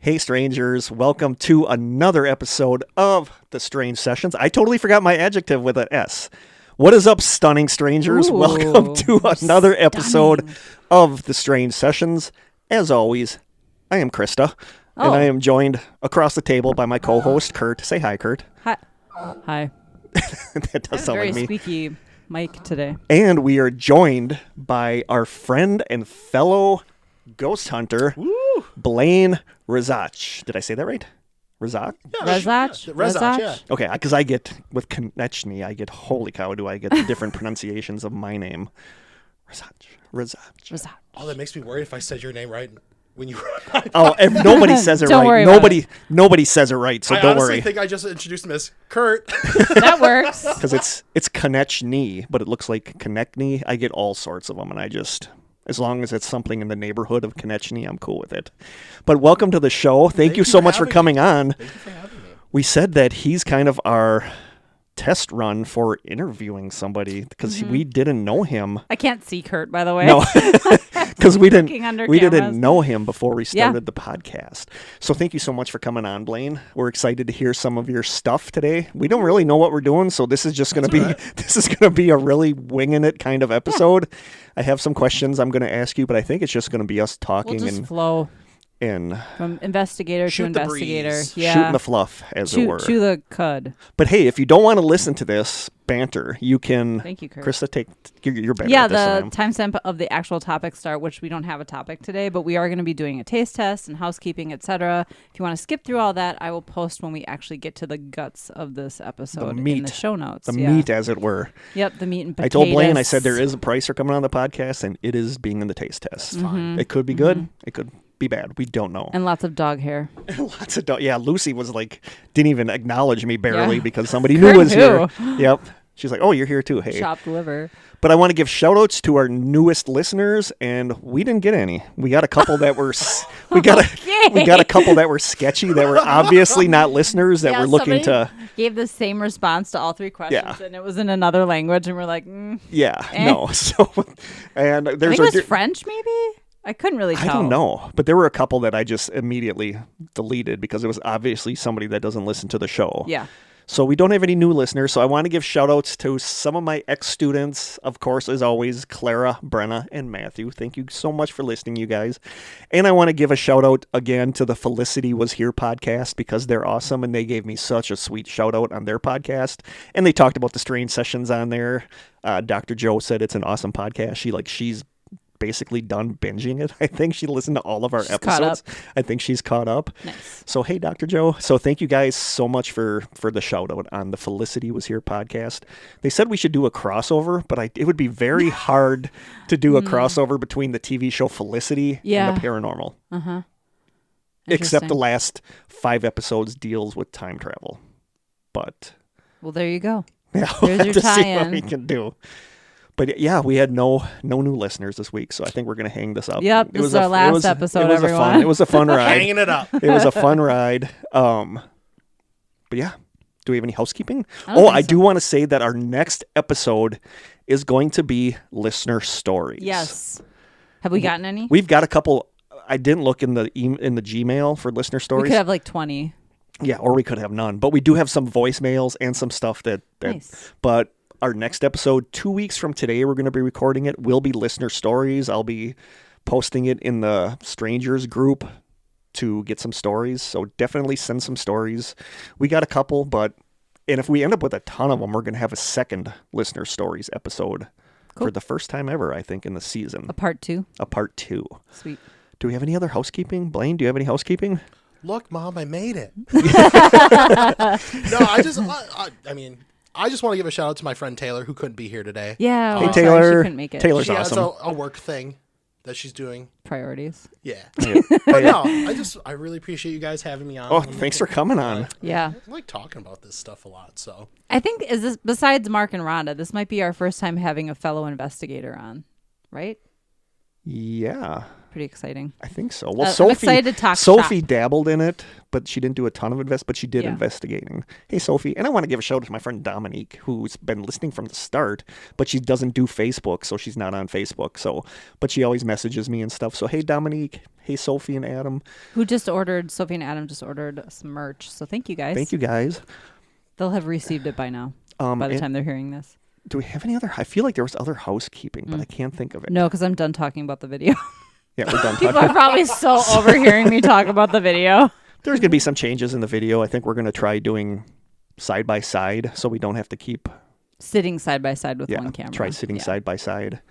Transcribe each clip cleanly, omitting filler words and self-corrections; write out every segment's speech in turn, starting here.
Hey strangers, welcome to another episode of The Strange Sessions. I totally forgot my adjective with an S. What is up, stunning strangers? Ooh, welcome to another episode of The Strange Sessions. As always, I am Krista, and I am joined across the table by my co-host, Kurt. Say hi, Kurt. Hi. Hi. That does sound very like me. squeaky mic today. And we are joined by our friend and fellow ghost hunter, Blaine Rezach. Did I say that right? Rezach? Yeah, Rezach? yeah. Okay, because I get, with Konechny, I get, holy cow, do I get the different pronunciations of my name. Rezach. Oh, that makes me worried if I said your name right when you were. Nobody says it Don't right. worry about Nobody says it right, so I don't honestly worry. think I just introduced him as Kurt. That works. Because it's Konechny, but it looks like Konechny. I get all sorts of them, and I just, as long as it's something in the neighborhood of Konechny, I'm cool with it. But welcome to the show. Thank you so much for coming on. Thank you for having me. We said that he's kind of our test run for interviewing somebody because we didn't know him. I can't see Kurt, by the way. No, because we Looking under didn't cameras. know him before we started the podcast. So thank you so much for coming on, Blaine. We're excited to hear some of your stuff today. We don't really know what we're doing, so this is just going to be a really winging it kind of episode. I have some questions I'm going to ask you, but I think it's just going to be us talking We'll just and flow from investigator Shoot to the investigator. breeze. Yeah. shooting the fluff, as it were. Chew the cud. But hey, if you don't want to listen to this banter, you can. Thank you, Kurt. Krista, you're better Yeah, at this than I the am. timestamp of the actual topic start, which we don't have a topic today, but we are going to be doing a taste test and housekeeping, etc. If you want to skip through all that, I will post when we actually get to the guts of this episode in the show notes. The meat, as it were. Yep, the meat and I potatoes. told Blaine, I said there is a price for coming on the podcast, and it is being in the taste test. Fine. It could be good. It could be bad. We don't know. And lots of dog hair. Lots of yeah, Lucy was like, didn't even acknowledge me barely Yeah. because somebody knew was Kurt here. Yep. She's like, oh, you're here too. Hey. Chopped liver. But I want to give shout outs to our newest listeners, and we didn't get any. We got a couple that were we got a couple that were sketchy, that were obviously not listeners, that were looking to gave the same response to all three questions, Yeah. and it was in another language, and we're like, no. So and I there's think it was French, maybe? I couldn't really tell. I don't know, but there were a couple that I just immediately deleted because it was obviously somebody that doesn't listen to the show. Yeah. So we don't have any new listeners, so I want to give shout-outs to some of my ex-students, of course, as always, Clara, Brenna, and Matthew. Thank you so much for listening, you guys. And I want to give a shout-out again to the Felicity Was Here podcast because they're awesome, and they gave me such a sweet shout-out on their podcast. And they talked about the Strange Sessions on there. Dr. Joe said it's an awesome podcast. She's basically done binging it. I think she listened to all of our episodes. I think she's caught up. Nice. So hey, Dr. Joe. So thank you guys so much for the shout out on the Felicity Was Here podcast. They said we should do a crossover, but it would be very hard to do a crossover between the TV show Felicity and the Paranormal. Uh-huh. Except the last 5 episodes deals with time travel. But well, there you go. yeah, we'll There's have your to see what tie-in. we can do. But yeah, we had no new listeners this week, so I think we're going to hang this up. Yep, this is our last episode, everyone. It was a fun ride. Hanging it up. It was a fun ride. But yeah, do we have any housekeeping? I do want to say that our next episode is going to be listener stories. Yes. Have we gotten any? We've got a couple. I didn't look in the Gmail for listener We stories. could have like 20. Yeah, or we could have none. But we do have some voicemails and some stuff that Nice. But our next episode, 2 weeks from today, we're going to be recording it, will be listener stories. I'll be posting it in the strangers group to get some stories. So definitely send some stories. We got a couple, and if we end up with a ton of them, we're going to have a second listener stories episode for the first time ever, I think, in the season. A part 2. A part 2. Sweet. Do we have any other housekeeping? Blaine, do you have any housekeeping? Look, Mom, I made it. No, I just want to give a shout out to my friend Taylor who couldn't be here today. Yeah. Hey, we're Taylor. Sorry she couldn't make it. Taylor's She has awesome. a work thing that she's doing. Priorities. Yeah. But no, I really appreciate you guys having me on. Oh, thanks for coming on. Yeah. I like talking about this stuff a lot, so. I think besides Mark and Rhonda, this might be our first time having a fellow investigator on, right? Yeah. pretty exciting. I think so. Well, I'm excited to talk Sophie shop. dabbled in it, but she didn't do a ton of but she did investigating. Hey, Sophie. And I want to give a shout out to my friend Dominique, who's been listening from the start, but she doesn't do Facebook, so she's not on Facebook. But she always messages me and stuff. So, hey, Dominique. Hey, Sophie and Adam. Sophie and Adam just ordered some merch. So thank you guys. Thank you, guys. They'll have received it by now, by the time they're hearing this. Do we have any other? I feel like there was other housekeeping, but I can't think of it. No, because I'm done talking about the video. Yeah, we're done. People are probably so overhearing me talk about the video. There's going to be some changes in the video. I think we're going to try doing side by side so we don't have to keep sitting side by side with one camera. Try sitting side by side.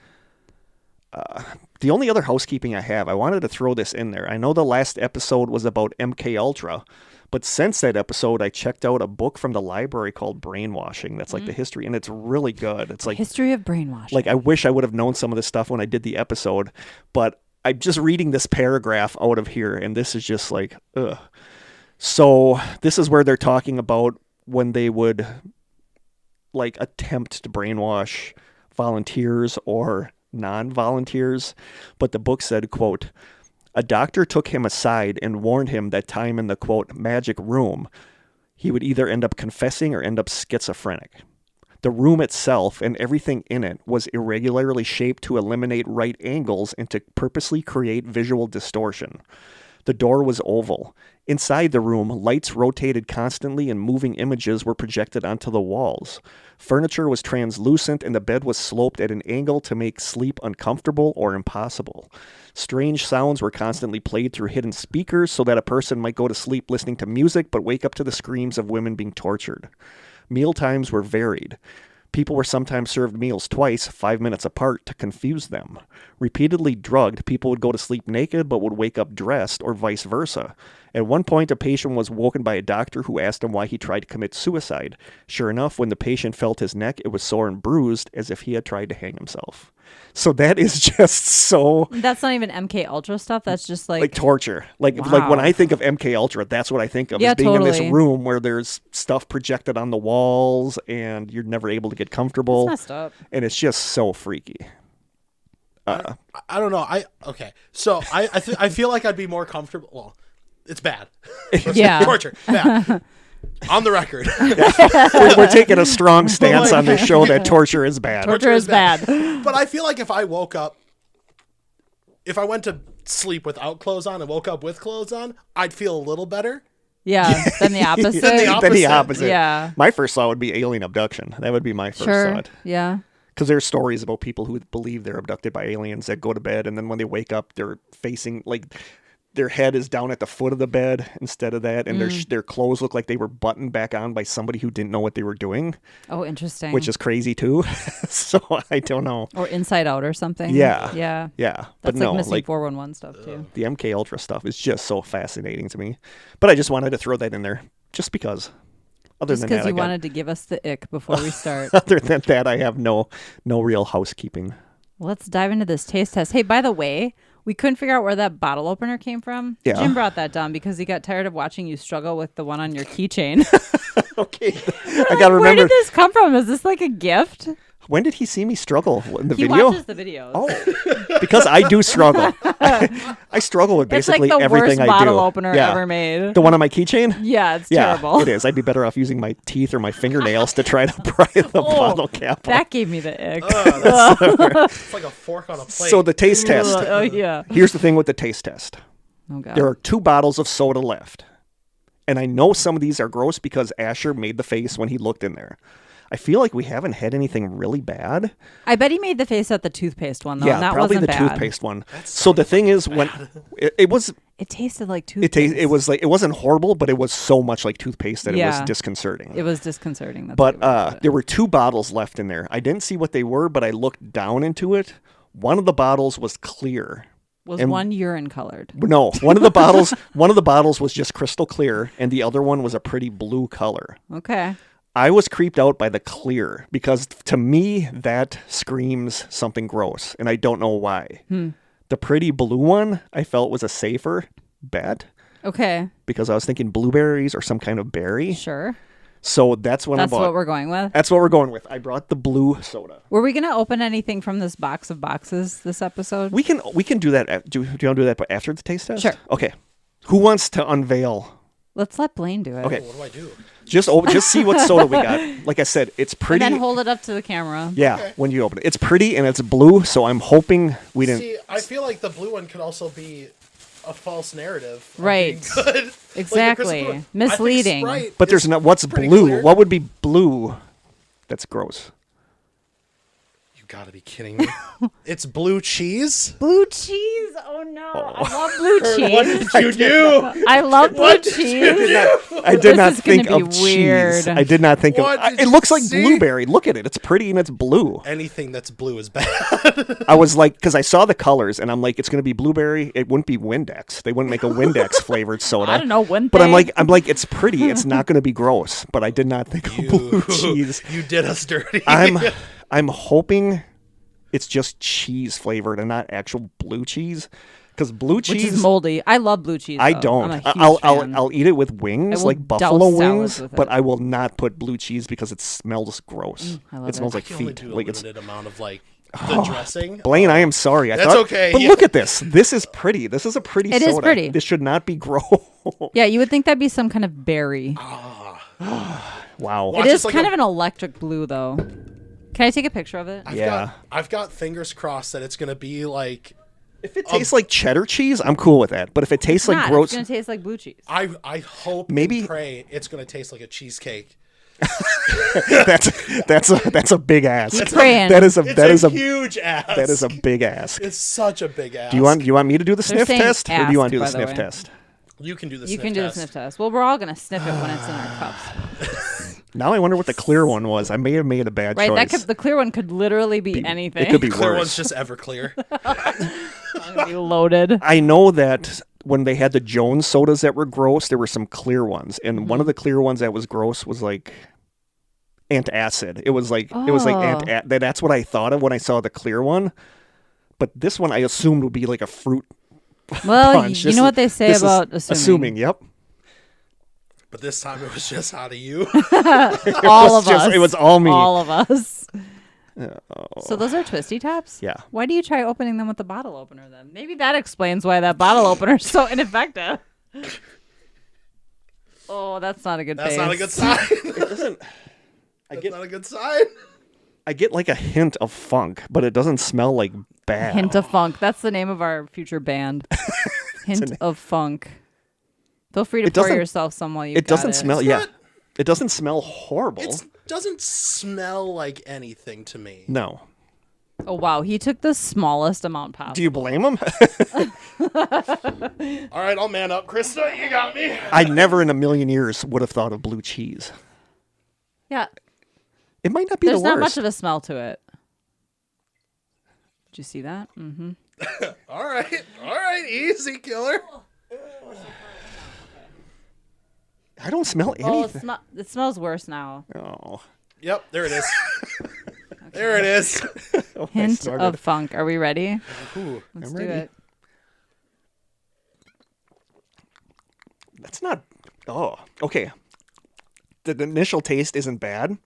The only other housekeeping I have, I wanted to throw this in there. I know the last episode was about MK Ultra, but since that episode, I checked out a book from the library called Brainwashing. That's like the history, and it's really good. It's like history of brainwashing. Like I wish I would have known some of this stuff when I did the episode, but I'm just reading this paragraph out of here, and this is just like, ugh. So this is where they're talking about when they would like attempt to brainwash volunteers or non-volunteers, but the book said, quote, a doctor took him aside and warned him that time in the, quote, magic room, he would either end up confessing or end up schizophrenic. The room itself and everything in it was irregularly shaped to eliminate right angles and to purposely create visual distortion. The door was oval. Inside the room, lights rotated constantly and moving images were projected onto the walls. Furniture was translucent and the bed was sloped at an angle to make sleep uncomfortable or impossible. Strange sounds were constantly played through hidden speakers so that a person might go to sleep listening to music but wake up to the screams of women being tortured. Meal times were varied. People were sometimes served meals twice, 5 minutes apart, to confuse them. Repeatedly drugged, people would go to sleep naked but would wake up dressed, or vice versa. At one point, a patient was woken by a doctor who asked him why he tried to commit suicide. Sure enough, when the patient felt his neck, it was sore and bruised, as if he had tried to hang himself. So that is just so... That's not even MK Ultra stuff. That's just like torture. Like when I think of MK Ultra, that's what I think of. Yeah, is being totally. in this room where there's stuff projected on the walls and you're never able to get comfortable. It's messed up. And it's just so freaky. I don't know. So I feel like I'd be more comfortable. Well, it's bad. Yeah. Torture. Bad. On the record. We're taking a strong stance on this show that torture is bad. Torture is bad. But I feel like if I went to sleep without clothes on and woke up with clothes on, I'd feel a little better. Yeah, than the opposite. Than the opposite. Yeah. My first thought would be alien abduction. That would be my first thought. Yeah. Because there's stories about people who believe they're abducted by aliens that go to bed, and then when they wake up, they're facing, like, their head is down at the foot of the bed instead of that, and their clothes look like they were buttoned back on by somebody who didn't know what they were doing. Oh, interesting. Which is crazy, too. So, I don't know. Or Inside Out or something. Yeah. Yeah. Yeah. That's like missing 411 stuff, too. The MK Ultra stuff is just so fascinating to me. But I just wanted to throw that in there, just because. Just because you wanted to give us the ick before we start. Other than that, I have no real housekeeping. Let's dive into this taste test. Hey, by the way, we couldn't figure out where that bottle opener came from. Yeah. Jim brought that down because he got tired of watching you struggle with the one on your keychain. Okay. I got to remember. Where did this come from? Is this like a gift? When did he see me struggle? In the He video? watches the videos. Oh, because I do struggle. I struggle with basically it's like the everything worst I do. bottle opener ever made. The one on my keychain? Yeah, it's terrible. It is. I'd be better off using my teeth or my fingernails to try to pry the bottle cap off. That gave me the ick. It's like a fork on a plate. So the taste test. Oh, yeah. Here's the thing with the taste test. Oh, God. There are 2 bottles of soda left. And I know some of these are gross because Asher made the face when he looked in there. I feel like we haven't had anything really bad. I bet he made the face at the toothpaste one, though. Yeah, and that probably wasn't the bad. toothpaste one. So the thing is, when it was, It tasted like toothpaste. it was like, it wasn't horrible, but it was so much like toothpaste that it was disconcerting. It was disconcerting. That's But what it was. there were 2 bottles left in there. I didn't see what they were, but I looked down into it. One of the bottles was clear. Was one urine colored? No, one of the bottles was just crystal clear, and the other one was a pretty blue color. Okay. I was creeped out by the clear because to me that screams something gross, and I don't know why. The pretty blue one I felt was a safer bet Okay. because I was thinking blueberries or some kind of berry. Sure. So that's what I That's bought. what we're going with. That's what we're going with. I brought the blue soda. Were we going to open anything from this box of boxes this episode? We can do that. Do you want to do that after the taste test? Sure. Okay. Who wants to unveil? Let's let Blaine do it. Okay. What do I do? Just see what soda we got. Like I said, it's pretty. And then hold it up to the camera. Yeah, Okay. when you open it. It's pretty and it's blue, so I'm hoping we didn't. See, I feel like the blue one could also be a false narrative. of Right. being good. Exactly. Like the Christmas- Misleading. I think Sprite But there's is not. What's pretty blue? clear. What would be blue? That's gross. You gotta be kidding me. It's blue cheese? Blue cheese. Oh no. I love blue What cheese. did you do? I love blue What did cheese. I did This not is gonna think be of weird. cheese. I did not think What of. did It you looks like see? blueberry. Look at it. It's pretty and it's blue. Anything that's blue is bad. I was like, because I saw the colors and I'm like, it's gonna be blueberry. It wouldn't be Windex. They wouldn't make a Windex flavored soda. I don't know when. But I'm like, it's pretty. It's not gonna be gross. But I did not think of blue cheese. You did us dirty. I'm hoping it's just cheese flavored and not actual blue cheese. Because blue which cheese, is moldy. I love blue cheese. I though. don't. I'm a huge I'll fan. I'll eat it with wings, I will like douse buffalo salads wings, with but it. I will not put blue cheese because it smells gross. I love It smells it. like I can only feet. do a Like it's limited amount of like the dressing. Blaine. I am sorry. I That's thought, okay, But yeah. look at this. This is pretty. This is a pretty It soda. is pretty. This should not be gross. Yeah, you would think that'd be some kind of berry. Wow. Watch It is this like kind a- of an electric blue, though. Can I take a picture of it? I've got fingers crossed that it's gonna be like. If it tastes like cheddar cheese, I'm cool with that. But if it tastes like Not. gross, It's gonna taste like blue cheese. I hope Maybe- and pray it's gonna taste like a cheesecake. that's a big ass. praying. That is a It's that is a huge ass. that is a big ass. It's such a big ass. Do you want me to do the sniff saying test, or do you want to do the ask, by the sniff way. test? You can do the You sniff can do the test. sniff test. Well, we're all gonna sniff it when it's in our cups. Now I wonder what the clear one was. I may have made a bad Right? That choice. could, the clear one could literally be anything. It could be Clear worse. one's just Everclear. It's gonna be loaded. I know that when they had the Jones sodas that were gross, there were some clear ones, and Mm-hmm. one of the clear ones that was gross was like antacid. It was like that's what I thought of when I saw the clear one. But this one I assumed would be like a fruit Well, punch. you know what they say This is about assuming. Yep. But this time it was just out of you. All of just- us. it was all me. All of us. So those are twisty tops? Yeah. Why do you try opening them with the bottle opener then? Maybe that explains why that bottle opener is so ineffective. Oh, that's not a good That's taste. not a good sign. It doesn't. That's not a good sign. I get like a hint of funk, but it doesn't smell like bad. Hint of Funk. That's the name of our future band. Hint of Funk. Feel free to It pour doesn't- yourself some while you It got doesn't it. smell. It's Yeah. not- It doesn't smell horrible. It doesn't smell like anything to me. No. Oh, wow. He took the smallest amount possible. Do you blame him? All right, I'll man up. Krista, you got me. I never in a million years would have thought of blue cheese. Yeah. It might not be There's the not worst. much of a smell to it. Did you see that? Mm-hmm. All right, easy, killer. I don't smell Oh, anything. it smells worse now. Oh. Yep, there it is. There it is. Oh, I Hint snorted. of funk. Are we ready? Ooh. Let's I'm do ready. it. That's not. Oh, okay. The initial taste isn't bad.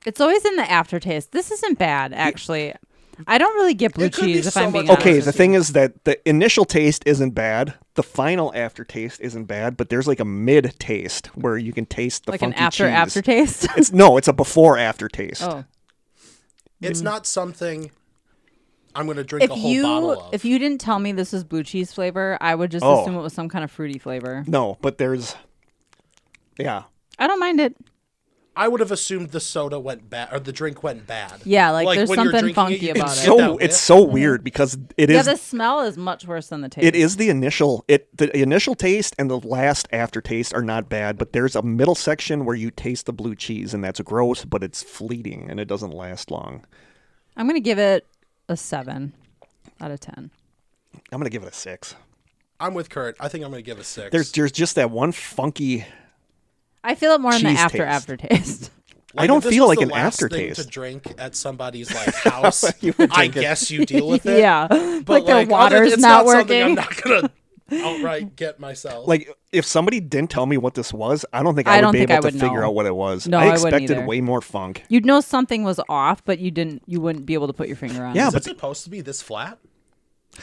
It's always in the aftertaste. This isn't bad, actually. I don't really get blue It could be cheese if so I'm being much honest. Okay, with the you. thing is that the initial taste isn't bad. The final aftertaste isn't bad, but there's like a mid taste where you can taste the like an funky cheese. aftertaste. It's a before aftertaste. Oh, It's not something I'm going to drink a whole bottle of. if you didn't tell me this was blue cheese flavor, I would just Oh. assume it was some kind of fruity flavor. No, but there's. Yeah. I don't mind it. I would have assumed the soda went bad or the drink went bad. Yeah, like there's when you're something drinking funky you about can it. get that So whiff. it's so weird because it Yeah, is the smell is much worse than the taste. it is the initial taste and the last aftertaste are not bad, but there's a middle section where you taste the blue cheese and that's gross, but it's fleeting and it doesn't last long. I'm going to give it a 7 out of 10. I'm gonna give it a 6. I'm with Kurt. I think I'm going to give it a 6. There's just that one funky. I feel it more in the Cheese aftertaste. I don't if this feel was like the an last thing aftertaste. to drink at somebody's like house, You would I drink it. guess you deal with it. Yeah, But like their other- water's it's not something I'm working. not gonna outright get myself. Like, if somebody didn't tell me what this was, I don't think I would be able to figure out what it was. No, I wouldn't expected either. way more funk. You'd know something was off, but you wouldn't be able to put your finger on it. Is it supposed to be this flat?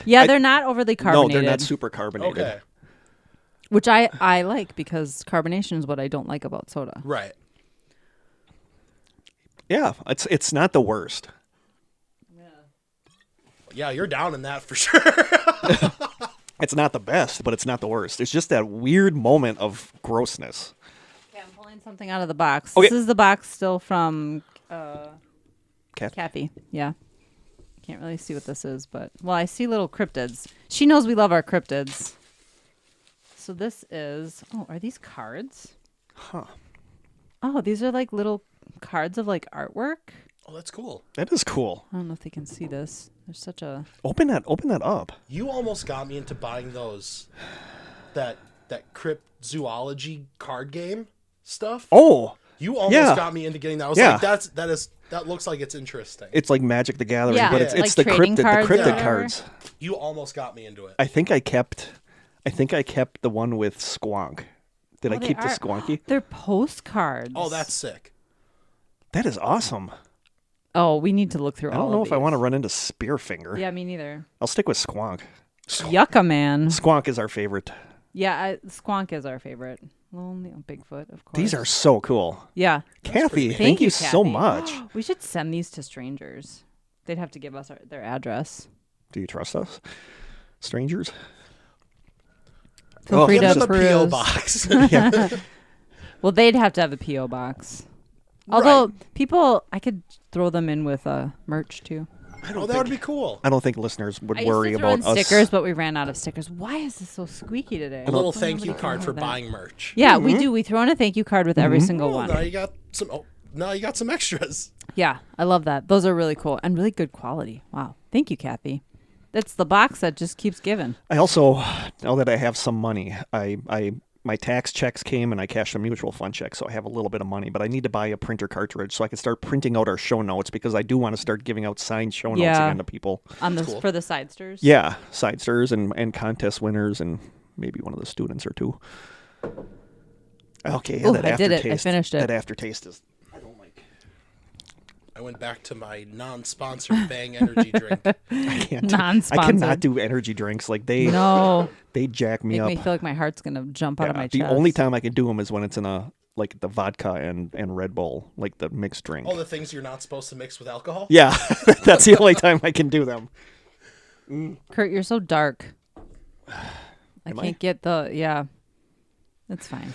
Yeah, they're not overly carbonated. No, they're not super carbonated. Okay. Which I like because carbonation is what I don't like about soda. Right. Yeah, it's not the worst. Yeah, you're down in that for sure. It's not the best, but it's not the worst. It's just that weird moment of grossness. Okay, I'm pulling something out of the box. Okay. This is the box still from Kathy. Kathy. Yeah. Can't really see what this is, but I see little cryptids. She knows we love our cryptids. So this is are these cards? Huh. Oh, these are like little cards of like artwork. Oh, that's cool. That is cool. I don't know if they can see this. There's such a Open that up. You almost got me into buying those that cryptozoology card game stuff. Oh, You almost got me into getting that. I was like, that looks like it's interesting. it's like Magic the Gathering, Yeah. but it's Like the trading cards or cryptid whatever. cards. You almost got me into it. I think I kept the one with Squonk. Did I they keep the are- Squonky? They're postcards. Oh, that's sick. That is awesome. Oh, we need to look through I all don't know of if I these. want to run into Spearfinger. Yeah, me neither. I'll stick with Squonk. Yucca Man. Squonk is our favorite. Yeah, Squonk is our favorite. Lonely Bigfoot, of course. These are so cool. Yeah. Kathy, pretty thank you Kathy. so much. We should send these to strangers. They'd have to give us their address. Do you trust us? Strangers? Feel free Give to them a P.O. peruse. box. Yeah. Well, they'd have to have a P.O. box. Although I could throw them in with merch too. Oh, that would be cool. I don't think listeners would I worry used to throw about in us. stickers, but we ran out of stickers. Why is this so squeaky today? A little Why thank you nobody card can for have that? buying merch. Yeah, we do. We throw in a thank you card with every single Oh, one. now you got some. Oh, now you got some extras. Yeah, I love that. Those are really cool and really good quality. Wow. Thank you, Kathy. That's the box that just keeps giving. I also, now that I have some money, my tax checks came and I cashed a mutual fund check, so I have a little bit of money, but I need to buy a printer cartridge so I can start printing out our show notes because I do want to start giving out signed show notes Yeah. again to people. On cool. for the sidesters. Yeah, sidesters and contest winners and maybe one of the students or two. Okay, Ooh, that I did it. I aftertaste. finished it. That aftertaste is, I don't like. I went back to my non-sponsored Bang energy drink. I can't. Non-sponsored. I cannot do energy drinks. Like they jack me Make up. me feel like my heart's gonna jump out of my the chest. only time I can do them is when it's in a like the vodka and Red Bull, like the mixed drink. All the things you're not supposed to mix with alcohol. Yeah, that's the only time I can do them. Kurt, you're so dark. Am can't get the That's fine.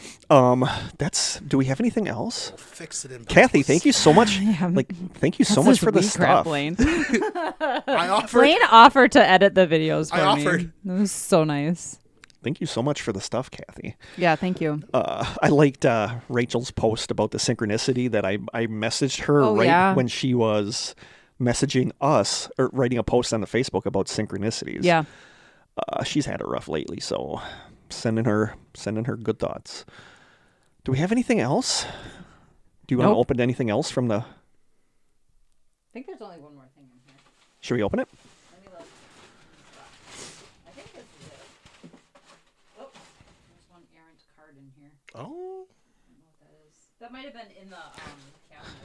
Do we have anything else? We'll fix it in. Kathy, thank you so much. Yeah. Thank you so much for the stuff. Blaine. I offered. Blaine offered to edit the videos for I me. offered. It was so nice. Thank you so much for the stuff, Kathy. Yeah, thank you. I liked Rachel's post about the synchronicity that I messaged her Oh, yeah. when she was messaging us or writing a post on the Facebook about synchronicities. Yeah. She's had it rough lately, so sending her good thoughts. Do we have anything else? Do you want to Nope. open anything else from the? I think there's only one more thing in here. Should we open it? Let me look. I think this is it. Oh, there's one errant card in here. Oh. I don't know what that is. That might have been in the calendar.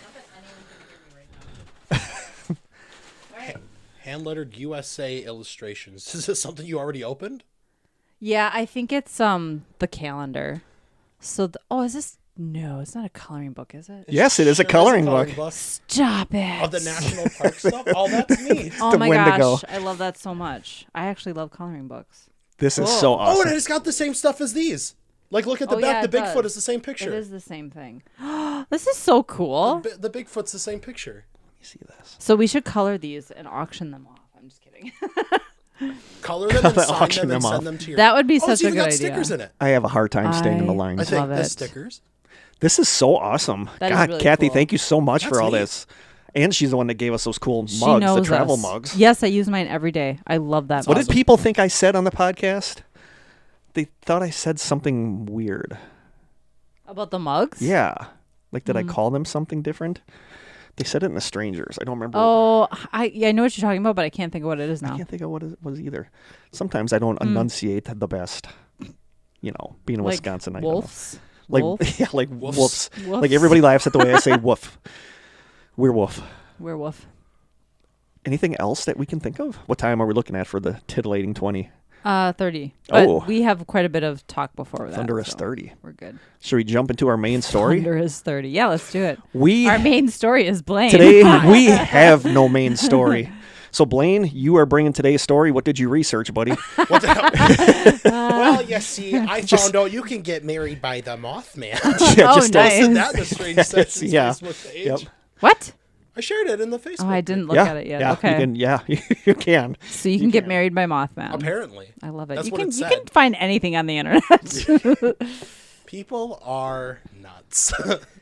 Not that anyone can hear me right now. All right. Hand-lettered USA illustrations. Is this something you already opened? Yeah, I think it's the calendar. So is this? No, it's not a coloring book, is it? Yes, it is a coloring book. Stop it. Of the national park stuff. Oh, that's neat. Oh the my Wendigo. gosh, I love that so much. I actually love coloring books. This is so Oh, awesome. and it's got the same stuff as these. Like, look at the Oh, back. yeah, The it Bigfoot does. is the same picture. It is the same thing. This is so cool. The Bigfoot's the same picture. Let me see this. So we should color these and auction them off. I'm just kidding. Color them and sign Auction them and them off. send them to your... That would be Oh, such it's a even good got idea. stickers in it. I have a hard time staying in the I- I lines. think Love the it. stickers. This is so awesome. That is God, really Kathy, cool. thank you so much That's for all neat. this. And she's the one that gave us those cool She mugs, knows the travel us. mugs. Yes, I use mine every day. I love that. What mug. did people think I said on the podcast? They thought I said something weird. About the mugs? Yeah. Like, did Hmm. I call them something different? They said it in The Strangers. I don't remember. Oh, I know what you're talking about, but I can't think of what it is now. I can't think of what it was either. Sometimes I don't enunciate the best. Being a Like Wisconsinite. wolves. Like Wolf? yeah, like wolves. Wolves. Like everybody laughs at the way I say woof. Werewolf. Werewolf. Anything else that we can think of? What time are we looking at for the titillating 20? 30. But Oh. we have quite a bit of talk before that. Thunderous so 30. We're good. Should we jump into our main story? Thunderous 30. Yeah, let's do it. We Our main story is Blaine. today we have no main story. So Blaine, you are bringing today's story. What did you research, buddy? What the hell? Well, you see, I found out you can get married by the Mothman. Yeah, Oh, just nice. Posted that in the Strange Sessions yeah. Facebook page. Yep. What? I shared it in the Facebook. Oh, I didn't look Yeah, at it yet. yeah, Okay. you can. So you can get married by Mothman. Apparently. I love it. That's You what can it you said. can find anything on the internet. People are nuts.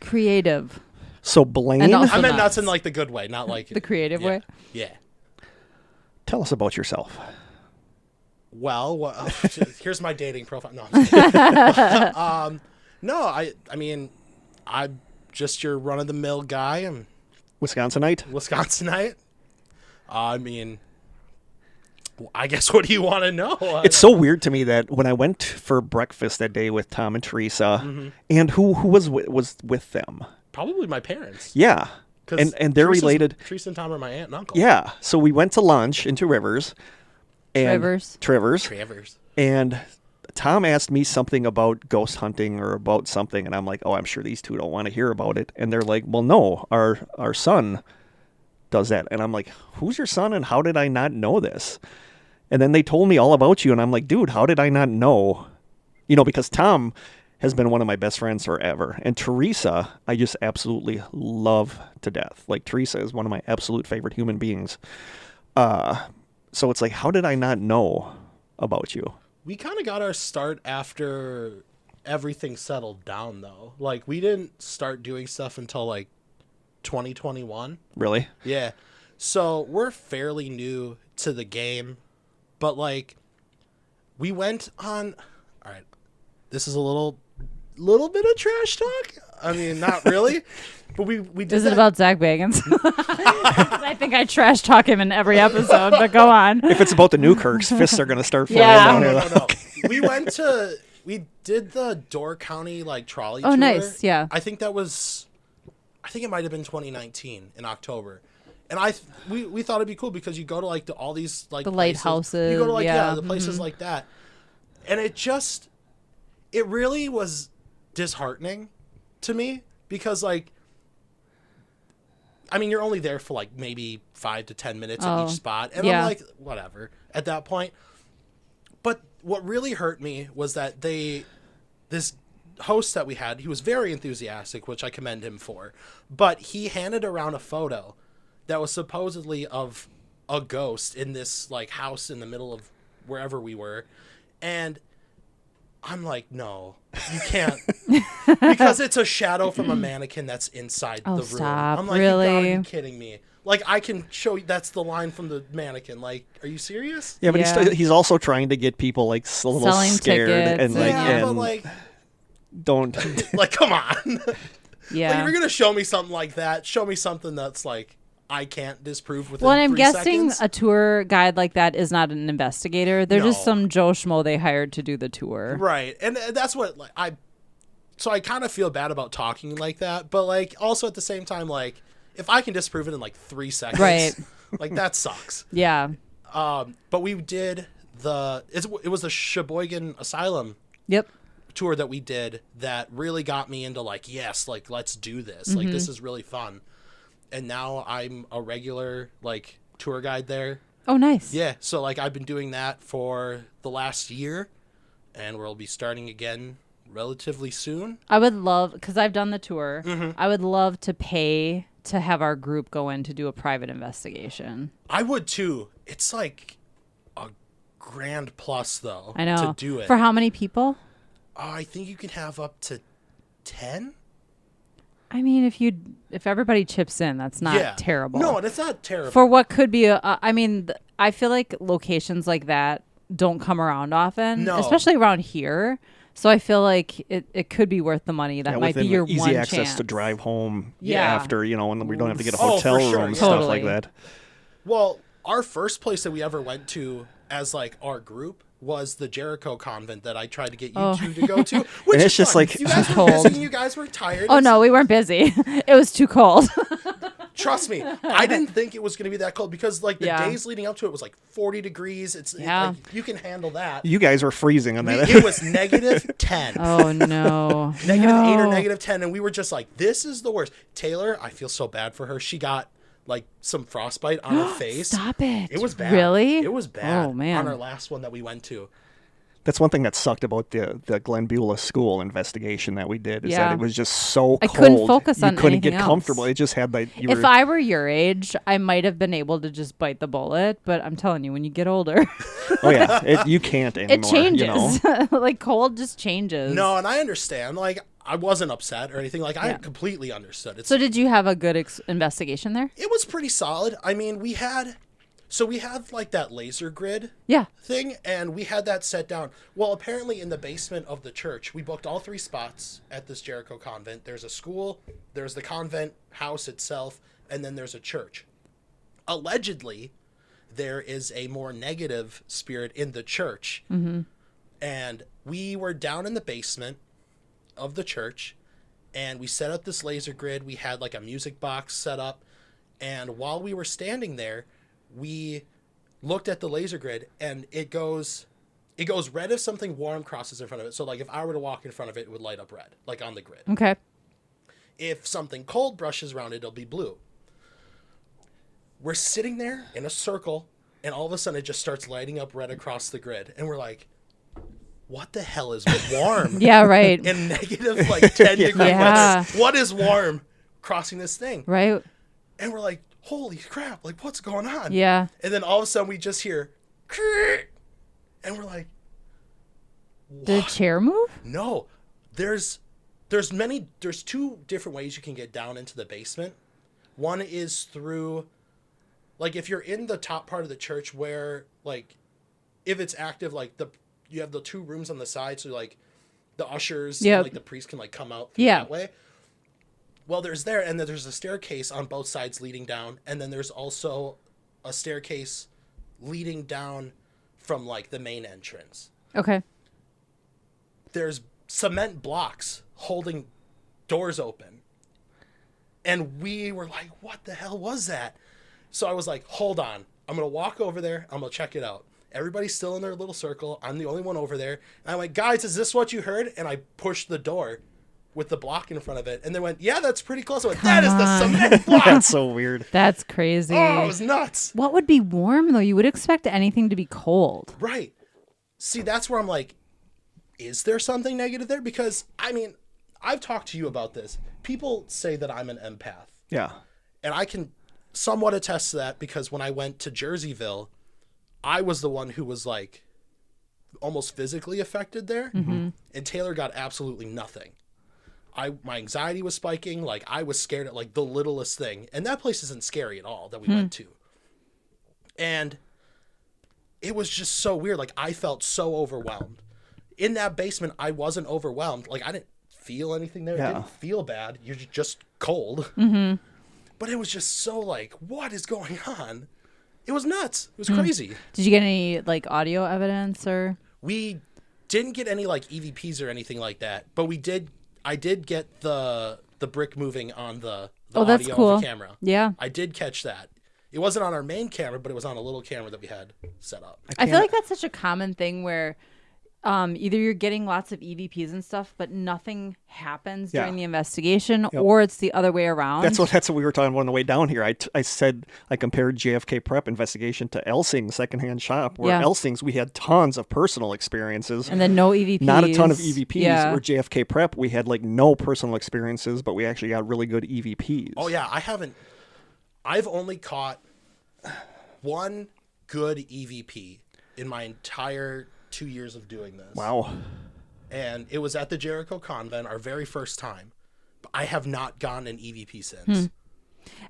Creative. So Blaine, And also I meant nuts. nuts in like the good way, not like The creative yeah. way. Yeah. tell us about yourself. Well, here's my dating profile. No, I'm just kidding. No, I mean, I'm just your run of the mill guy. I'm Wisconsinite? Wisconsinite. I mean, I guess what do you want to know? It's so weird to me that when I went for breakfast that day with Tom and Teresa, and who was with them? Probably my parents. Yeah, 'Cause and they're related. Teresa and Tom are my aunt and uncle. Yeah, so we went to lunch in Two Rivers. And Trivers. And Tom asked me something about ghost hunting or about something, and I'm like, oh, I'm sure these two don't want to hear about it. And they're like, well, no, our son does that. And I'm like, who's your son and how did I not know this? And then they told me all about you, and I'm like, dude, how did I not know? Because Tom has been one of my best friends forever. And Teresa, I just absolutely love to death. Like, Teresa is one of my absolute favorite human beings. So it's like, how did I not know about you? We kind of got our start after everything settled down, though. Like, we didn't start doing stuff until, like, 2021. Really? Yeah. So we're fairly new to the game. But, like, we went on... All right. This is a little bit of trash talk. I mean, not really. But we did Is that. it about Zach Bagans? I think I trash talk him in every episode, but go on. If it's about the Newkirks, fists are going to start flying Yeah. down No, here. no. We did the Door County, like, trolley tour. Oh, nice. Yeah. I think it might have been 2019 in October. And we thought it'd be cool because you go to, like, all these, like, The places. lighthouses, You go to, like, yeah, the places like that. And it really was disheartening to me because, like, I mean, you're only there for, like, maybe 5 to 10 minutes at each spot. And yeah. I'm like, whatever at that point. But what really hurt me was that this host that we had, he was very enthusiastic, which I commend him for. But he handed around a photo that was supposedly of a ghost in this, like, house in the middle of wherever we were. And I'm like, no, you can't. Because it's a shadow from a mannequin that's inside the room. Stop. I'm like, Really? you gotta be kidding me. Like, I can show you, that's the line from the mannequin. Like, are you serious? Yeah, but Yeah. he's also trying to get people, like, a little Selling scared. tickets And, like, Yeah, but, and like, don't... like, come on. Yeah. Like, if you're going to show me something like that, show me something that's, like, I can't disprove within Well, and I'm 3 guessing seconds. a tour guide like that is not an investigator. They're just No. some Joe Schmo they hired to do the tour. Right. And that's what, like, so I kind of feel bad about talking like that, but, like, also at the same time, like, if I can disprove it in, like, 3 seconds, Right. like, that sucks. Yeah. But we did it was the Sheboygan Asylum Yep. tour that we did that really got me into, like, yes, like, let's do this. Like, this is really fun. And now I'm a regular, like, tour guide there. Oh, nice. Yeah, so, like, I've been doing that for the last year, and we'll be starting again relatively soon. I would love, because I've done the tour, I would love to pay to have our group go in to do a private investigation. I would, too. It's, like, a grand plus, though, I know. to do it. For how many people? Oh, I think you can have up to 10? I mean, if everybody chips in, that's not terrible. No, it's not terrible. For what could be I feel like locations like that don't come around often, No. especially around here. So I feel like it could be worth the money. That might be within your easy one access chance to drive home Yeah. after, and we don't have to get a Oh, hotel for room sure, and yeah. stuff Totally. like that. Well, our first place that we ever went to as like our group was the Jericho convent that I tried to get you two to go to. Which And it's is just fun. like- you guys were Cold. busy and you guys were tired. Oh no, we weren't busy. It was too cold. Trust me, I didn't think it was going to be that cold because like the Yeah. days leading up to it was like 40 degrees. Yeah. Like, you can handle that. You guys were freezing on that. It was negative 10. Oh no. Negative 8 or No. negative 10, and we were just like, this is the worst. Taylor, I feel so bad for her. She got like some frostbite on her face. Stop it. It was bad. Really? It was bad. Oh man. On our last one that we went to. That's one thing that sucked about the Glen Beulah school investigation that we did is Yeah. that it was just so cold. I couldn't focus on You couldn't get anything comfortable. else. It just had like If I were your age, I might have been able to just bite the bullet, but I'm telling you, when you get older, oh yeah, you can't anymore. it changes. You know? Like cold just changes. No, and I understand. Like, I wasn't upset or anything. Like, I Yeah. completely understood. So did you have a good investigation there? It was pretty solid. I mean, we had like that laser grid Yeah. thing, and we had that set down. Well, apparently in the basement of the church, we booked all 3 spots at this Jericho convent. There's a school, there's the convent house itself, and then there's a church. Allegedly, there is a more negative spirit in the church. Mm-hmm. And we were down in the basement of the church, and we set up this laser grid. We had like a music box set up, and while we were standing there, we looked at the laser grid, and it goes red if something warm crosses in front of it. So like if I were to walk in front of it, it would light up red, like on the grid. Okay. If something cold brushes around it, it'll be blue. We're sitting there in a circle, and all of a sudden it just starts lighting up red across the grid, and we're like, what the hell is warm? Yeah, right. In negative like 10 degree Yeah. weather. What is warm crossing this thing? Right? And we're like, holy crap, like what's going on? Yeah. And then all of a sudden we just hear, and we're like, Did a chair move? no, there's 2 different ways you can get down into the basement. One is through, like if you're in the top part of the church where like, if it's active, like you have the 2 rooms on the side. So like the ushers Yep. and like the priest can like come out through Yeah. that way. Well, there's there, and then there's a staircase on both sides leading down, and then there's also a staircase leading down from like the main entrance. Okay. There's cement blocks holding doors open, and we were like, what the hell was that? So I was like, hold on, I'm gonna walk over there, I'm gonna check it out. Everybody's still in their little circle, I'm the only one over there, and I'm like, guys, is this what you heard? And I pushed the door with the block in front of it, and they went, yeah, that's pretty close. I went, that is the cement block. That's so weird. That's crazy. Oh, it was nuts. What would be warm though? You would expect anything to be cold. Right. See, that's where I'm like, is there something negative there? Because, I mean, I've talked to you about this. People say that I'm an empath. Yeah. And I can somewhat attest to that because when I went to Jerseyville, I was the one who was like almost physically affected there. Mm-hmm. And Taylor got absolutely nothing. My anxiety was spiking. Like I was scared at like the littlest thing. And that place isn't scary at all that we went to. And it was just so weird. Like I felt so overwhelmed. In that basement, I wasn't overwhelmed. Like I didn't feel anything there. Yeah. It didn't feel bad. You're just cold. Mm-hmm. But it was just so like, what is going on? It was nuts. It was crazy. Did you get any like audio evidence or? We didn't get any like EVPs or anything like that, but I did get the brick moving on the That's audio cool. of the camera. Yeah. I did catch that. It wasn't on our main camera, but it was on a little camera that we had set up. I feel like that's such a common thing where either you're getting lots of EVPs and stuff, but nothing happens during the investigation, or it's the other way around. That's what we were talking about on the way down here. I said I compared JFK Prep investigation to Elsing's secondhand shop, where Elsing's we had tons of personal experien's and then no EVPs. not a ton of EVPs. Yeah. Where JFK Prep we had like no personal experiences, but we actually got really good EVPs. Oh yeah, I've only caught one good EVP in my entire 2 years of doing this. Wow. And it was at the Jericho Convent, our very first time. But I have not gotten an EVP since.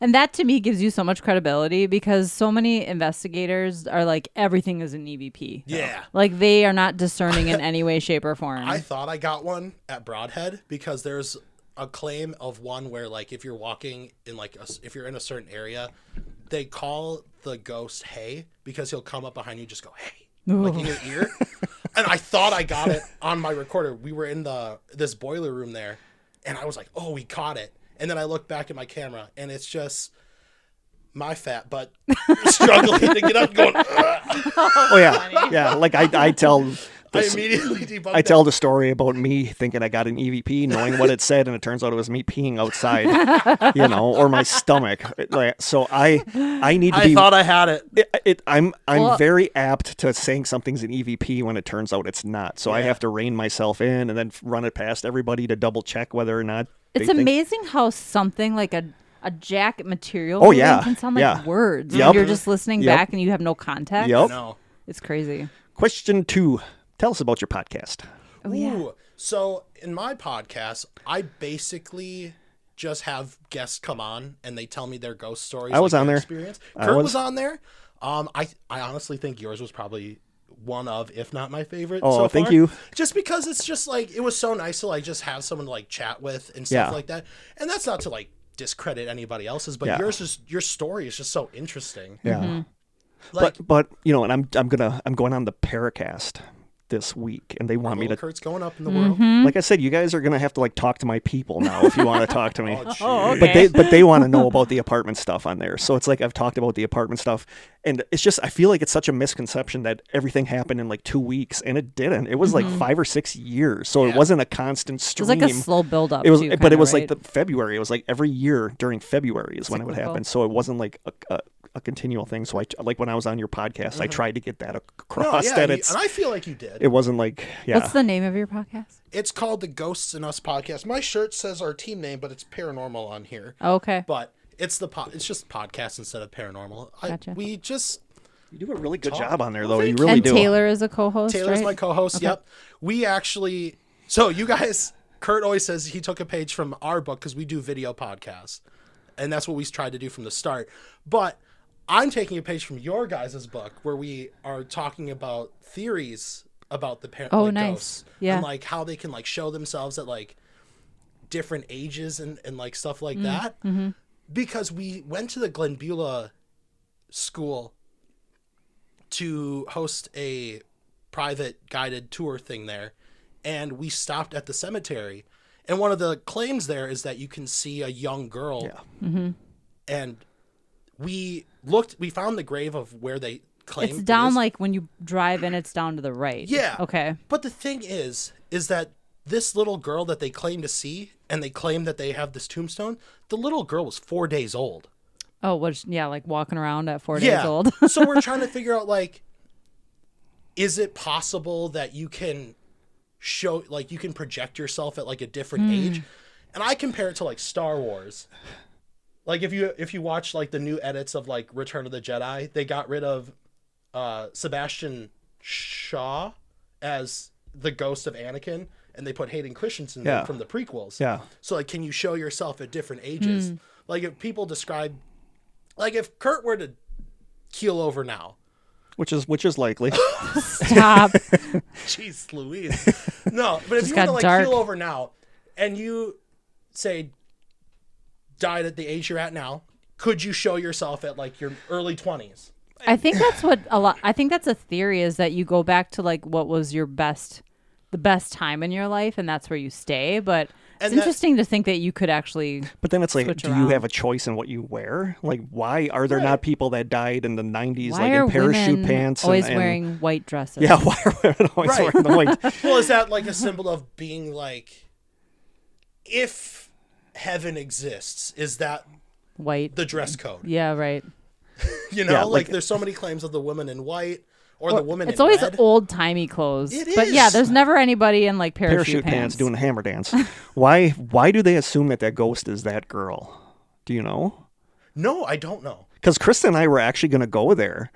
And that to me gives you so much credibility because so many investigators are like, everything is an EVP. Yeah. Like they are not discerning in any way, shape, or form. I thought I got one at Broadhead because there's a claim of one where like if you're walking in like if you're in a certain area, they call the ghost hey because he'll come up behind you and just go hey like in your ear. And I thought I got it on my recorder. We were in this boiler room there and I was like, oh, we caught it. And then I look back at my camera and it's just my fat butt struggling to get up going oh yeah. Yeah, like I tell I immediately debunked I tell the story about me thinking I got an EVP, knowing what it said, and it turns out it was me peeing outside, or my stomach. So I need to be. I thought I had it. I'm very apt to saying something's an EVP when it turns out it's not. So I have to rein myself in and then run it past everybody to double check whether or not. It's amazing how something like a jacket material can sound like words. Yep. When you're just listening back and you have no context. Yep. No. It's crazy. Question 2. Tell us about your podcast. Oh, yeah. Ooh, so in my podcast, I basically just have guests come on and they tell me their ghost stories. I was on there. Experience. Kurt was on there. I honestly think yours was probably one of, if not my favorite. Oh, so thank far. you. Just because it's just like it was so nice to like just have someone to like chat with and stuff like that. And that's not to like discredit anybody else's, but your story is just so interesting. Yeah. Mm-hmm. Like, but and I'm going on the Paracast this week, and they want me to. Kurt's going up in the world. Like I said, you guys are gonna have to like talk to my people now if you want to talk to me. Okay. But they want to know about the apartment stuff on there. So it's like I've talked about the apartment stuff, and it's just I feel like it's such a misconception that everything happened in like 2 weeks, and it didn't. It was like 5 or 6 years, so it wasn't a constant stream. It was like a slow build up. It was, too, but it was right? like the February. It was like every year during February is when it would happen. So it wasn't like a continual thing. So I like when I was on your podcast, I tried to get that across that it's. And I feel like you did. It wasn't like What's the name of your podcast? It's called the Ghosts and Us podcast. My shirt says our team name, but it's Paranormal on here. Oh, okay. But it's it's just podcast instead of Paranormal. Gotcha. We just you do a really good talk. job on there though. Well, You thank really And do. Taylor is a co-host. Taylor's right? my co-host. Okay. Yep. We actually. So you guys, Kurt always says he took a page from our book because we do video podcasts, and that's what we tried to do from the start. But I'm taking a page from your guys' book where we are talking about theories about the nice. ghosts. Yeah. And like how they can like show themselves at like different ages and like stuff like that. Mm-hmm. Because we went to the Glenbeulah school to host a private guided tour thing there, and we stopped at the cemetery. And one of the claims there is that you can see a young girl. Yeah. Mm-hmm. And we found the grave of where they claim It's down like when you drive in, it's down to the right. Yeah. Okay. But the thing is that this little girl that they claim to see, and they claim that they have this tombstone, the little girl was 4 days old. Oh, like walking around at 4 days old. So we're trying to figure out, like, is it possible that you can show, like, you can project yourself at, like, a different age? And I compare it to, like, Star Wars. Like, if you watch, like, the new edits of, like, Return of the Jedi, they got rid of Sebastian Shaw as the ghost of Anakin, and they put Hayden Christensen from the prequels. Yeah. So, like, can you show yourself at different ages? Like, if people describe... Like, if Kurt were to keel over now... Which is likely. Stop. Jeez Louise. No, but if Just you were to, got like, dark. keel over now, and you, say, died at the age you're at now, could you show yourself at, like, your early 20s? I think that's what I think that's a theory, is that you go back to like what was the best time in your life, and that's where you stay. But it's interesting to think that you could actually. But then it's like, do around. you have a choice in what you wear? Like, why are there not people that died in the 90s, Why like are in parachute women pants? always wearing white dresses? Yeah, why are women always wearing the white? Well, is that like a symbol of being like, if heaven exists, is that White. the dress code? Yeah, right. You know, Yeah, like like- there's so many claims of the women in white or the woman It's in always red. old timey clothes. It But yeah, is. there's never anybody in like Parachute pants doing a hammer dance. Why do they assume that ghost is that girl? Do you know? No, I don't know. Because Krista and I were actually going to go there.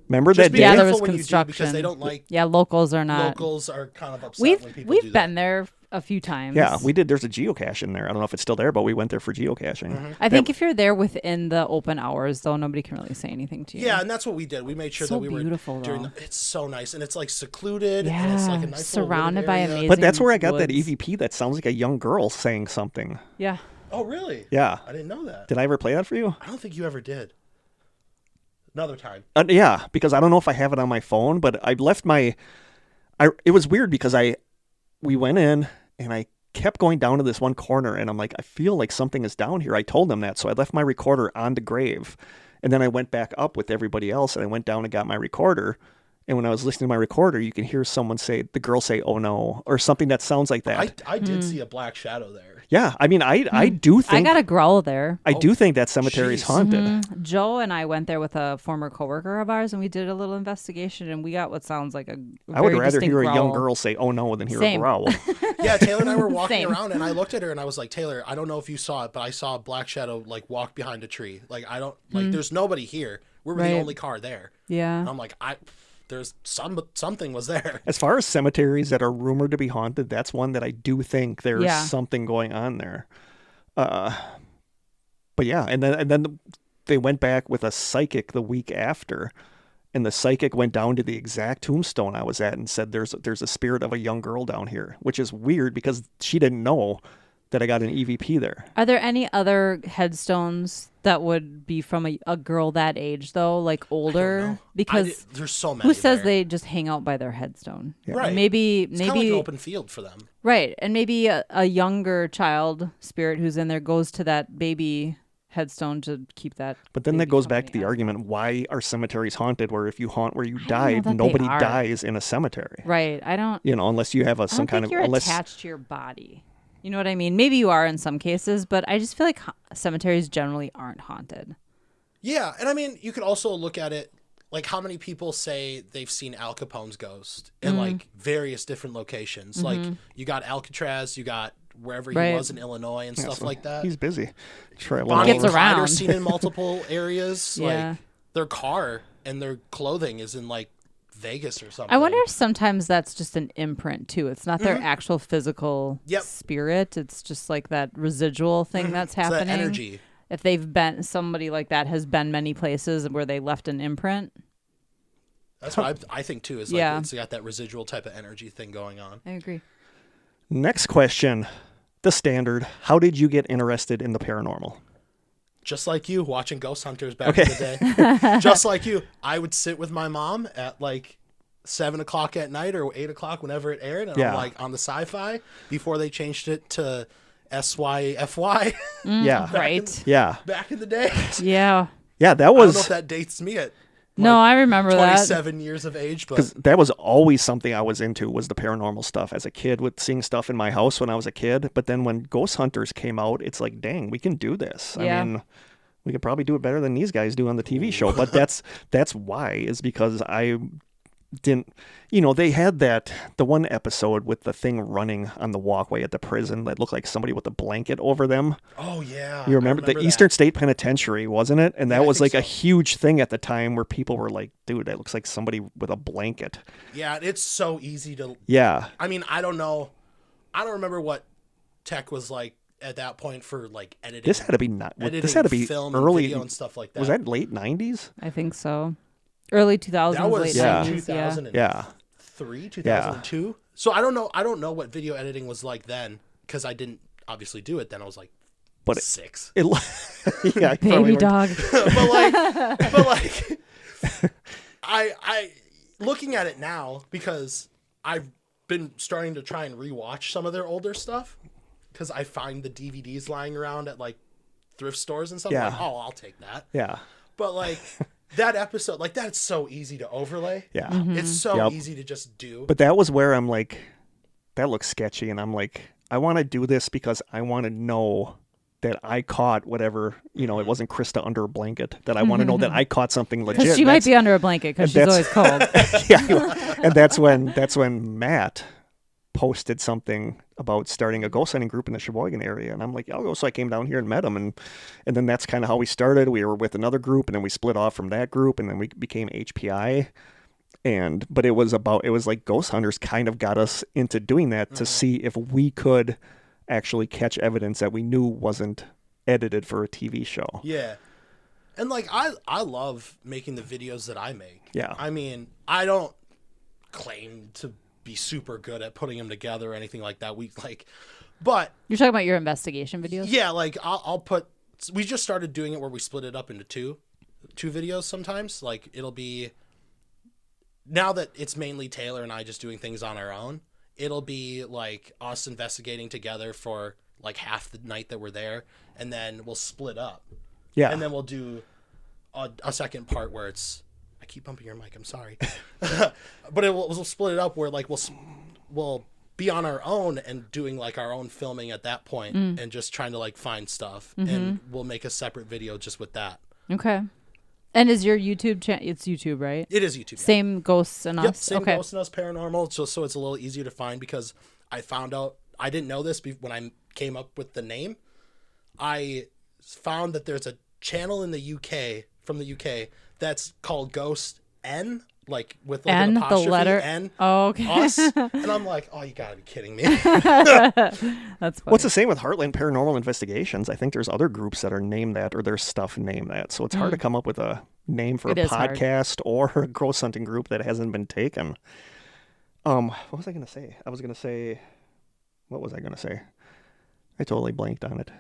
Remember Just that be day? Yeah, there careful was when you do, construction. because they don't like locals are not. locals are kind of upset when people We've do been there a few times. Yeah, we did. There's a geocache in there. I don't know if it's still there, but we went there for geocaching. I think if you're there within the open hours, though, nobody can really say anything to you. Yeah, and that's what we did. We made sure So that we were beautiful, during though. it's so nice, and it's like secluded, Yeah, and it's like a nice surrounded little by wooded area. amazing But that's where I got that woods. EVP that sounds like a young girl saying something. Yeah. Oh, really? Yeah. I didn't know that. Did I ever play that for you? I don't think you ever did. Another time. Yeah, because I don't know if I have it on my phone, but I left my... it was weird because we went in, and I kept going down to this one corner, and I'm like, I feel like something is down here. I told them that, so I left my recorder on the grave, and then I went back up with everybody else, and I went down and got my recorder, and when I was listening to my recorder, you can hear the girl say, "Oh no," or something that sounds like that. I did see a black shadow there. Yeah, I mean, I do I think... got a growl there. I do think that cemetery is jeez. haunted. Joe and I went there with a former coworker of ours, and we did a little investigation, and we got what sounds like a I would very rather distinct hear a young growl. girl say, "Oh no," than hear Same. a growl. Yeah, Taylor and I were walking Same. around, and I looked at her, and I was like, Taylor, I don't know if you saw it, but I saw a black shadow like walk behind a tree. Like I don't like. There's nobody here. We were Right. the only car there. Yeah. And I'm like, there's something was there. As far as cemeteries that are rumored to be haunted, that's one that I do think there's Yeah. something going on there. But yeah, and then they went back with a psychic the week after, and the psychic went down to the exact tombstone I was at and said, "There's a spirit of a young girl down here," which is weird because she didn't know that I got an EVP there. Are there any other headstones that would be from a girl that age, though, like older? Because there's so many. who says there. they just hang out by their headstone? Right. Maybe It's kind of like maybe an open field for them. right, and maybe a younger child spirit who's in there goes to that baby headstone to keep that. But then that baby goes back to company the up. argument: why are cemeteries haunted? Where if you haunt where you don't know died, that they nobody are. dies in a cemetery. Right. I don't. Unless you have I some don't kind think of you're unless attached to your body. You know what I mean? Maybe you are in some cases, but I just feel like cemeteries generally aren't haunted. Yeah, and I mean, you could also look at it like how many people say they've seen Al Capone's ghost in like various different locations. Like you got Alcatraz, you got wherever he Right. was in Illinois and stuff like that. he's busy. Traveling Bonnie Gets and Clyde are around. seen in multiple areas. Yeah. Like their car and their clothing is in like Vegas or something. I wonder if sometimes that's just an imprint too. It's not their actual physical Yep. spirit. It's just like that residual thing that's It's happening. that energy. If they've been somebody like that has been many places where they left an imprint. That's what I think too. Is like Yeah. it's got that residual type of energy thing going on. I agree. Next question, the standard: how did you get interested in the paranormal? Just like you, watching Ghost Hunters back in the day. Just like you, I would sit with my mom at like 7 o'clock at night or 8 o'clock whenever it aired, and Yeah. I'm like on the Sci-Fi before they changed it to SYFY Yeah, Right. yeah, back in the day. Yeah. yeah. That I don't know was if that dates me at No, I remember that. 27 years of age, but because that was always something I was into, was the paranormal stuff as a kid, with seeing stuff in my house when I was a kid. But then when Ghost Hunters came out, it's like, dang, we can do this. Yeah. I mean, we could probably do it better than these guys do on the TV show. But that's why, is because I didn't, they had the one episode with the thing running on the walkway at the prison that looked like somebody with a blanket over them. oh yeah, You remember, the that. Eastern State Penitentiary, wasn't it? And that Yeah, I was think like a so. huge thing at the time where people were like, dude, that looks like somebody with a blanket. Yeah, it's so easy to. Yeah. I mean, I don't know. I don't remember what tech was like at that point for like editing. This had to be not. editing This had to be film early. and video and stuff like that. Was that late 90s? I think so. Early 2000s, That was late Yeah. 90s. Yeah. 2003, 2002. So I don't know what video editing was like then, because I didn't obviously do it then. I was like But it- 6. It, yeah, I probably Baby weren't- dog. but like I looking at it now, because I've been starting to try and rewatch some of their older stuff, because I find the DVDs lying around at like thrift stores and stuff. Yeah. I'm like, oh, I'll take that. Yeah, But like that episode, like that's so easy to overlay. yeah. It's so Yep. easy to just do. But that was where I'm like, that looks sketchy, and I'm like, I want to do this because I want to know that I caught whatever, it wasn't Krista under a blanket. That I want to know that I caught something legit. Because she might be under a blanket because she's that's- always cold. Yeah, and that's when Matt posted something about starting a ghost hunting group in the Sheboygan area, and I'm like, I'll go. So I came down here and met him, and then that's kind of how we started. We were with another group, and then we split off from that group, and then we became HPI. But it was like Ghost Hunters kind of got us into doing that to see if we could actually catch evidence that we knew wasn't edited for a TV show. Yeah. And like I love making the videos that I make. Yeah. I mean, I don't claim to be super good at putting them together or anything like that. But you're talking about your investigation videos? Yeah, like I'll put. We just started doing it where we split it up into two videos sometimes. Like it'll be, now that it's mainly Taylor and I just doing things on our own, it'll be like us investigating together for like half the night that we're there, and then we'll split up. Yeah. And then we'll do a second part where it's, I keep bumping your mic, I'm sorry. But we'll split it up where like we'll be on our own and doing like our own filming at that point and just trying to like find stuff, and we'll make a separate video just with that. Okay. And is your YouTube channel? It's YouTube, right? It is YouTube. Same Ghosts and Us? Yep, same Ghosts and Us Paranormal, so it's a little easier to find, because I found out, I didn't know this when I came up with the name. I found that there's a channel in the UK, from the UK, that's called Ghost N, like with like an apostrophe, the letter N. Oh, okay. Us. And I'm like, oh, you gotta be kidding me. That's funny. What's the same with Heartland Paranormal Investigations? I think there's other groups that are named that, or their stuff named that. So it's hard to come up with a name for a podcast or a ghost hunting group that hasn't been taken. What was I going to say? What was I going to say? I totally blanked on it.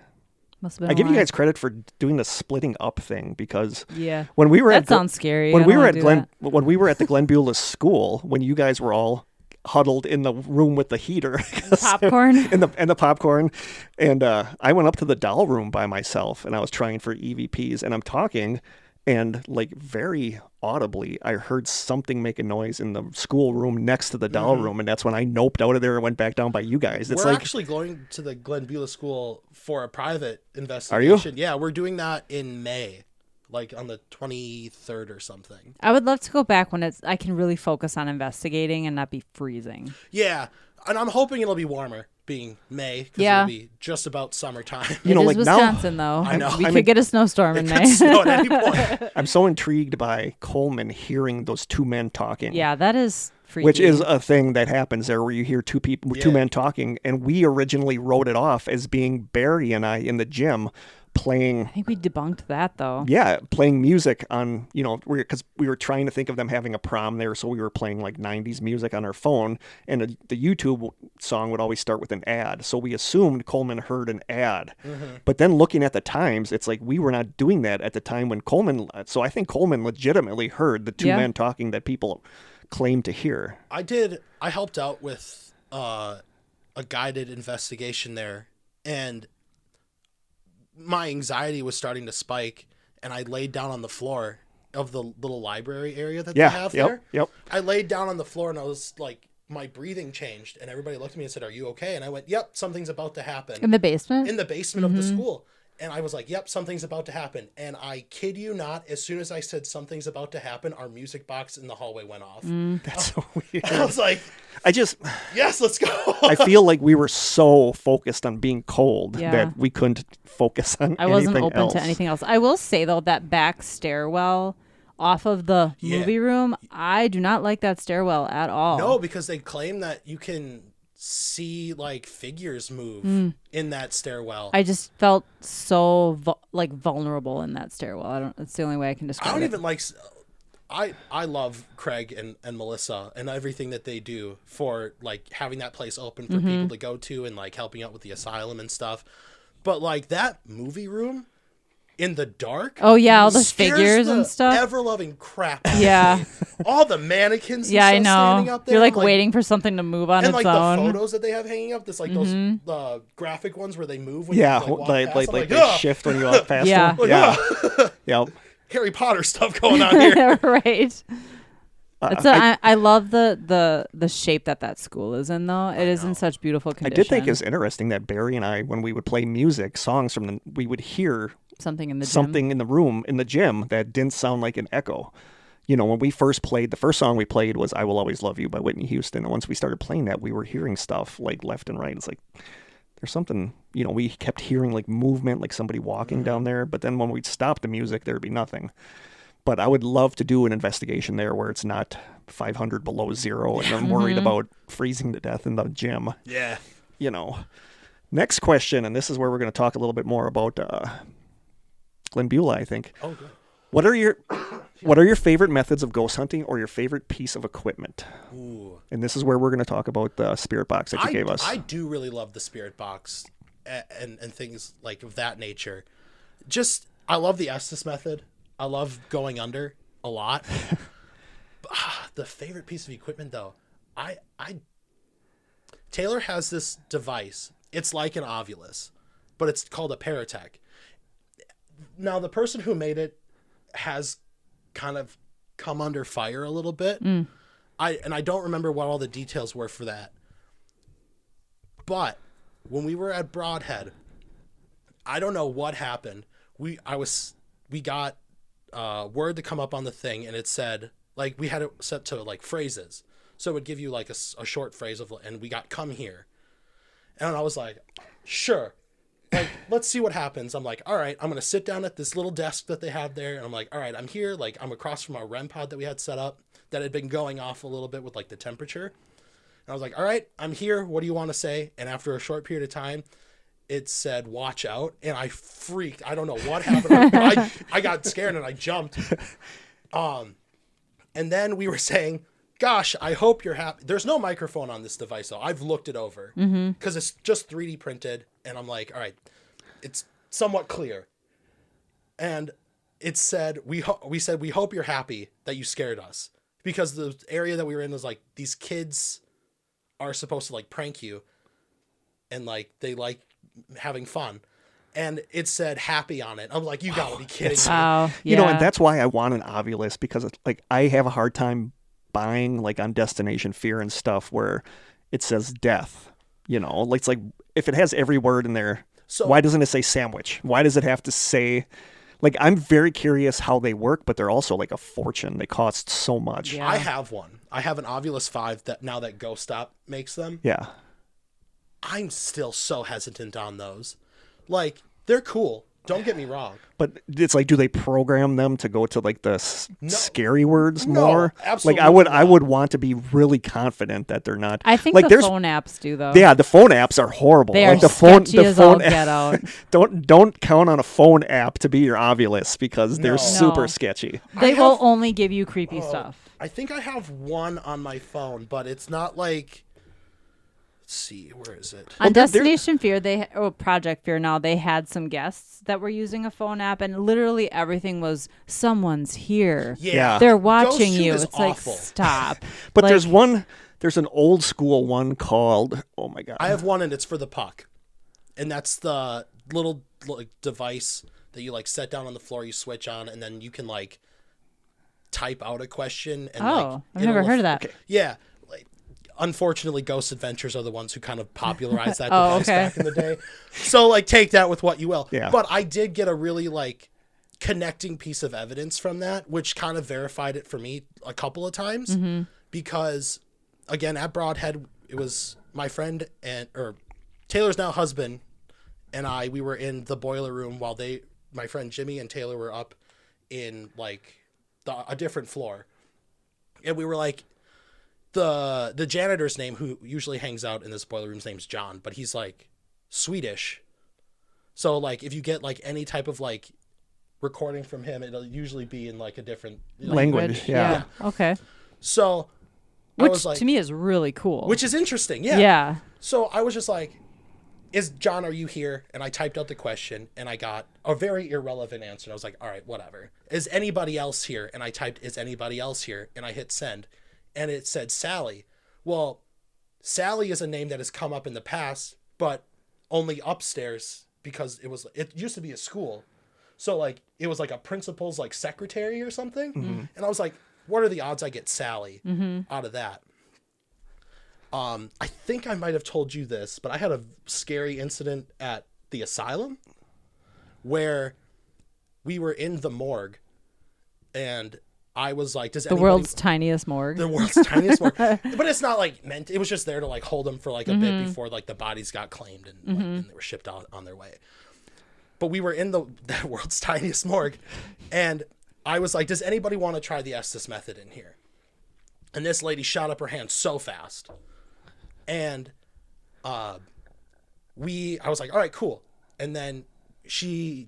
I give you guys credit for doing the splitting up thing, because when we were that sounds scary. When we were at the Glenn Beulah's school, when you guys were all huddled in the room with the heater, popcorn and the popcorn, and I went up to the doll room by myself, and I was trying for EVPs, and I'm talking, and like very audibly, I heard something make a noise in the school room next to the doll room, and that's when I noped out of there and went back down by you guys. We're actually going to the Glenn Beulah School for a private investigation. Are you? Yeah, we're doing that in May, like on the 23rd or something. I would love to go back when I can really focus on investigating and not be freezing. Yeah, and I'm hoping it'll be warmer, being May, because it'll be just about summertime. It is Wisconsin, though. I know. We could get a snowstorm in May. It could snow at any point. I'm so intrigued by Coleman hearing those two men talking. Yeah, that is freaky. Which is a thing that happens there, where you hear two men talking, and we originally wrote it off as being Barry and I in the gym playing. I think we debunked that, though. Yeah, playing music on, because we were trying to think of them having a prom there, so we were playing like 90s music on our phone, and the YouTube song would always start with an ad, so we assumed Coleman heard an ad. But then looking at the times, it's like we were not doing that at the time when Coleman, so I think Coleman legitimately heard the two men talking that people claim to hear. I helped out with a guided investigation there, and my anxiety was starting to spike, and I laid down on the floor of the little library area that they have there. Yep. I laid down on the floor, and I was like, my breathing changed, and everybody looked at me and said, "Are you okay?" And I went, "Yep, something's about to happen." In the basement? In the basement of the school. And I was like, "Yep, something's about to happen." And I kid you not, as soon as I said something's about to happen, our music box in the hallway went off. That's so weird. I was like, yes, let's go. I feel like we were so focused on being cold that we couldn't focus on anything else. I wasn't open to anything else. I will say, though, that back stairwell off of the movie room, I do not like that stairwell at all. No, because they claim that you can see like figures move in that stairwell. I just felt so vulnerable in that stairwell. It's the only way I can describe it. I don't even like. I love Craig and Melissa and everything that they do for like having that place open for people to go to and like helping out with the asylum and stuff. But like that movie room in the dark. Oh yeah, all the figures and stuff. Ever loving crap. Yeah. All the mannequins. Yeah, and stuff I know. Standing up there. You're like waiting for something to move on its and like own. the photos that they have hanging up. This like those graphic ones where they move. When yeah, you, like they shift when you walk past them. Yeah. Yep. Harry Potter stuff going on here. Right. I love the shape that school is in, though. It is in such beautiful condition. I did think it was interesting that Barry and I, when we would play music, songs from we would hear something in the room in the gym that didn't sound like an echo. When we first played, the first song we played was "I Will Always Love You" by Whitney Houston, and once we started playing that, we were hearing stuff like left and right. It's like there's something, we kept hearing like movement, like somebody walking down there, but then when we'd stop the music, there'd be nothing. But I would love to do an investigation there where it's not 500 below zero and I'm worried about freezing to death in the gym. Yeah. You know. Next question, and this is where we're going to talk a little bit more about Glenn Beulah, I think. Oh, good. What are your favorite methods of ghost hunting or your favorite piece of equipment? Ooh. And this is where we're going to talk about the spirit box that you gave us. I do really love the spirit box and things like of that nature. Just, I love the Estes method. I love going under a lot. The favorite piece of equipment, though, Taylor has this device. It's like an Ovilus, but it's called a Paratech. Now, the person who made it has kind of come under fire a little bit. I don't remember what all the details were for that. But when we were at Broadhead, I don't know what happened. We got word to come up on the thing, and it said, like, we had it set to like phrases. So it would give you like a short phrase of, and we got come here. And I was like, sure. Like, let's see what happens. I'm like, all right, I'm going to sit down at this little desk that they had there. And I'm like, all right, I'm here. Like, I'm across from our REM pod that we had set up that had been going off a little bit with like the temperature. And I was like, all right, I'm here. What do you want to say? And after a short period of time, it said, watch out. And I freaked. I don't know what happened. I got scared and I jumped. And then we were saying, gosh, I hope you're happy. There's no microphone on this device, though. I've looked it over because it's just 3D printed. And I'm like, all right, it's somewhat clear. And it said, we said, we hope you're happy that you scared us. Because the area that we were in was like, these kids are supposed to like prank you. And like, they like having fun. And it said happy on it. I'm like, you gotta be kidding me. Wow. You know, and that's why I want an Ovilus, because it's, like, I have a hard time buying like on Destination Fear and stuff where it says death, you know, like it's like if it has every word in there, so why doesn't it say sandwich? Why does it have to say, like, I'm very curious how they work, but they're also like a fortune. They cost so much. Yeah. I have one. I have an Ovilus 5 that now that Ghost Stop makes them. Yeah. I'm still so hesitant on those. Like, they're cool. Don't get me wrong. But it's like, do they program them to go to like the scary words No, more? absolutely Like I not. would want to be really confident that they're not. I think like the phone apps do, though. Yeah, the phone apps are horrible. They like are the phone, sketchy as all get out. Don't count on a phone app to be your Ovilus because they're No. super No. sketchy. They will only give you creepy stuff. I think I have one on my phone, but it's not like... Let's see, where is it? On Destination Fear, Project Fear now, they had some guests that were using a phone app, and literally everything was, someone's here. Yeah. They're watching Ghost you. Shoot is It's awful. like, stop. But Like, there's an old school one called, oh my God. I have one, and it's for the puck. And that's the little like device that you like set down on the floor, you switch on, and then you can like type out a question. And I've never heard of that. Okay. Yeah. Unfortunately, Ghost Adventures are the ones who kind of popularized that Oh, device okay. back in the day. So, like, take that with what you will. Yeah. But I did get a really, like, connecting piece of evidence from that, which kind of verified it for me a couple of times. Because, again, at Broadhead, it was my friend or Taylor's now husband and we were in the boiler room while my friend Jimmy and Taylor were up in, like, a different floor. And we were like... The janitor's name, who usually hangs out in this boiler room's name's John, but he's like Swedish. So like if you get like any type of like recording from him, it'll usually be in like a different language. Yeah. Okay. So I Which was like, to me is really cool. which is interesting. Yeah. Yeah. So I was just like, John, are you here? And I typed out the question and I got a very irrelevant answer. And I was like, all right, whatever. Is anybody else here? And I typed, is anybody else here? And I hit send. And it said Sally. Well, Sally is a name that has come up in the past, but only upstairs because it used to be a school. So like it was like a principal's like secretary or something. And I was like, what are the odds I get Sally out of that? I think I might have told you this, but I had a scary incident at the asylum where we were in the morgue and I was like, does The world's tiniest morgue. The world's tiniest morgue. But it's not like meant, it was just there to like hold them for like a bit before like the bodies got claimed and, like, and they were shipped out on their way. But we were in the world's tiniest morgue and I was like, does anybody want to try the Estes method in here? And this lady shot up her hand so fast. And I was like, all right, cool. And then she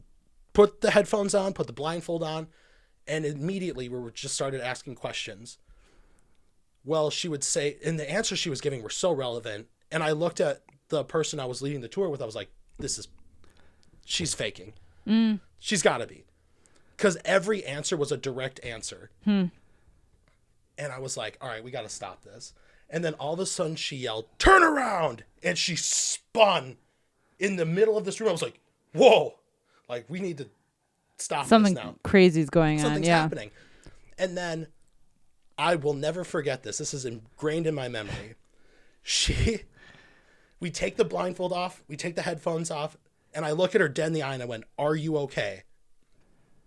put the headphones on, put the blindfold on, and immediately we just started asking questions. Well, she would say, and the answers she was giving were so relevant. And I looked at the person I was leading the tour with. I was like, she's faking. She's got to be. Because every answer was a direct answer. And I was like, all right, we got to stop this. And then all of a sudden she yelled, turn around. And she spun in the middle of this room. I was like, whoa, like we need to stop Something this now. Crazy's going on. Something's Yeah. happening. And then I will never forget this. This is ingrained in my memory. We take the blindfold off. We take the headphones off. And I look at her dead in the eye and I went, are you okay?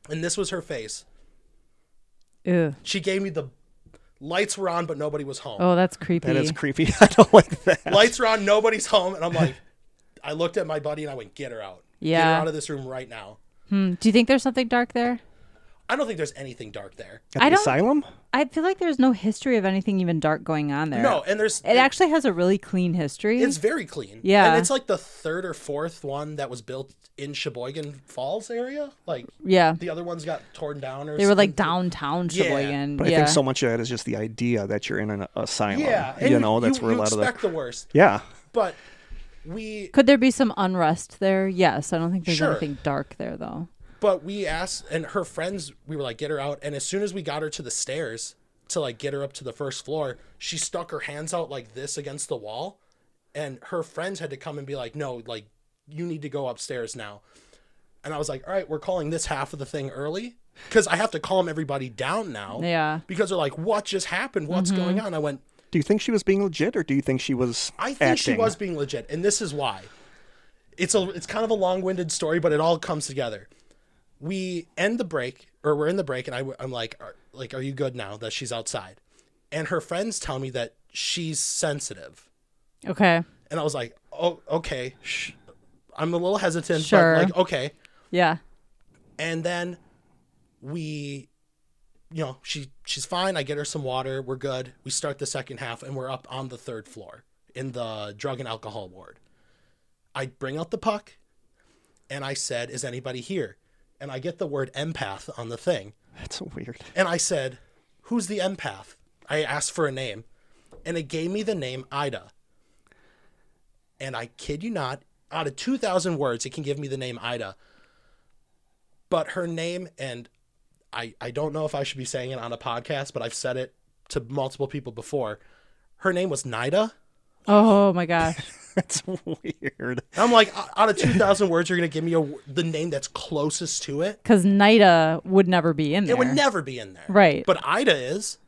And this was her face. Ew. She gave me the lights were on, but nobody was home. Oh, that's creepy. That is creepy. I don't like that. Lights are on, nobody's home. And I'm like, I looked at my buddy and I went, get her out. Yeah. Get her out of this room right now. Do you think there's something dark there? I don't think there's anything dark there. At the asylum? I feel like there's no history of anything even dark going on there. No, and it actually has a really clean history. It's very clean. Yeah. And it's like the third or fourth one that was built in Sheboygan Falls area. Like, yeah. The other ones got torn down or They were like something. downtown Sheboygan. But I think so much of that is just the idea that you're in an asylum. Yeah. You know, that's where a lot of expect the worst. Yeah. But Could there be some unrest there? Yes. I don't think there's Sure. anything dark there, though. But we asked, and her friends, we were like, get her out. And as soon as we got her to the stairs to like get her up to the first floor, she stuck her hands out like this against the wall. And her friends had to come and be like, no, like you need to go upstairs now. And I was like, all right, we're calling this half of the thing early because I have to calm everybody down now. Yeah. Because they're like, what just happened? What's going on? I went, do you think she was being legit or do you think she was I think she acting? was being legit. And this is why. It's kind of a long-winded story, but it all comes together. We end the break, or we're in the break, and I'm like, are you good now that she's outside? And her friends tell me that she's sensitive. Okay. And I was like, oh, okay. I'm a little hesitant, Sure. but like, okay. Yeah. And then she's fine. I get her some water. We're good. We start the second half, and we're up on the third floor in the drug and alcohol ward. I bring out the puck, and I said, is anybody here? And I get the word empath on the thing. That's weird. And I said, who's the empath? I asked for a name. And it gave me the name Ida. And I kid you not, out of 2,000 words, it can give me the name Ida. But her name, and I don't know if I should be saying it on a podcast, but I've said it to multiple people before. Her name was Nida. Oh, my gosh. That's weird. I'm like, out of 2,000 words, you're going to give me the name that's closest to it? Because Nida would never be in there. It would never be in there. Right. But Ida is.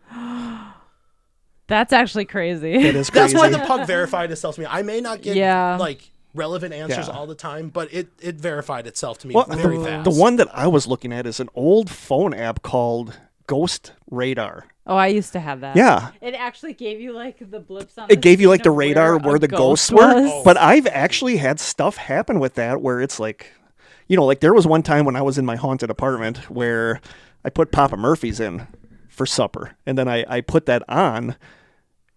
That's actually crazy. It is crazy. That's why the puck verified itself to me. I may not get like relevant answers Yeah. all the time, but it verified itself to me Well, very fast. the one that I was looking at is an old phone app called Ghost Radar. Oh, I used to have that. Yeah. It actually gave you like the blips on It gave you like the radar where the ghosts were. was. But I've actually had stuff happen with that where it's like, you know, like there was one time when I was in my haunted apartment where I put Papa Murphy's in for supper. And then I put that on.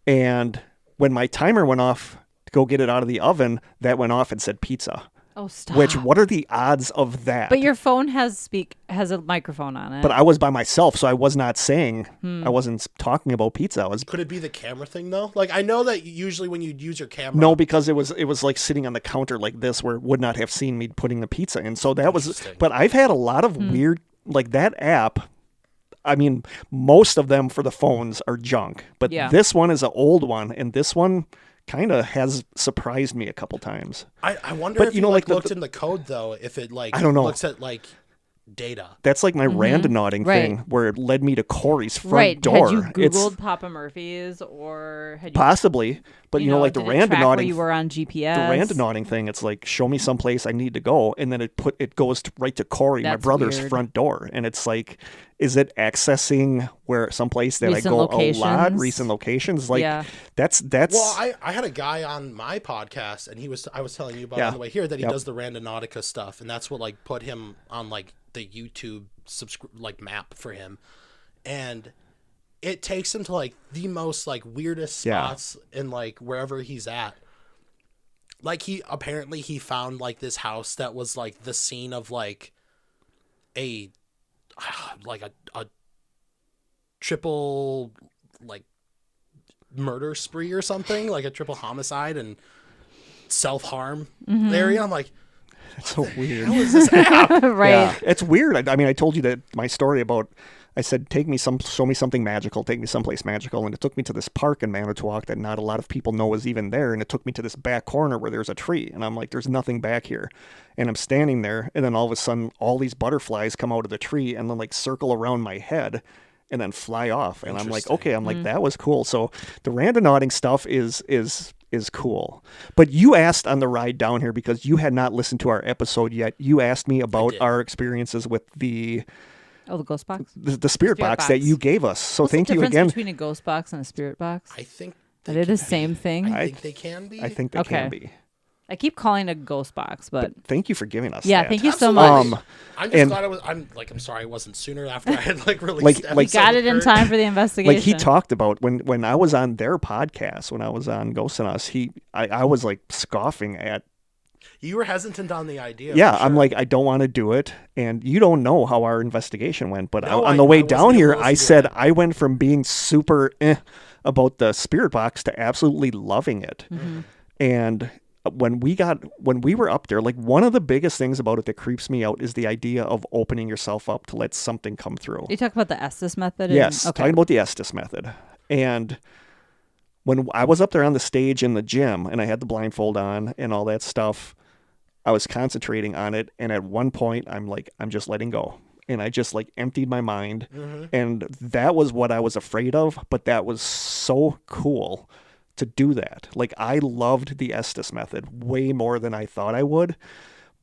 And when my timer went off to go get it out of the oven, that went off and said pizza. Oh, stop. Which, what are the odds of that? But your phone has a microphone on it. But I was by myself, so I was not saying, I wasn't talking about pizza. I was Could it be the camera thing though? Like I know that usually when you use your camera, No, because it was like sitting on the counter like this where it would not have seen me putting the pizza in. So that was, Interesting. but I've had a lot of weird, like that app. I mean, most of them for the phones are junk, but Yeah. this one is an old one, and this one kind of has surprised me a couple times. I wonder But if you know, like looked in the code though, if it like I don't know. looks at like data. That's like my randonauting Right. thing where it led me to Corey's front right. door. Had you It's Googled Papa Murphy's or had you possibly, but you know, like the did it track where randonauting you were on GPS? the randonauting thing, it's like show me someplace I need to go, and then it goes right to Corey, my That's brother's weird. front door, and it's like Is it accessing where someplace that Recent I go locations. a lot, recent locations? Like that's Well, I had a guy on my podcast, and I was telling you about on the way here that he does the Randonautica stuff, and that's what like put him on like the YouTube map for him, and it takes him to like the most like weirdest spots in like wherever he's at. Like he found like this house that was like the scene of like a triple like murder spree or something, like a triple homicide and self-harm area. I'm like, it's so weird. how is this app? Right. Yeah, it's weird. I mean, I told you that my story about, I said, show me something magical, take me someplace magical. And it took me to this park in Manitowoc that not a lot of people know is even there. And it took me to this back corner where there's a tree. And I'm like, there's nothing back here. And I'm standing there. And then all of a sudden, all these butterflies come out of the tree and then like circle around my head and then fly off. And I'm like, okay, like, that was cool. So the randonauting stuff is cool. But you asked on the ride down here, because you had not listened to our episode yet. You asked me about our experiences with the ghost box? The spirit box that you gave us. So What's thank the you difference again. between a ghost box and a spirit box? I think Are they the same thing? I think they can be. I think they can be. I keep calling it a ghost box, but thank you for giving us yeah, that. thank you so much. I'm just glad I'm sorry it wasn't sooner after I had like released we got it in time for the investigation. Like he talked about when I was on their podcast, when I was on Ghost and Us, I was like scoffing at. You were hesitant on the idea. Yeah, for sure. I'm like, I don't want to do it. And you don't know how our investigation went. But on the way down here, I said I went from being super about the spirit box to absolutely loving it. Mm-hmm. And when we were up there, like one of the biggest things about it that creeps me out is the idea of opening yourself up to let something come through. You talk about the Estes method? Yes, talking about the Estes method. And when I was up there on the stage in the gym and I had the blindfold on and all that stuff, I was concentrating on it. And at one point, I'm like, I'm just letting go. And I just like emptied my mind. Mm-hmm. And that was what I was afraid of. But that was so cool to do that. Like I loved the Estes method way more than I thought I would.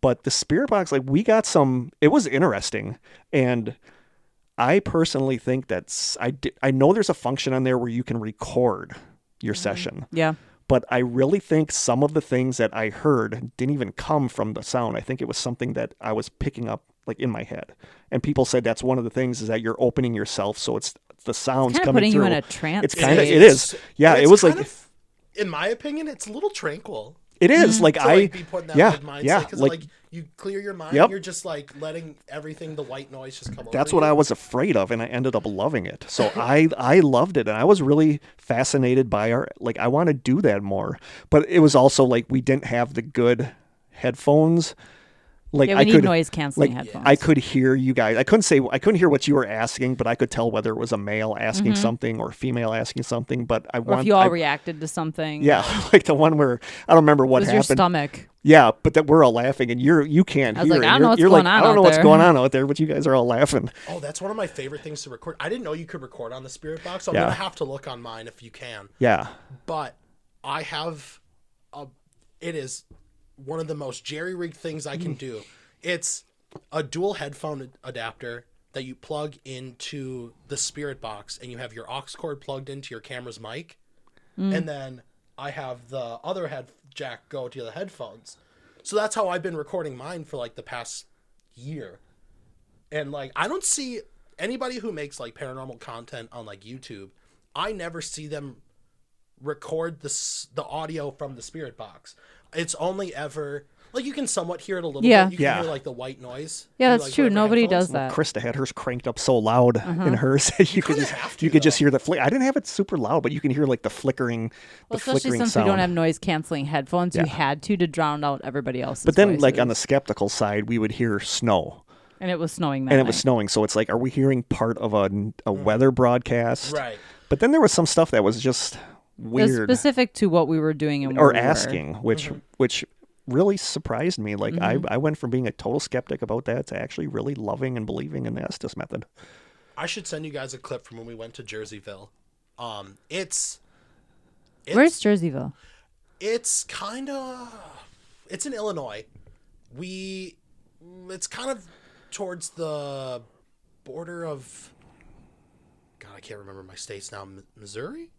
But the spirit box, like it was interesting. And I personally think I know there's a function on there where you can record your session. Yeah. But I really think some of the things that I heard didn't even come from the sound. I think it was something that I was picking up like in my head. And people said that's one of the things is that you're opening yourself. So it's the sounds it's coming putting through. You in a trance. It's kind of, it is. Yeah. It was like, in my opinion, it's a little tranquil. It is like to be putting that mindset, because like you clear your mind, you're just like letting everything, the white noise just come over. That's what I was afraid of, and I ended up loving it. So I loved it, and I was really fascinated by I want to do that more. But it was also like we didn't have the good headphones. Like we need noise canceling headphones. I could hear you guys. I couldn't hear what you were asking, but I could tell whether it was a male asking something or a female asking something. But if you all reacted to something. Yeah, like the one where I don't remember what happened. Your stomach. Yeah, but that we're all laughing and you can't hear. Like, it. I don't know what's you're going like, on I don't know out what's there. going on out there, but you guys are all laughing. Oh, that's one of my favorite things to record. I didn't know you could record on the spirit box. So I'm gonna have to look on mine if you can. Yeah. But I have it is one of the most jerry-rigged things I can do. It's a dual headphone adapter that you plug into the spirit box, and you have your aux cord plugged into your camera's mic. And then I have the other head jack go to the headphones. So that's how I've been recording mine for like the past year. And like, I don't see anybody who makes like paranormal content on like YouTube. I never see them record the audio from the spirit box. It's only ever like you can somewhat hear it a little bit. You can hear like the white noise. Yeah, that's true. Nobody does that. Krista had hers cranked up so loud in hers that you could just hear the flick. I didn't have it super loud, but you can hear like the flickering. Especially since we don't have noise canceling headphones, you had to drown out everybody else's. But then, voices. like on the skeptical side, we would hear snow. And it was snowing that And night. it was snowing, so it's like, are we hearing part of a weather broadcast? Right. But then there was some stuff that was just weird. It was specific to what we were doing and or asking, which really surprised me. Like I went from being a total skeptic about that to actually really loving and believing in the Estes method. I should send you guys a clip from when we went to Jerseyville. It's Where's Jerseyville? It's in Illinois. It's kind of towards the border of, God, I can't remember my states now. Missouri?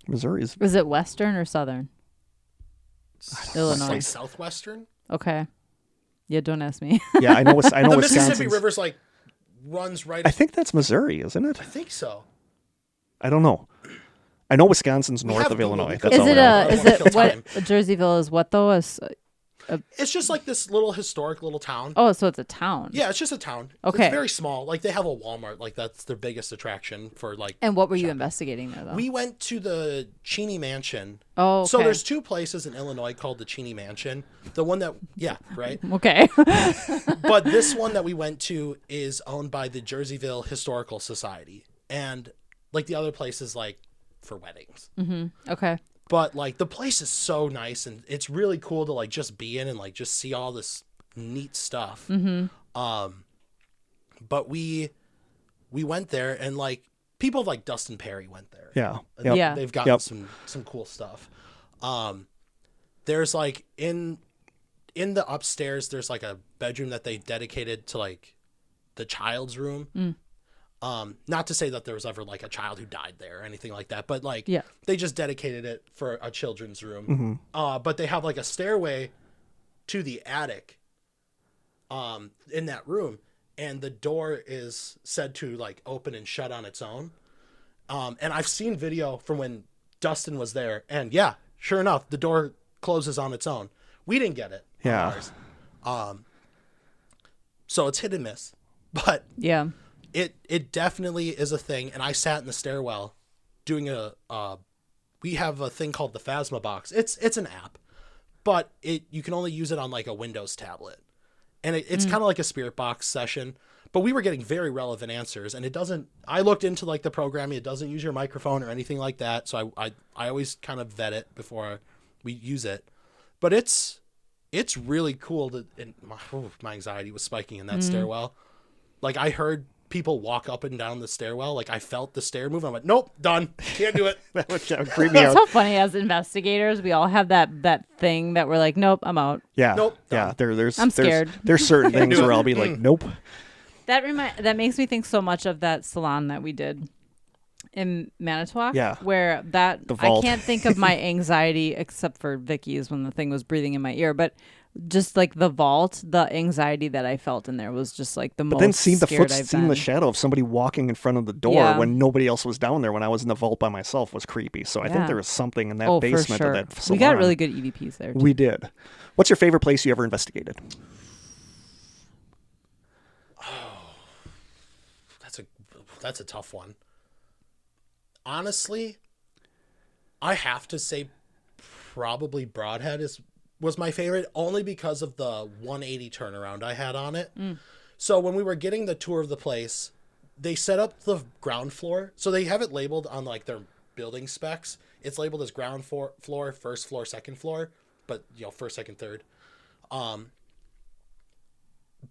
Missouri's. Is it western or southern? Illinois. Like southwestern? Okay. Yeah, don't ask me. Yeah, I know. I know The Wisconsin's. Mississippi River's like runs right. I think that's Missouri, isn't it? I think so. I don't know. I know Wisconsin's north have of Google Illinois. because- That's all I know. Is I don't it wanna what kill Jerseyville is? What though? It's just like this little historic little town. Oh, so it's a town. Yeah, it's just a town. Okay. It's very small. Like they have a Walmart. Like that's their biggest attraction for like. And what were you investigating there though? We went to the Cheney Mansion. Oh, okay. So there's 2 places in Illinois called the Cheney Mansion. The one that, yeah, right. Okay. But this one that we went to is owned by the Jerseyville Historical Society, and like the other place is like for weddings. Okay. But like the place is so nice, and it's really cool to like just be in and like just see all this neat stuff. But we went there, and like people like Dustin Perry went there. Yeah. And Yep. Yeah. they've gotten Yep. some cool stuff. There's like in the upstairs, there's like a bedroom that they dedicated to like the child's room. Not to say that there was ever like a child who died there or anything like that, but like Yeah. they just dedicated it for a children's room. But they have like a stairway to the attic in that room, and the door is said to like open and shut on its own. And I've seen video from when Dustin was there, and yeah, sure enough, the door closes on its own. We didn't get it. on Yeah. ours. So it's hit and miss, but Yeah. it definitely is a thing. And I sat in the stairwell doing we have a thing called the Phasma box. It's an app, but you can only use it on like a Windows tablet. And it's kind of like a spirit box session, but we were getting very relevant answers, and I looked into like the programming. It doesn't use your microphone or anything like that. So I always kind of vet it before we use it, but it's really cool and my anxiety was spiking in that stairwell. Like I heard people walk up and down the stairwell. Like I felt the stair move. I went, nope, done. Can't do it. That would creep me It's out. so funny as investigators, we all have that thing that we're like, nope, I'm out. Yeah. Nope, Yeah. I'm scared. There's certain things where I'll be like, nope. That makes me think so much of that salon that we did in Manitowoc. Yeah. Where The I vault. can't think of my anxiety except for Vicky's when the thing was breathing in my ear, but just like the vault, the anxiety that I felt in there was just like the most. But then seeing the scared I've seeing been. the shadow of somebody walking in front of the door Yeah. when nobody else was down there when I was in the vault by myself was creepy. So I think Yeah. there was something in that Oh, basement for sure. of that salon. We got really good EVPs there. Too. We did. What's your favorite place you ever investigated? That's a tough one. Honestly, I have to say probably Broadhead was my favorite, only because of the 180 turnaround I had on it. So when we were getting the tour of the place, they set up the ground floor. So they have it labeled on like their building specs. It's labeled as ground floor, first floor, second floor, but first, second, third.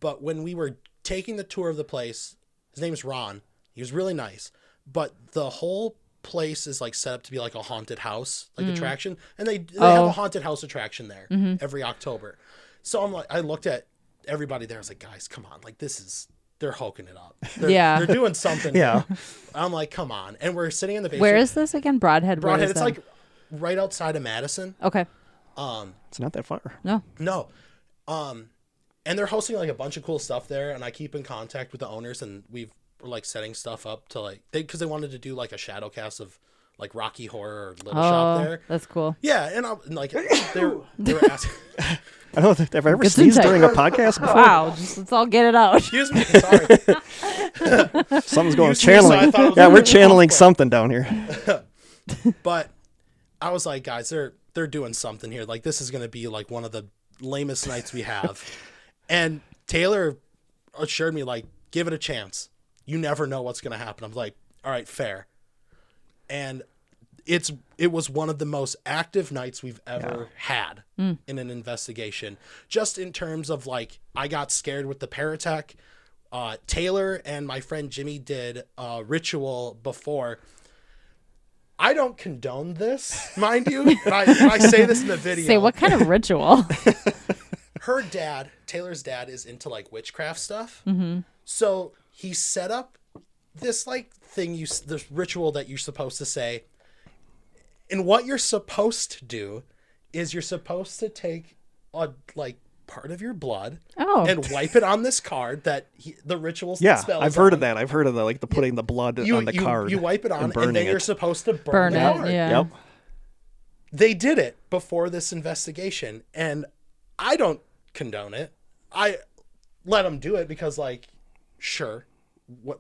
But when we were taking the tour of the place, his name's Ron. He was really nice, but the whole place is like set up to be like a haunted house, like attraction. And they have a haunted house attraction there every October. So I'm like, I looked at everybody there. I was like, guys, come on. Like they're hulking it up. They're doing something. Yeah. I'm like, come on. And we're sitting in the basement. Where is this again? Broadhead. Where Broadhead. is It's that? like right outside of Madison. Okay. It's not that far. No. No. And they're hosting like a bunch of cool stuff there, and I keep in contact with the owners, and we're like setting stuff up to like because they wanted to do like a shadow cast of like Rocky Horror or Little Shop there. That's cool. Yeah, and I'm like they were asking. I don't think have I ever Good sneezed insight. during a podcast before. Wow. Let's all get it out. Excuse me, sorry. Something's going You sneezed, so I channeling. thought it was Yeah, a we're good channeling software. something down here. But I was like, guys, they're doing something here. Like this is gonna be like one of the lamest nights we have. And Taylor assured me, like, give it a chance. You never know what's gonna happen. I'm like, all right, fair. And it was one of the most active nights we've ever had in an investigation. Just in terms of like, I got scared with the paratech. Taylor and my friend Jimmy did a ritual before. I don't condone this, mind you. And I say this in the video. Say what kind of ritual? Her dad, Taylor's dad, is into like witchcraft stuff. So he set up this like thing, this ritual that you're supposed to say. And what you're supposed to do is you're supposed to take a like part of your blood and wipe it on this card that the ritual spell. I've heard of that. I've heard of the like the putting the blood on the card. You wipe it on, and then you're supposed to burn the it. card. Yeah. Yep. They did it before this investigation, and I don't condone it. I let them do it because, like, sure,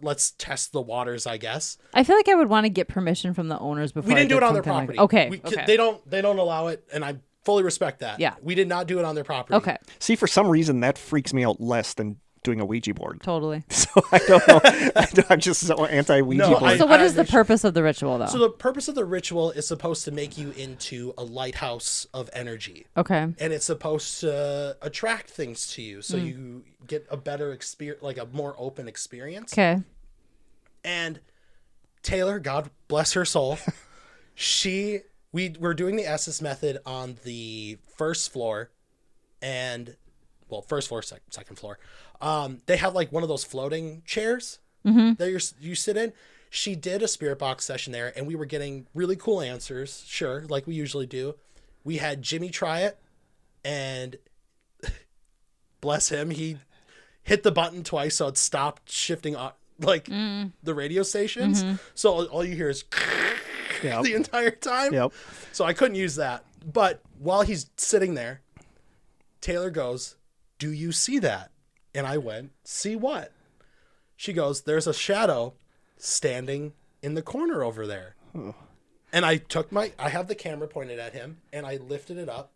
let's test the waters, I guess. I feel like I would want to get permission from the owners before. We didn't do it on their something property. Okay. They don't allow it, and I fully respect that. Yeah. We did not do it on their property. Okay. See, for some reason, that freaks me out less than doing a Ouija board. Totally. So I don't know. I'm just so anti-Ouija board. So what is the purpose of the ritual, though? So the purpose of the ritual is supposed to make you into a lighthouse of energy. Okay. And it's supposed to attract things to you so you get a better experience, like a more open experience. Okay. And Taylor, God bless her soul, we were doing the Estes method on the first floor first floor, second floor. They had like one of those floating chairs that you sit in. She did a spirit box session there, and we were getting really cool answers. Sure, like we usually do. We had Jimmy try it, and bless him, he hit the button twice, so it stopped shifting the radio stations. So all you hear is the entire time. Yep. So I couldn't use that. But while he's sitting there, Taylor goes, "Do you see that?" And I went, "See what?" She goes, "There's a shadow standing in the corner over there." And I have the camera pointed at him, and I lifted it up,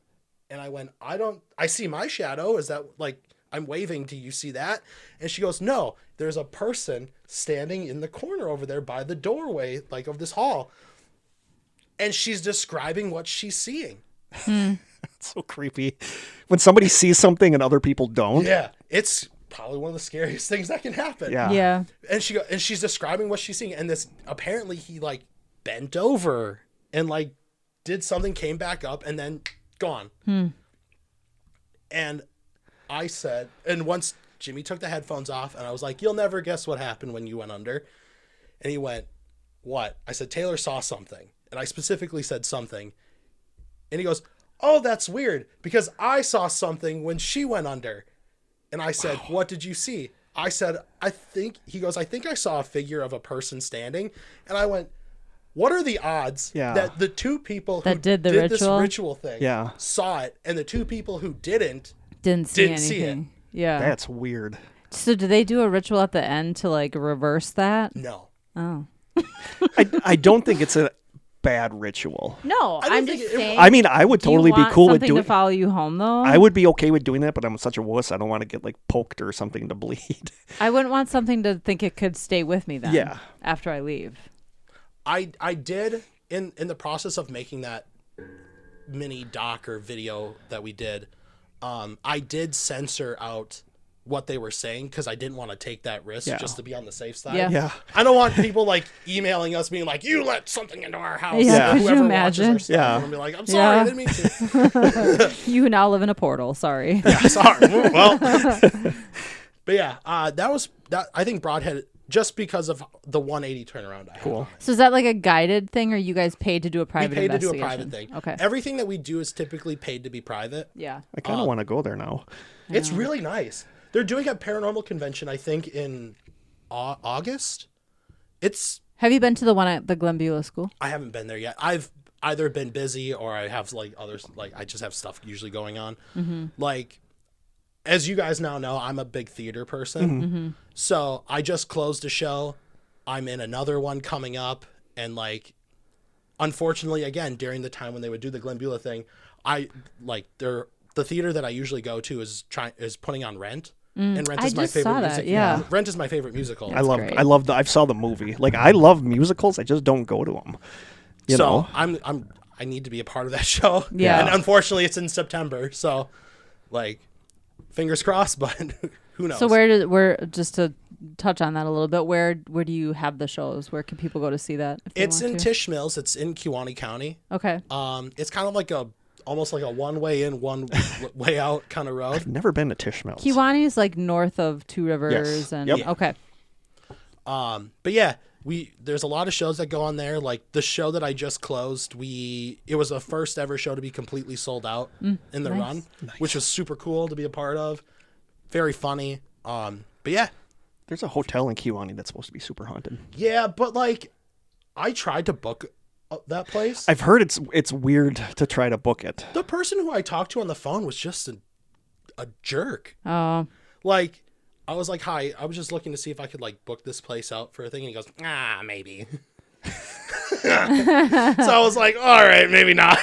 and I went, I see my shadow. Is that like, I'm waving, do you see that? And she goes, "No, there's a person standing in the corner over there by the doorway, like, of this hall." And she's describing what she's seeing. It's so creepy when somebody sees something and other people don't. Yeah, it's probably one of the scariest things that can happen. Yeah. And she's describing what she's seeing, and this apparently he like bent over and like did something, came back up, and then gone. And I said, and once Jimmy took the headphones off, and I was like, "You'll never guess what happened when you went under." And he went, "What?" I said, "Taylor saw something." And I specifically said something. And he goes, "Oh, that's weird, because I saw something when she went under." And I said, "What did you see?" I said, he goes, "I think I saw a figure of a person standing." And I went, "What are the odds that the two people who did this ritual thing saw it, and the two people who didn't see anything? Yeah. That's weird. So do they do a ritual at the end to like reverse that? No. Oh. I don't think it's a bad ritual. No, I'm just saying. I mean, I would totally be cool with doing something to follow you home, though. I would be okay with doing that, but I'm such a wuss. I don't want to get like poked or something to bleed. I wouldn't want something to think it could stay with me then. Yeah. After I leave. I did in the process of making that mini doc or video that we did. I did censor out what they were saying because I didn't want to take that risk just to be on the safe side. Yeah. I don't want people like emailing us being like, "You let something into our house." Yeah. Could Whoever you imagine? watches our stuff and be like, "I'm sorry, I didn't mean to." You now live in a portal. Sorry. Yeah, sorry. Well, but yeah, that was that. I think Broadhead, just because of the 180 turnaround I had. Cool. So is that like a guided thing, or you guys paid to do a private We paid to do a investigation? private thing. Okay. Everything that we do is typically paid to be private. Yeah. I kind of want to go there now. It's really nice. They're doing a paranormal convention, I think, in August. Have you been to the one at the Glenbeulah School? I haven't been there yet. I've either been busy or I have like others, like I just have stuff usually going on. Like, as you guys now know, I'm a big theater person. So I just closed a show. I'm in another one coming up. And like, unfortunately, again, during the time when they would do the Glenbeulah thing, the theater that I usually go to is putting on Rent. And Rent is my favorite music. Yeah. Rent is my favorite musical. I saw the movie. Like, I love musicals. I just don't go to them. You know? I need to be a part of that show. Yeah. And unfortunately it's in September. So like, fingers crossed, but who knows? So just to touch on that a little bit, where do you have the shows? Where can people go to see that? It's in Tisch Mills. It's in Kewaunee County. Okay. It's kind of like almost like a one way in, one way out kind of road. I've never been to Tisch Mills. Kewaunee is like north of Two Rivers. Yes. And Yep. Okay. But yeah, there's a lot of shows that go on there. Like the show that I just closed, it was the first ever show to be completely sold out in the run, which was super cool to be a part of. Very funny. But yeah. There's a hotel in Kiwani that's supposed to be super haunted. Yeah, but like I tried to book that place. I've heard it's weird to try to book it. The person who I talked to on the phone was just a jerk. Oh. Like, I was like, hi, I was just looking to see if I could like book this place out for a thing. And he goes, maybe. So I was like, all right, maybe not.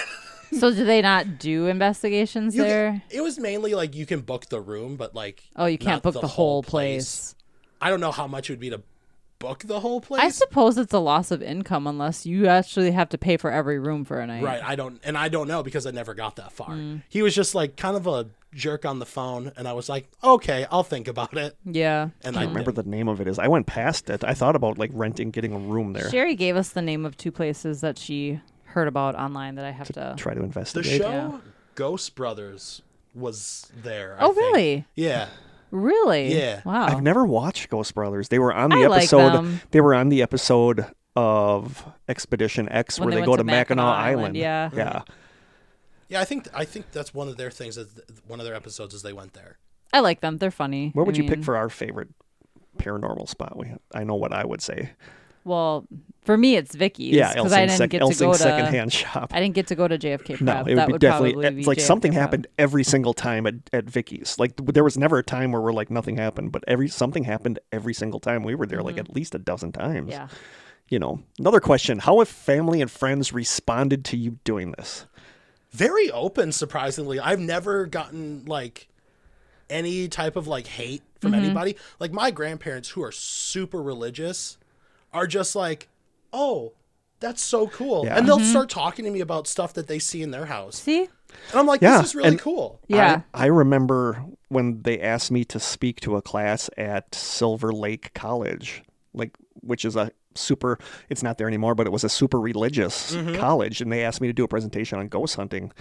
So do they not do investigations there? It was mainly like you can book the room, but like, oh, you can't book the whole place. I don't know how much it would be to book the whole place. I suppose it's a loss of income unless you actually have to pay for every room for a night. Right. I don't know because I never got that far. He was just like kind of a jerk on the phone, and I was like, okay, I'll think about it. Yeah. And I remember the name of it is. I went past it. I thought about like getting a room there. Sherry gave us the name of 2 places that she heard about online that I have to try to The investigate. show Ghost Brothers was there. Oh, I think. really? Yeah. Really? Yeah. Wow. I've never watched Ghost Brothers. They were on the I like episode. them. They were on the episode of Expedition X When where they they went go to to Mackinac Mackinac Island. Island, yeah. Yeah. Yeah, I think that's one of their things. One of their episodes is they went there. I like them. They're funny. What would you pick for our favorite paranormal spot? I know what I would say. Well, for me, it's Vicky's. Yeah, because I didn't get to go to secondhand shop. I didn't get to go to JFK Prep. No, it that would be definitely. probably be It's like JFK something Prep. happened every single time at Vicky's. Like there was never a time where we're like nothing happened, but something happened every single time. We were there like at least a dozen times. Yeah. You know. Another question: how have family and friends responded to you doing this? Very open, surprisingly. I've never gotten like any type of like hate from anybody. Like my grandparents, who are super religious, are just like, oh, that's so cool. Yeah. And they'll start talking to me about stuff that they see in their house. See? And I'm like, Yeah, this is really and- cool. Yeah. I remember when they asked me to speak to a class at Silver Lake College, which is it's not there anymore, but it was a super religious college. And they asked me to do a presentation on ghost hunting.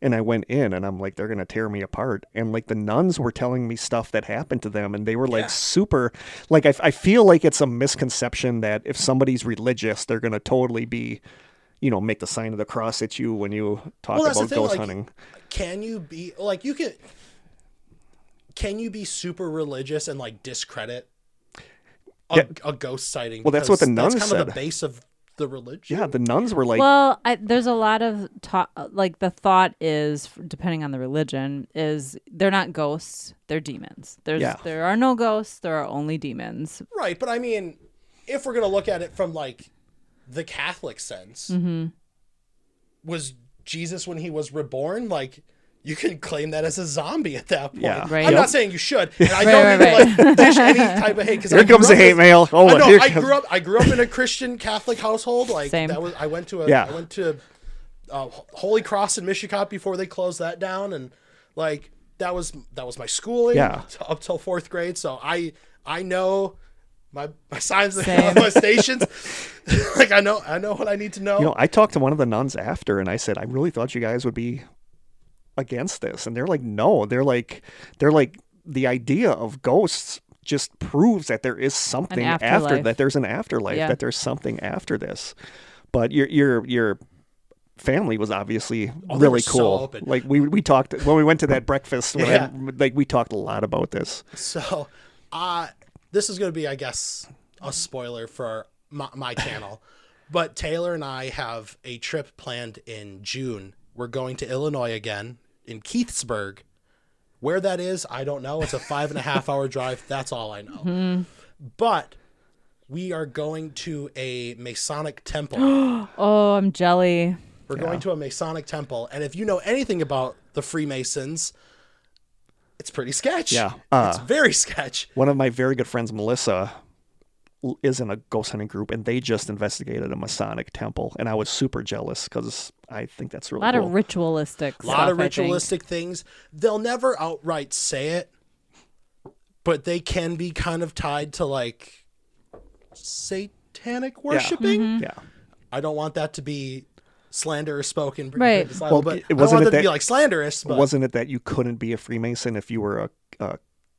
And I went in and I'm like, they're going to tear me apart. And like the nuns were telling me stuff that happened to them. And they were like super, like, I feel like it's a misconception that if somebody's religious, they're going to totally be, make the sign of the cross at you when you talk That's the about thing, ghost like, hunting. Can you be like, can you be super religious and like discredit a ghost sighting? Well, that's what the Because nuns that's kind of said. the base of the religion. Yeah, the nuns were like, Well, there's a lot of talk. Like the thought is, depending on the religion, is they're not ghosts; they're demons. There are no ghosts; there are only demons. Right, but I mean, if we're gonna look at it from like the Catholic sense, was Jesus when he was reborn? Like, you can claim that as a zombie at that point. Yeah. Right. I'm Yep. not saying you should, and I don't mean to like dish any type of hate. Because here comes the hate mail. Oh, I know. here I comes- grew up in a Christian Catholic household. Like Same. that was. I went to Holy Cross in Mishicot before they closed that down, and like that was my schooling. Yeah. Up till 4th grade. So I know my signs Same. and my stations. Like I know what I need to know. I talked to one of the nuns after, and I said, I really thought you guys would be against this, and they're like, no. They're like the idea of ghosts just proves that there is something after afterlife. that. There's an afterlife. Yeah. That there's something after this. But your family was obviously they really were so cool. open. Like we talked when we went to that breakfast. Yeah. We talked a lot about this. So, this is going to be, I guess, a spoiler for my channel. But Taylor and I have a trip planned in June. We're going to Illinois again, in Keithsburg. Where that is, I don't know. It's a 5.5-hour drive. That's all I know. But we are going to a Masonic temple. Oh, I'm jelly. We're going to a Masonic temple. And if you know anything about the Freemasons, it's pretty sketch. Yeah. It's very sketch. One of my very good friends, Melissa, is in a ghost hunting group, and they just investigated a Masonic temple, and I was super jealous because I think that's really A lot cool. of ritualistic A lot stuff, of ritualistic things. They'll never outright say it, but they can be kind of tied to like satanic worshiping. Yeah. I don't want that to be slanderous spoken. Right. Well, But it I don't wasn't want it that to that- be like slanderous. But Wasn't it that you couldn't be a Freemason if you were a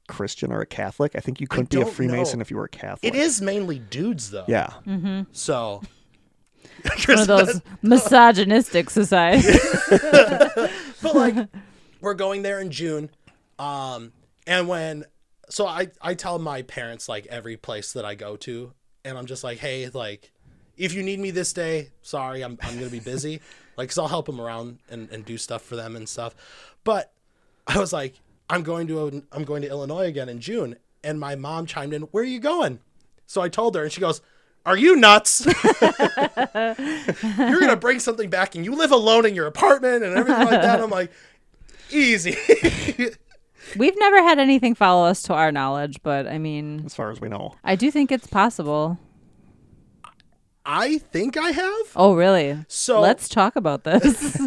Christian or a Catholic. I think you couldn't be a Freemason if you were a Catholic. It is mainly dudes, though. Yeah. Mm-hmm. So. One of those misogynistic societies. But like, we're going there in June. And so I tell my parents like every place that I go to, and I'm just like, hey, like, if you need me this day, sorry, I'm going to be busy. Like, 'cause I'll help them around and do stuff for them and stuff. But I was like, I'm going to Illinois again in June. And my mom chimed in, where are you going? So I told her, and she goes, are you nuts? You're going to bring something back and you live alone in your apartment and everything like that. I'm like, easy. We've never had anything follow us to our knowledge, but I mean, as far as we know, I do think it's possible. I think I have. Oh, really? So let's talk about this.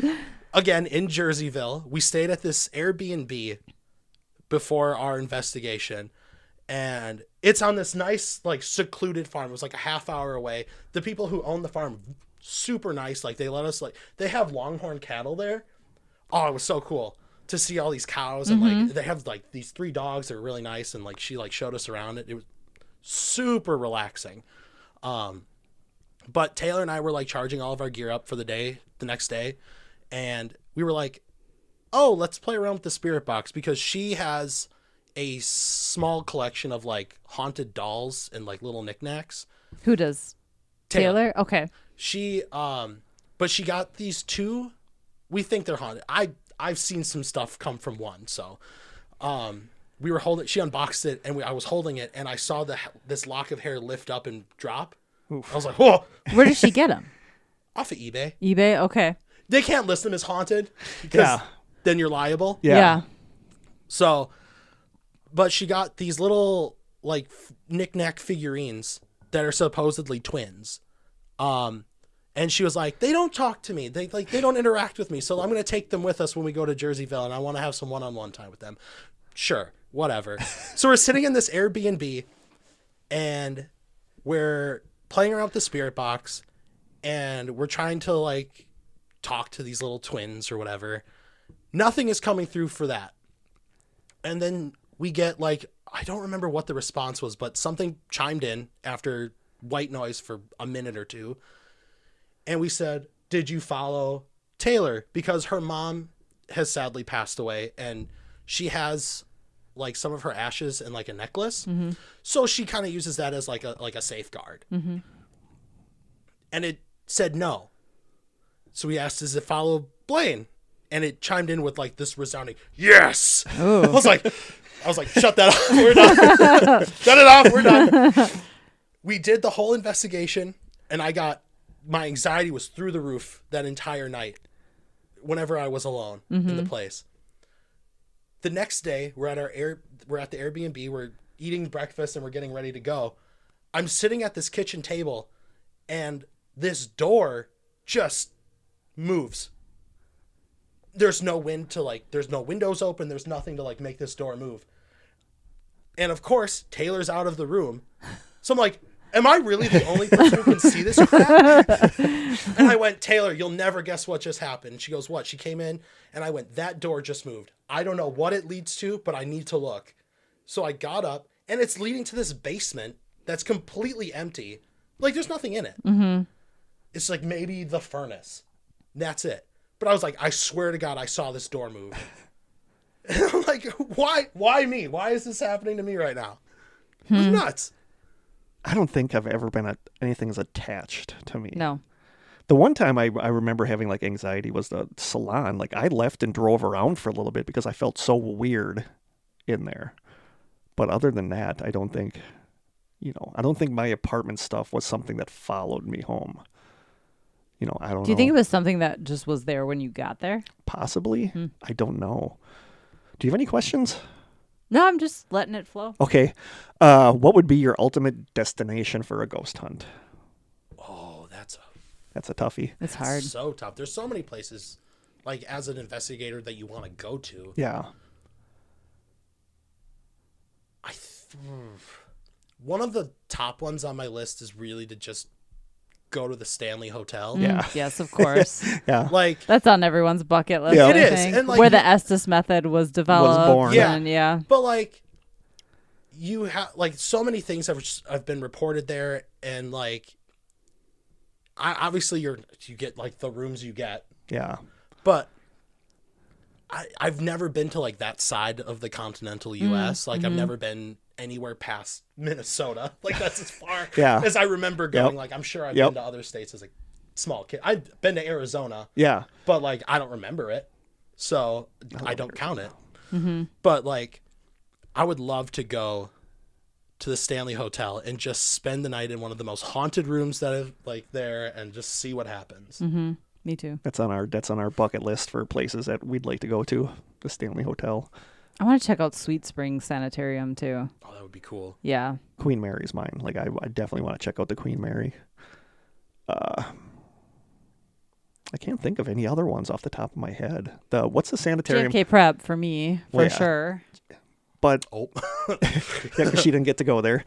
Again, in Jerseyville, we stayed at this Airbnb before our investigation. And it's on this nice, like, secluded farm. It was like a half hour away. The people who own the farm, super nice. Like, they let us, like, they have longhorn cattle there. Oh, it was so cool to see all these cows. And, like, they have, like, these 3 dogs that are really nice. And, like, she, like, showed us around it. It was super relaxing. But Taylor and I were, like, charging all of our gear up for the next day. And we were like, oh, let's play around with the spirit box. Because she has a small collection of like haunted dolls and like little knickknacks. Who does? Taylor? Okay. She but she got these 2. We think they're haunted. I've seen some stuff come from one. So we were holding, she unboxed it and I was holding it and I saw this lock of hair lift up and drop. Oof. I was like, whoa. Where did she get them? Off of eBay. eBay? Okay. They can't list them as haunted because then you're liable. Yeah. So but she got these little like knick-knack figurines that are supposedly twins. And she was like, they don't talk to me. They don't interact with me. So I'm going to take them with us when we go to Jerseyville and I want to have some one-on-one time with them. Sure. Whatever. So we're sitting in this Airbnb and we're playing around with the spirit box and we're trying to like talk to these little twins or whatever. Nothing is coming through for that. And then we get like, I don't remember what the response was, but something chimed in after white noise for a minute or 2. And we said, did you follow Taylor? Because her mom has sadly passed away and she has like some of her ashes in like a necklace. Mm-hmm. So she kind of uses that as like a safeguard. Mm-hmm. And it said no. So we asked, does it follow Blaine? And it chimed in with like this resounding, yes. I was like, shut that off. We're done. Shut it off. We're done. We did the whole investigation and my anxiety was through the roof that entire night whenever I was alone in the place. The next day we're at the Airbnb, we're eating breakfast and we're getting ready to go. I'm sitting at this kitchen table and this door just moves. There's no wind to like, there's no windows open. There's nothing to like make this door move. And of course, Taylor's out of the room. So I'm like, am I really the only person who can see this crap? And I went, Taylor, you'll never guess what just happened. And she goes, what? She came in and I went, that door just moved. I don't know what it leads to, but I need to look. So I got up and it's leading to this basement that's completely empty. Like there's nothing in it. Mm-hmm. It's like maybe the furnace. That's it. But I was like, I swear to God, I saw this door move. And I'm like, why me? Why is this happening to me right now? It was nuts. I don't think I've ever been anything's attached to me. No. The one time I remember having like anxiety was the salon. Like I left and drove around for a little bit because I felt so weird in there. But other than that, I don't think my apartment stuff was something that followed me home. I don't know. Do you think it was something that just was there when you got there? Possibly. I don't know. Do you have any questions? No, I'm just letting it flow. Okay. What would be your ultimate destination for a ghost hunt? Oh, that's a toughie. It's hard. So tough. There's so many places, like as an investigator, that you want to go to. Yeah. One of the top ones on my list is really to just go to the Stanley Hotel. Yeah. Yes, of course. Yeah. Like that's on everyone's bucket list. Yeah. It I is. think, And like where the Estes method was developed. Was born. Yeah. And yeah. But like you have like so many things have been reported there, and like obviously you get like the rooms you get, but I've never been to like that side of the continental U.S. Like I've never been anywhere past Minnesota. Like that's as far as I remember going. Like I'm sure I've been to other states as a small kid. I've been to Arizona, but like I don't remember it, so I don't count it. But like I would love to go to the Stanley Hotel and just spend the night in one of the most haunted rooms that I've like there, and just see what happens. Me too. That's on our bucket list for places that we'd like to go to. The Stanley Hotel. I want to check out Sweet Springs Sanitarium too. Oh, that would be cool. Yeah. Queen Mary's mine. Like I definitely want to check out the Queen Mary. I can't think of any other ones off the top of my head. What's the sanitarium? JFK Prep for me, for sure. But because she didn't get to go there.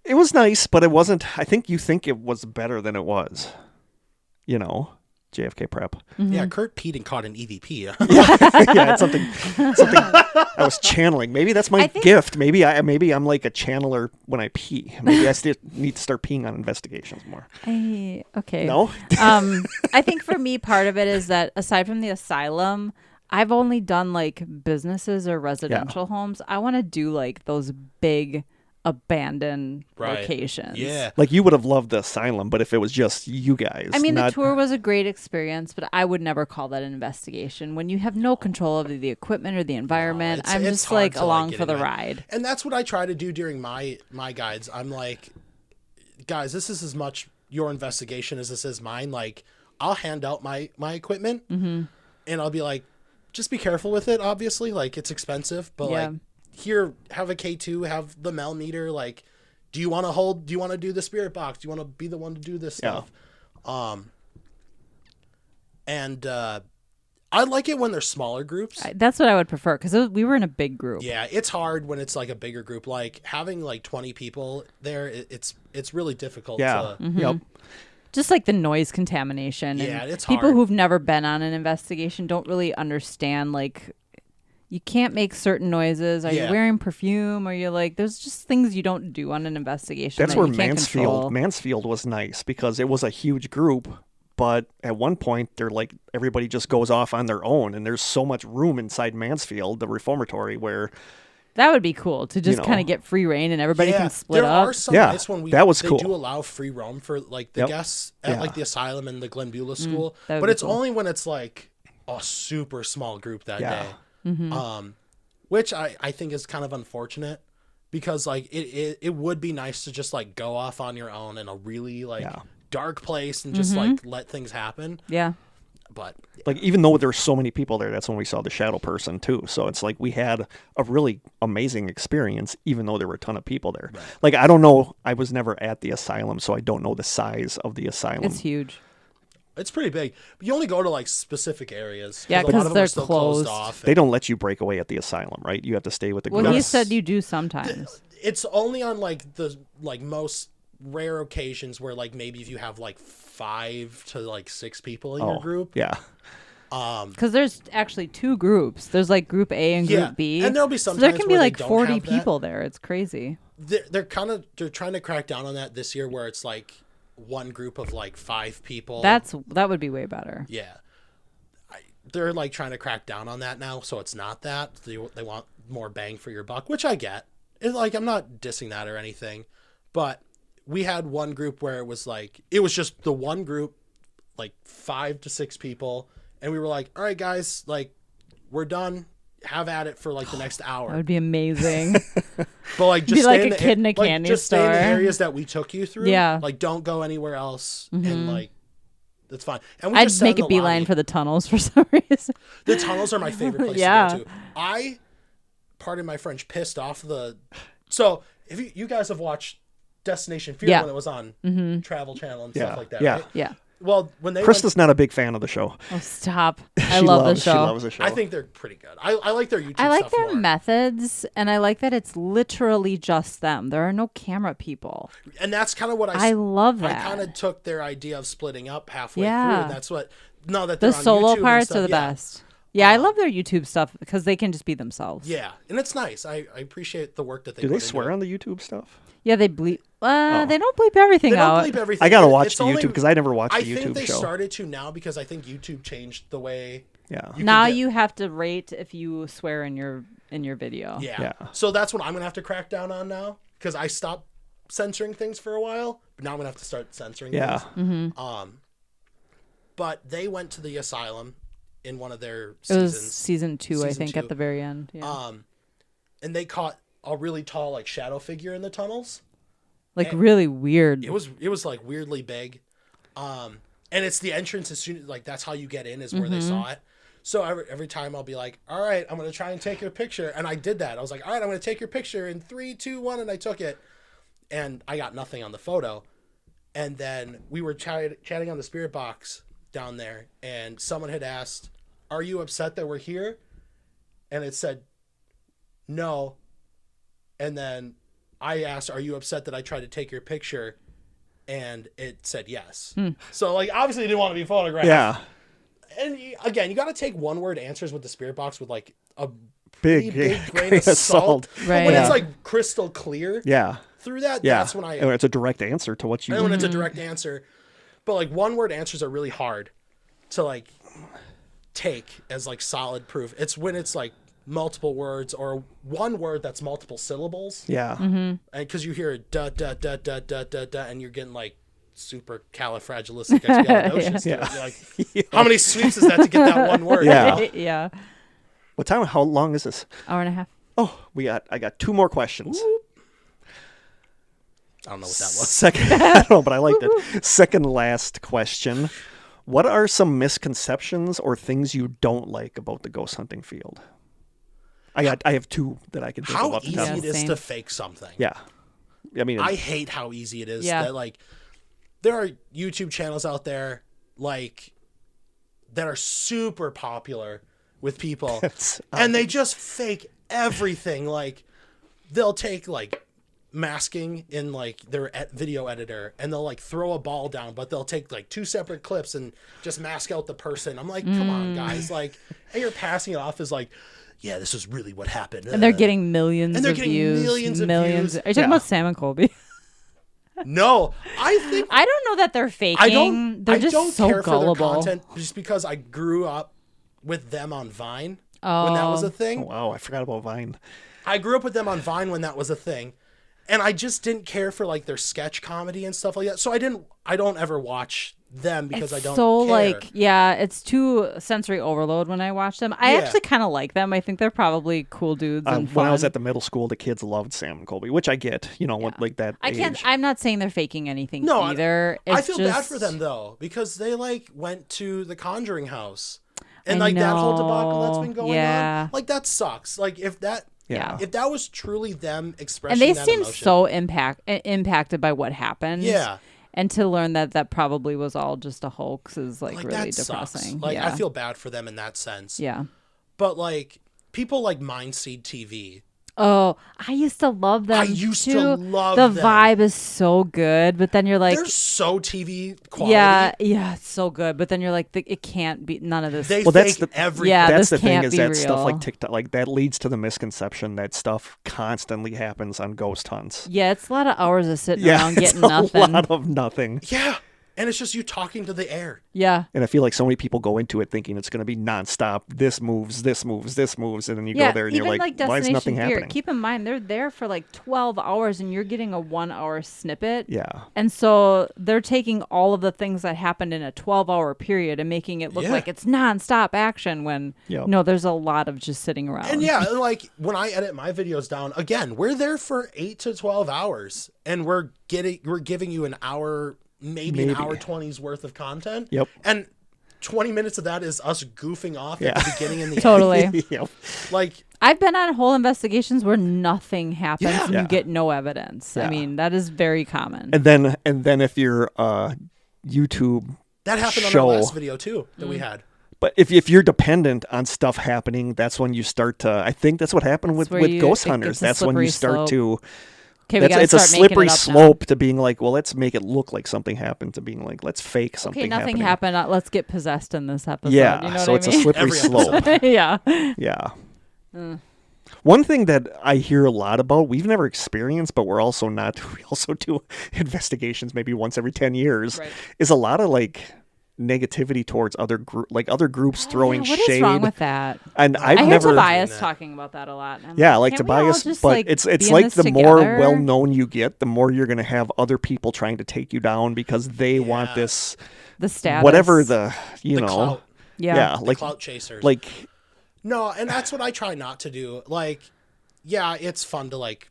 It was nice, but it wasn't. I think you think it was better than it was. You know, JFK Prep. Yeah, Kurt peed and caught an EVP. yeah, it's something I was channeling. Maybe that's my gift. Maybe I'm like a channeler when I pee. Maybe I still need to start peeing on investigations more. Okay. No? I think for me, part of it is that aside from the asylum, I've only done like businesses or residential homes. I want to do like those big abandoned locations. Yeah. Like you would have loved the asylum, but if it was just you guys. I mean, the tour was a great experience, but I would never call that an investigation when you have no control over the equipment or the environment. I'm just like along for the ride. And that's what I try to do during my guides. I'm like, guys, this is as much your investigation as this is mine. Like I'll hand out my equipment and I'll be like, just be careful with it. Obviously, like it's expensive, but like, here, have a K2, have the Mel meter. Like, do you want to do the spirit box? Do you want to be the one to do this stuff? And I like it when they're smaller groups. That's what I would prefer, because we were in a big group. Yeah, it's hard when it's like a bigger group. Like having like 20 people there, it's really difficult. Yep. Just like the noise contamination. Yeah, it's hard. People hard. who've never been on an investigation don't really understand, like, you can't make certain noises. Are you wearing perfume? Or you're like, there's just things you don't do on an investigation. That's where Mansfield was nice, because it was a huge group, but at one point they're like, everybody just goes off on their own, and there's so much room inside Mansfield, the reformatory, where that would be cool to just kind of get free reign and everybody can split up. There are some nights when that was they cool. do allow free roam for like the guests at like the asylum and the Glen Beulah school, but it's only when it's like a super small group that day. Which I think is kind of unfortunate, because like it would be nice to just like go off on your own in a really like dark place and just like let things happen. Yeah. But like, even though there's so many people there, that's when we saw the shadow person too. So it's like we had a really amazing experience, even though there were a ton of people there. Right. Like, I don't know. I was never at the asylum, so I don't know the size of the asylum. It's huge. It's pretty big. But you only go to like specific areas. Yeah, because they're still closed off. They don't let you break away at the asylum, right? You have to stay with the group. Well, he said you do sometimes. It's only on like the most rare occasions where like maybe if you have like 5 to like 6 people in your group. Yeah. Because there's actually 2 groups. There's like group A and group B. And there'll be some. So there can be like 40 people there. It's crazy. They're trying to crack down on that this year, where it's like one group of like 5 people. That would be way better. Yeah. They're like trying to crack down on that now, so it's not that. They want more bang for your buck, which I get. It's like, I'm not dissing that or anything, but we had one group where it was just the one group, like 5 to 6 people, and we were like, all right, guys, like, we're done. Have at it for like the next hour. That would be amazing. But like, just be stay like a kid in a candy just store. Stay in the areas that we took you through. Yeah. Like, don't go anywhere else, and like, that's fine. And we I'd just make a beeline for the tunnels for some reason. The tunnels are my favorite place to go to. I, pardon my French, pissed off the. So if you guys have watched Destination Fear when it was on Travel Channel and stuff like that, right? Yeah. Well, when they Krista's not a big fan of the show. Oh, stop. I love the show. She loves the show. I think they're pretty good. I like their YouTube stuff. I like their more. methods, and I like that it's literally just them. There are no camera people. And that's kind of what I love that. I kind of took their idea of splitting up halfway through, and that's what. No, that the they're on solo YouTube parts and are the stuff. best. Yeah, I love their YouTube stuff because they can just be themselves. Yeah, and it's nice. I appreciate the work that they Do put they swear into it. on the YouTube stuff? Yeah, they bleep. They don't bleep everything They out. don't bleep everything. I gotta watch It's the only- YouTube because I never watched I the YouTube think they show. started to now because I think YouTube changed the way. Yeah. Now could get- you have to rate if you swear in your video. Yeah. Yeah. So that's what I'm gonna have to crack down on now because I stopped censoring things for a while, but now I'm gonna have to start censoring. Yeah. Things. But they went to the asylum in one of their It seasons. was season 2, I Season think, 2. at the very end. Yeah. And they caught a really tall like shadow figure in the tunnels. Like really weird. It was like weirdly big. And it's the entrance as soon as like that's how you get in is where they saw it. So every time I'll be like, all right, I'm going to try and take your picture. And I did that. I was like, all right, I'm going to take your picture in 3, 2, 1. And I took it and I got nothing on the photo. And then we were chatting on the spirit box down there. And someone had asked, are you upset that we're here? And it said, no. And then I asked, are you upset that I tried to take your picture? And it said yes. So like, obviously you didn't want to be photographed. Yeah. And again, you got to take one word answers with the spirit box with like a Big grain of salt. But Right. when Yeah. it's like crystal clear Yeah. through that, Yeah. that's when And it's a direct answer to what you. and when it's a direct answer. But like one word answers are really hard to like take as like solid proof. It's when it's like multiple words or one word that's multiple syllables. Yeah. And because you hear da da da da da da da, and you're getting like super califragilisticexpialidocious. Yeah. You're like, how many sweeps is that to get that one word? Yeah. Yeah. What time? How long is this? Hour and a half. Oh, I got 2 more questions. I don't know what that was. Second, I don't know, but I liked it. Second last question. What are some misconceptions or things you don't like about the ghost hunting field? I have 2 that I can think How of off the easy top. Yeah, it is same. to fake something. Yeah. I mean, I hate how easy it is. Yeah. That like there are YouTube channels out there like that are super popular with people, It's, and they just fake everything. Like they'll take like masking in like their video editor, and they'll like throw a ball down, but they'll take like 2 separate clips and just mask out the person. I'm like, come on, guys! Like, and you're passing it off as like, yeah, this is really what happened. And they're getting millions And they're of getting views. millions of views. Are you talking Yeah. about Sam and Colby? No, I think I don't know that they're faking. I don't. They're I just don't so care gullible. for their content just because I grew up with them on Vine when that was a oh, thing. wow, I forgot about Vine. I grew up with them on Vine when that was a thing, and I just didn't care for like their sketch comedy and stuff like that. So I don't ever watch them because I don't. So care. like, yeah, it's too sensory overload when I watch them. I Yeah. actually kind of like them. I think they're probably cool dudes and fun. When I was at the middle school, the kids loved Sam and Colby, which I get. You know, what like that I age. can't. I'm not saying they're faking anything No, either. I It's feel just, bad for them though because they like went to the Conjuring house and I like that whole debacle that's know. been going Yeah. on. Like that sucks. Like if that. Yeah. If that was truly them expressing And they that seem emotion, so impacted by what happened. Yeah. And to learn that probably was all just a hoax is like really that depressing. sucks. Like yeah. I feel bad for them in that sense. Yeah. But like people like Mindseed TV. Oh, I used to love them. I used too. to love the them. vibe is so good, but then you're like, They're so TV quality. yeah, it's so good. But then you're like, it can't be none of this. They Well, that's fake the- everything. Yeah, That's this the thing can't is be that stuff like real. TikTok, like that leads to the misconception that stuff constantly happens on ghost hunts. Yeah, it's a lot of hours of sitting Yeah, around it's getting a nothing. lot of nothing. Yeah. And it's just you talking to the air. Yeah. And I feel like so many people go into it thinking it's going to be nonstop. This moves, this moves, this moves, and then you Yeah, go there and even you're like, why is Destination nothing Fear. happening? Keep in mind, they're there for like 12 hours and you're getting a 1 hour snippet. Yeah. And so they're taking all of the things that happened in a 12-hour period and making it look Yeah. like it's nonstop action when, Yep. no, there's a lot of just sitting around. And yeah, like when I edit my videos down, again, we're there for 8 to 12 hours and we're giving you an hour, maybe an hour 20's worth of content. Yep. And 20 minutes of that is us goofing off at the beginning and the end. Totally. Yep. Like, I've been on whole investigations where nothing happens Yeah. and Yeah. you get no evidence. Yeah. I mean, that is very common. And then if you're YouTube, that happened on Show. our last video too that we had. but if you're dependent on stuff happening, that's when you start to. I think that's what happened with where ghost it hunters. gets a That's when you slippery start slope. to Okay, we gotta it's a start making slippery it up slope to being like, well, let's make it look like something happened, to being like, let's fake something. Okay, nothing happening. happened. Let's get possessed in this episode. Yeah, you know so what it's I a mean? slippery Every slope. Yeah. Yeah. One thing that I hear a lot about, we've never experienced, but we also do investigations maybe once every 10 years, Right. is a lot of like negativity towards other groups throwing What shade. is wrong with that? And I I've hear never Tobias talking about that a lot. I'm Yeah, like can't we all Tobias, just, but like, it's be in like this the more together? well known you get, the more you're going to have other people trying to take you down because they want this the status, whatever the clout. Yeah. The like clout chasers. like No, and that's what I try not to do. Like, yeah, it's fun to like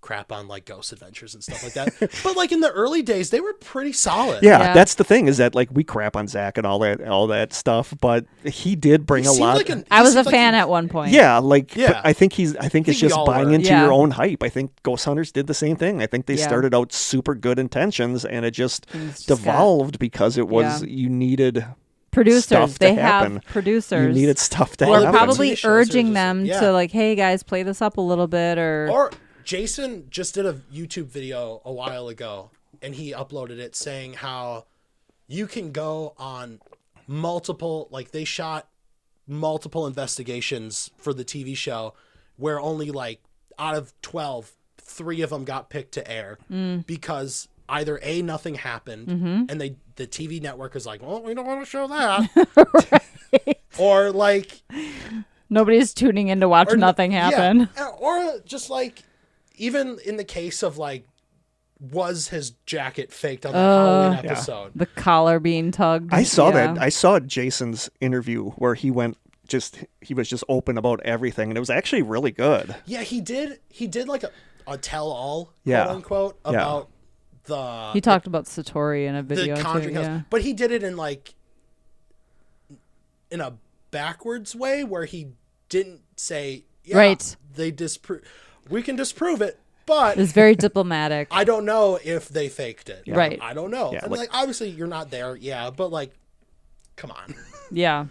crap on like Ghost Adventures and stuff like that. But like in the early days, they were pretty solid. yeah, that's the thing, is that like we crap on Zach and all that stuff, but he did bring He a seemed lot. like an- I he was a seems like fan he- at one point. Yeah, like Yeah. but I think it's we just all buying were. into Yeah. your own hype. I think Ghost Hunters did the same thing. I think they Yeah. started out super good intentions and it just Things just devolved because it was you needed producers. stuff to They happen. have producers. You needed stuff to We're happen. probably TV shows are urging just- them yeah. to like, hey guys, play this up a little bit, Or Jason just did a YouTube video a while ago, and he uploaded it saying how you can go on multiple, like they shot multiple investigations for the TV show where only like out of 12, 3 of them got picked to air because either A, nothing happened, and the TV network is like, well, we don't want to show that. Or like nobody's tuning in to watch or nothing happen. Yeah, or just like, even in the case of like, was his jacket faked on the Halloween episode? The collar being tugged. I saw Yeah. that. I saw Jason's interview where he was just open about everything, and it was actually really good. Yeah, he did like a tell-all, Yeah. quote unquote, Yeah. about the He talked about Satori in a the video too. Conjuring Yeah. House, but he did it in like in a backwards way where he didn't say, yeah, Right. we can disprove it, but It's very diplomatic. I don't know if they faked it. Right. I don't know. Yeah, and like obviously you're not there, yeah, but like, come on. Yeah.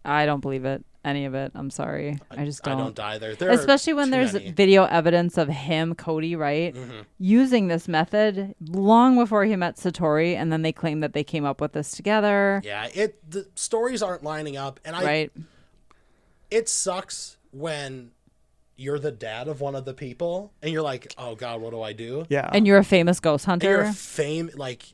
I don't believe it. Any of it. I'm sorry. I just don't. I don't either. There Especially are when too there's many. video evidence of him, Cody, right? Using this method long before he met Satori, and then they claim that they came up with this together. Yeah, the stories aren't lining up, and Right. it sucks when you're the dad of one of the people and you're like, oh god, what do I do? Yeah. And you're a famous ghost And you're hunter. like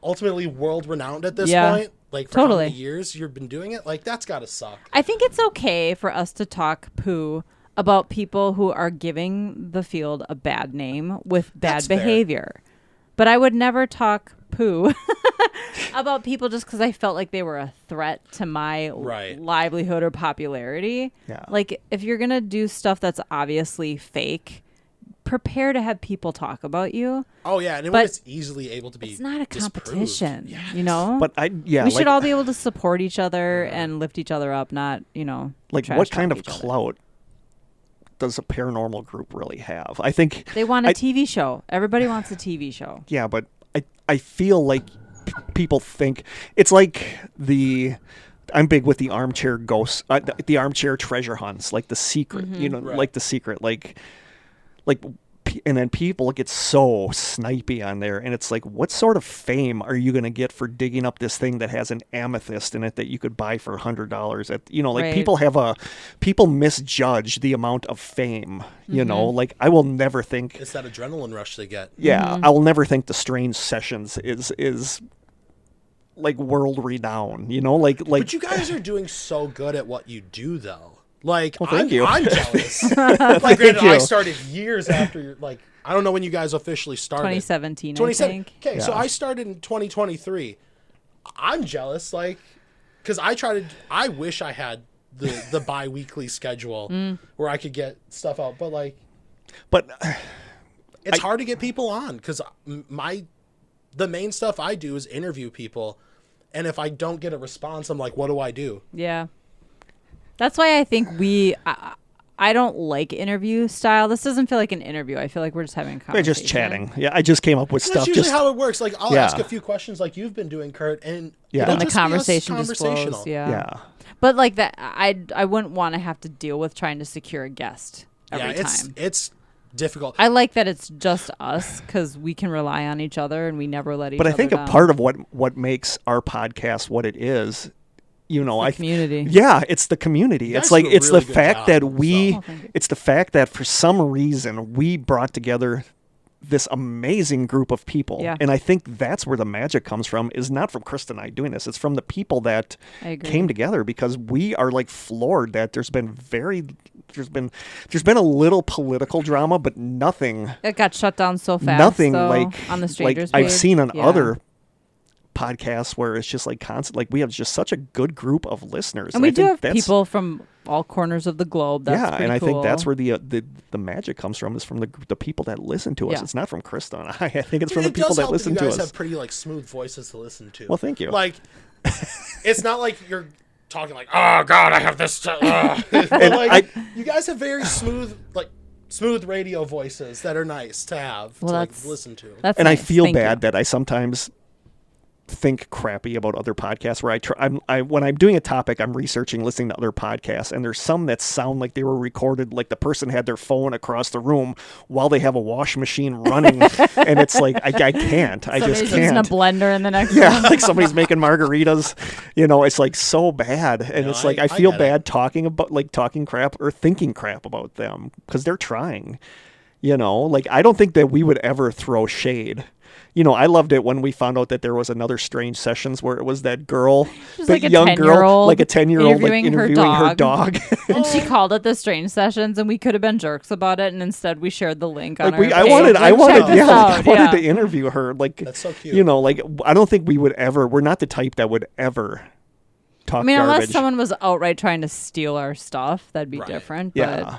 ultimately world renowned at this Yeah. point. Like for how Totally. many years you've been doing it? Like that's gotta suck. I think it's okay for us to talk poo about people who are giving the field a bad name with bad That's fair. behavior. But I would never talk poo about people just because I felt like they were a threat to my Right. livelihood or popularity. Yeah. Like, if you're going to do stuff that's obviously fake, prepare to have people talk about you. Oh yeah, and But it's easily able to be It's not a disproved. competition, Yes. you know? But we like, should all be able to support each other and lift each other up, not, like trash what talk kind of each other. clout does a paranormal group really have? I think They want a TV show. Everybody wants a TV show. yeah, but I feel like people think it's like I'm big with the armchair ghosts, the armchair treasure hunts, like The Secret, Right. like The Secret, like, and then people get so snipey on there, and it's like, what sort of fame are you going to get for digging up this thing that has an amethyst in it that you could buy for $100? Right. People misjudge the amount of fame, like I will never think. It's that adrenaline rush they get. Yeah, I will never think the Strange Sessions is like world renowned, like. But you guys are doing so good at what you do, though. Like, Well, thank you. I'm jealous. Like, granted, you. I started years after. Like, I don't know when you guys officially started. 2017, I 2017. think. Okay, so Yeah. I started in 2023. I'm jealous, like, because I wish I had the bi-weekly schedule where I could get stuff out, but like, But it's hard to get people on because the main stuff I do is interview people, and if I don't get a response, I'm like, what do I do? Yeah. That's why I think I don't like interview style. This doesn't feel like an interview. I feel like we're just having a we're conversation. just chatting. Yeah, I just came up with That's stuff. usually Just how it works. Like, I'll Yeah. ask a few questions like you've been doing, Kurt, and Yeah. it'll Then the just be us conversation just conversational. flows. Yeah. yeah. But like that, I wouldn't want to have to deal with trying to secure a guest every Yeah, time. it's difficult. I like that it's just us because we can rely on each other and we never let each other But I think down. a part of what makes our podcast what it is, community. Yeah, it's the community. You It's guys like do a it's really the good fact job, that so. Thank you. it's the fact that for some reason we brought together this amazing group of people. Yeah. And I think that's where the magic comes from, is not from Krista and I doing this. It's from the people that I agree. came together, because we are like floored that there's been a little political drama, but nothing It got shut down so fast. nothing though, like on the strangers I've page. seen on Yeah. other podcasts where it's just like constant, like we have just such a good group of listeners, And we I do think have that's- people from all corners of the globe. That's yeah, pretty and I cool. think that's where the magic comes from, is from the people that listen to us. Yeah. It's not from Krista and I. I think it's from It the people does that help listen you to guys us. have pretty like smooth voices to listen to. Well, thank you. Like, it's not like you're talking like, oh God, I have this. But, like, you guys have very smooth radio voices that are nice to have to like listen to. That's And I nice. feel Thank bad you. that I sometimes think crappy about other podcasts, where when I'm doing a topic, I'm researching, listening to other podcasts, and there's some that sound like they were recorded, like the person had their phone across the room while they have a wash machine running, and it's like I can't. I Somebody's just using can't. a blender in the next Yeah, one. like somebody's making margaritas. It's like so bad, and No, it's like I I feel get bad talking crap or thinking crap about them, because they're trying. Like I don't think that we would ever throw shade. I loved it when we found out that there was another Strange Sessions where it was that girl, She's that like a young girl, 10-year-old like a 10-year-old, like interviewing her interviewing her dog. dog. And she called it the Strange Sessions, and we could have been jerks about it, and instead we shared the link on Like our I page. wanted, Like, check this I out. wanted Yeah. to interview her. Like That's so cute. like I don't think we would ever. We're not the type that would ever talk I mean, garbage. unless someone was outright trying to steal our stuff, that'd be Right. different. Yeah.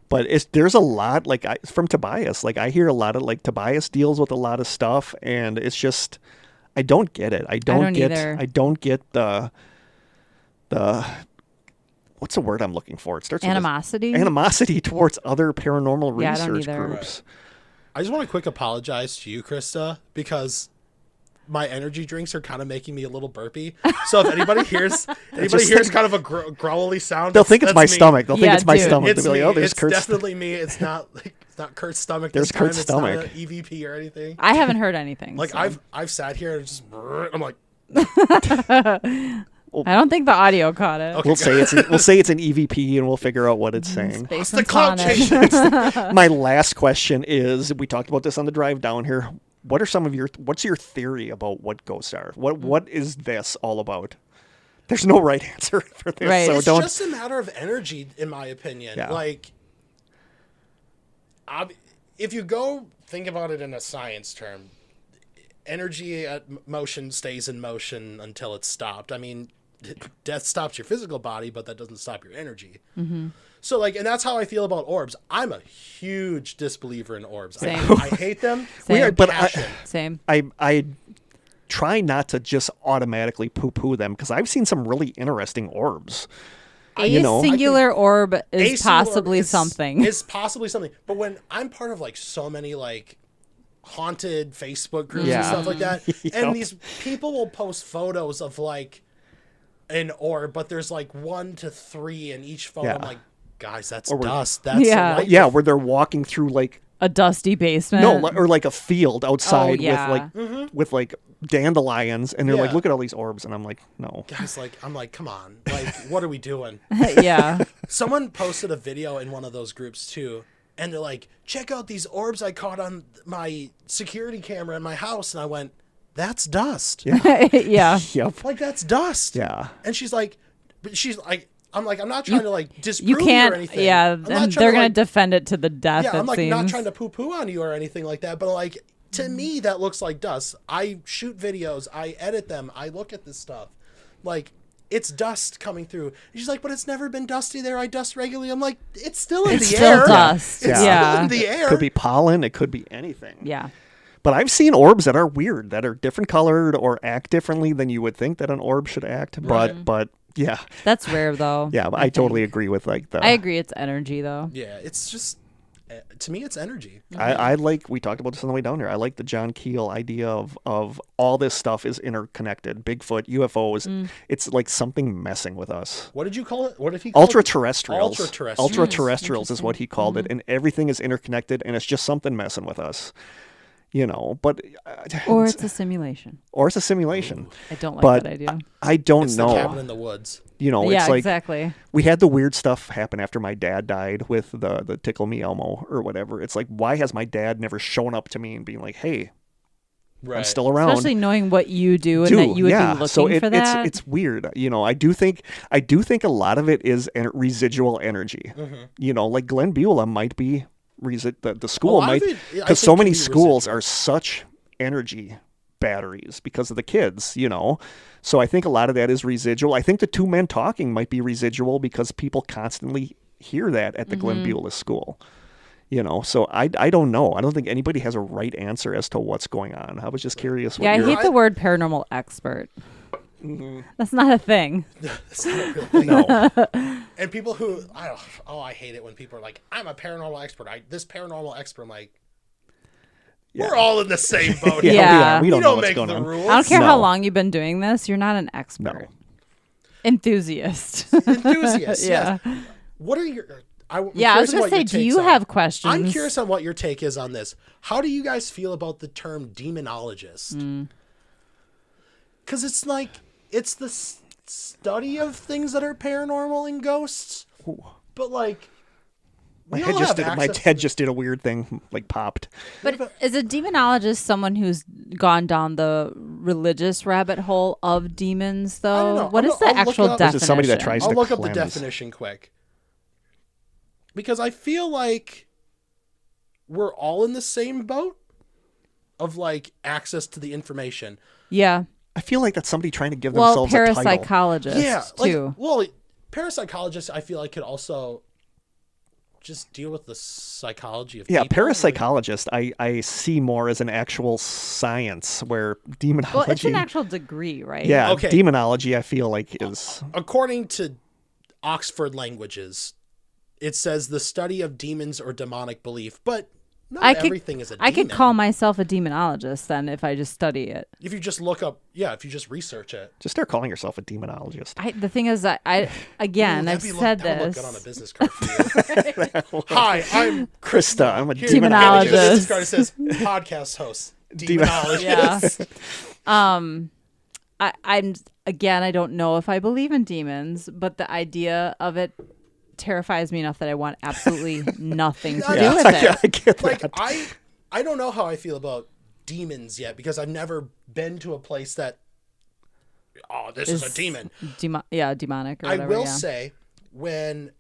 But there's a lot, like from Tobias, like I hear a lot of, like, Tobias deals with a lot of stuff, and it's just, I don't get it. I don't get the what's the word I'm looking for? It starts Animosity? with animosity towards other paranormal Yeah, I don't research either. groups. I just want to quick apologize to you, Krista, because my energy drinks are kind of making me a little burpy. So if anybody hears kind of a growly sound, They'll think it's that's my me. stomach. They'll think Yeah, it's my dude. stomach. It's They'll be me. like, oh, there's It's Kurt's. definitely me. It's not Kurt's stomach. There's this time. Kurt's It's stomach. not an EVP or anything. I haven't heard anything. Like so. I've sat here and just I'm like, I don't think the audio caught it. Okay. We'll say it's an EVP, and we'll figure out what it's saying. what's Space the and cloud Sonic. chasing? My last question is: we talked about this on the drive down here. What's your theory about what ghosts are? What is this all about? There's no right answer for this, Right. so It's don't. just a matter of energy, in my opinion. Yeah. Like, if you go think about it in a science term, energy at motion stays in motion until it's stopped. I mean, death stops your physical body, but that doesn't stop your energy. Mm-hmm. So, like, and that's how I feel about orbs. I'm a huge disbeliever in orbs. I hate them. Same. With But passion. Same. I try not to just automatically poo-poo them, because I've seen some really interesting orbs. A know, singular orb is Singular possibly is- something. It's possibly something. But when I'm part of like so many like haunted Facebook groups and Yeah. stuff like that, Yep. and these people will post photos of like an orb, but there's like 1 to 3 in each photo. Yeah. I'm like, guys, that's we're- dust. That's Yeah. light. Yeah, where they're walking through like A dusty basement. or like a field outside yeah. with like dandelions, and they're like, Yeah. look at all these orbs, and I'm like, no. Guys, like, I'm like, come on, like, what are we doing? Yeah. Someone posted a video in one of those groups too, and they're like, check out these orbs I caught on my security camera in my house, and I went, that's dust. Yeah. Yep. Like, that's dust. Yeah. And she's like, I'm not trying to like disprove You can't. or anything. Yeah. I'm not And trying they're to, gonna like, defend it to the death. yeah, I'm it like not seems. trying to poo-poo on you or anything like that, but like to me that looks like dust. I shoot videos, I edit them, I look at this stuff, like it's dust coming through. And she's like, but it's never been dusty there. I dust regularly. I'm like, it's still in It's the still air. dust. It's Yeah. still in the air. Could be pollen. It could be anything. Yeah. But I've seen orbs that are weird, that are different colored or act differently than you would think that an orb should act. But yeah, That's rare though. yeah. But I totally agree with like the. I agree. It's energy though. Yeah, it's just to me, it's energy. I like, we talked about this on the way down here. I like the John Keel idea of all this stuff is interconnected. Bigfoot, UFOs. It's like something messing with us. What did you call it? What did he call Ultra-terrestrials. it? Ultra-terrestrials. Ultra-terrestrials is what he called it. And everything is interconnected, and it's just something messing with us. You know, but or it's a simulation. Or it's a simulation. I don't like that idea. I don't it's know. The cabin in the woods. You know, yeah, it's like exactly. We had the weird stuff happen after my dad died with the Tickle Me Elmo or whatever. It's like, why has my dad never shown up to me and being like, hey, I'm still around? Especially knowing what you do and that you would be looking for that. It's weird. You know, I do think a lot of it is residual energy. You know, like Glenn Beulah might be the school might, because so many schools are such energy batteries because of the kids, you know. So I think a lot of that is residual. I think the two men talking might be residual because people constantly hear that at the Glenn Beulah school. You know, so I don't know. I don't think anybody has a right answer as to what's going on. I was just curious. Yeah, I hate the word paranormal expert. That's not a thing. That's not a real thing. No. And people who, I hate it when people are like, I'm a paranormal expert. This paranormal expert, I'm like, we're all in the same boat. Yeah. We don't know what's make going the on. rules. I don't care how long you've been doing this. You're not an expert. No. Enthusiast. Enthusiast, yes. What are your... I was going to say, do you have questions? I'm curious on what your take is on this. How do you guys feel about the term demonologist? Because it's like, it's the study of things that are paranormal and ghosts. Ooh. But like, my head just did a weird thing, like popped. But is a demonologist someone who's gone down the religious rabbit hole of demons, though? I don't know. What is the actual definition? Is it somebody that tries I'll to look cleanse? up the definition quick. Because I feel like we're all in the same boat of like access to the information. Yeah. I feel like that's somebody trying to give themselves a title. Parapsychologist, too. Parapsychologists, I feel like, could also just deal with the psychology of people. Yeah, parapsychologist, I see more as an actual science, where demonology... Well, it's an actual degree, right? Yeah, okay. Demonology, I feel like, is... According to Oxford Languages, it says the study of demons or demonic belief, but not everything is a demon. I could call myself a demonologist then if I just study it. If you just look up, if you just research it. Just start calling yourself a demonologist. The thing is that I've said this. That would look good on a business card for you. Hi, I'm Krista. I'm a demonologist. The business card says podcast host, demonologist. Yeah. I don't know if I believe in demons, but the idea of it terrifies me enough that I want absolutely nothing to do with it. I get that. Like I don't know how I feel about demons yet because I've never been to a place that this is a demon. Demonic or whatever. I will say when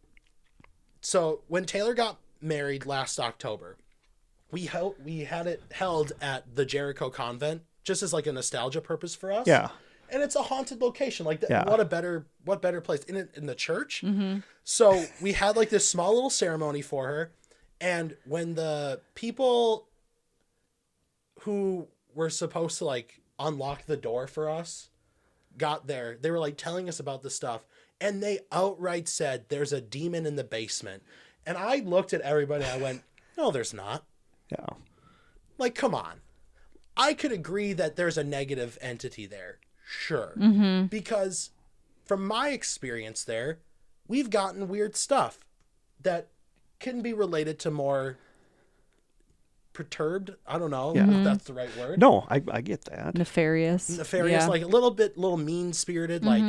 Taylor got married last October, we had it held at the Jericho Convent just as like a nostalgia purpose for us. Yeah. And it's a haunted location. Like, what better place in the church? Mm-hmm. So we had like this small little ceremony for her. And when the people who were supposed to like unlock the door for us got there, they were like telling us about the stuff. And they outright said, there's a demon in the basement. And I looked at everybody and I went, no, there's not. Yeah. Like, come on. I could agree that there's a negative entity there. Sure. Mm-hmm. Because from my experience there, we've gotten weird stuff that can be related to more perturbed. I don't know if that's the right word. No, I get that. Nefarious, like a little mean-spirited, like,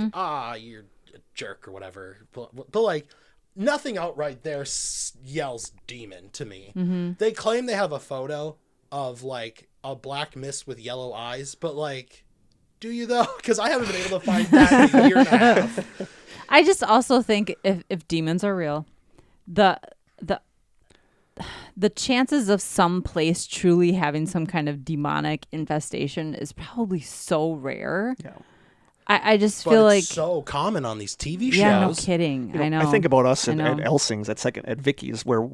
you're a jerk or whatever. But like, nothing outright there yells demon to me. Mm-hmm. They claim they have a photo of like a black mist with yellow eyes, but like, do you though? Because I haven't been able to find that in a year and a half. I just also think if demons are real, the chances of some place truly having some kind of demonic infestation is probably so rare. Yeah. I just But feel it's like so common on these TV shows. yeah, no kidding. I know. I think about us I at know. Elsing's, at Vicky's, where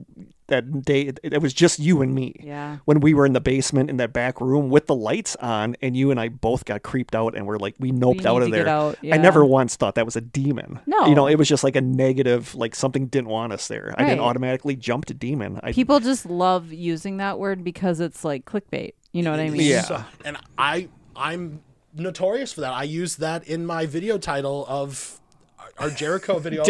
that day it was just you and me. Yeah. When we were in the basement in that back room with the lights on, and you and I both got creeped out, and we're like, we noped out need of to there. get out, I yeah. never once thought that was a demon. No. You know, it was just like a negative, like something didn't want us there. I didn't Right. automatically jump to demon. People just love using that word because it's like clickbait. You know what I mean? Yeah. So, and I'm notorious for that. I used that in my video title of our Jericho video.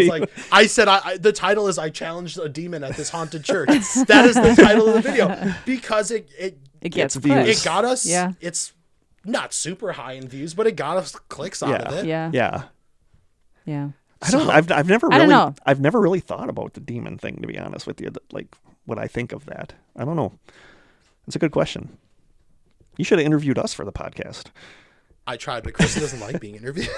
I said the title is "I challenged a demon at this haunted church." That is the title of the video because it gets views. clicks. it got us. Yeah. It's not super high in views, but it got us clicks out of it. Yeah. Yeah. Yeah. I've never I really don't know. I've never really thought about the demon thing, to be honest with you. Like what I think of that. I don't know. It's a good question. You should have interviewed us for the podcast. I tried, but Kristen doesn't like being interviewed.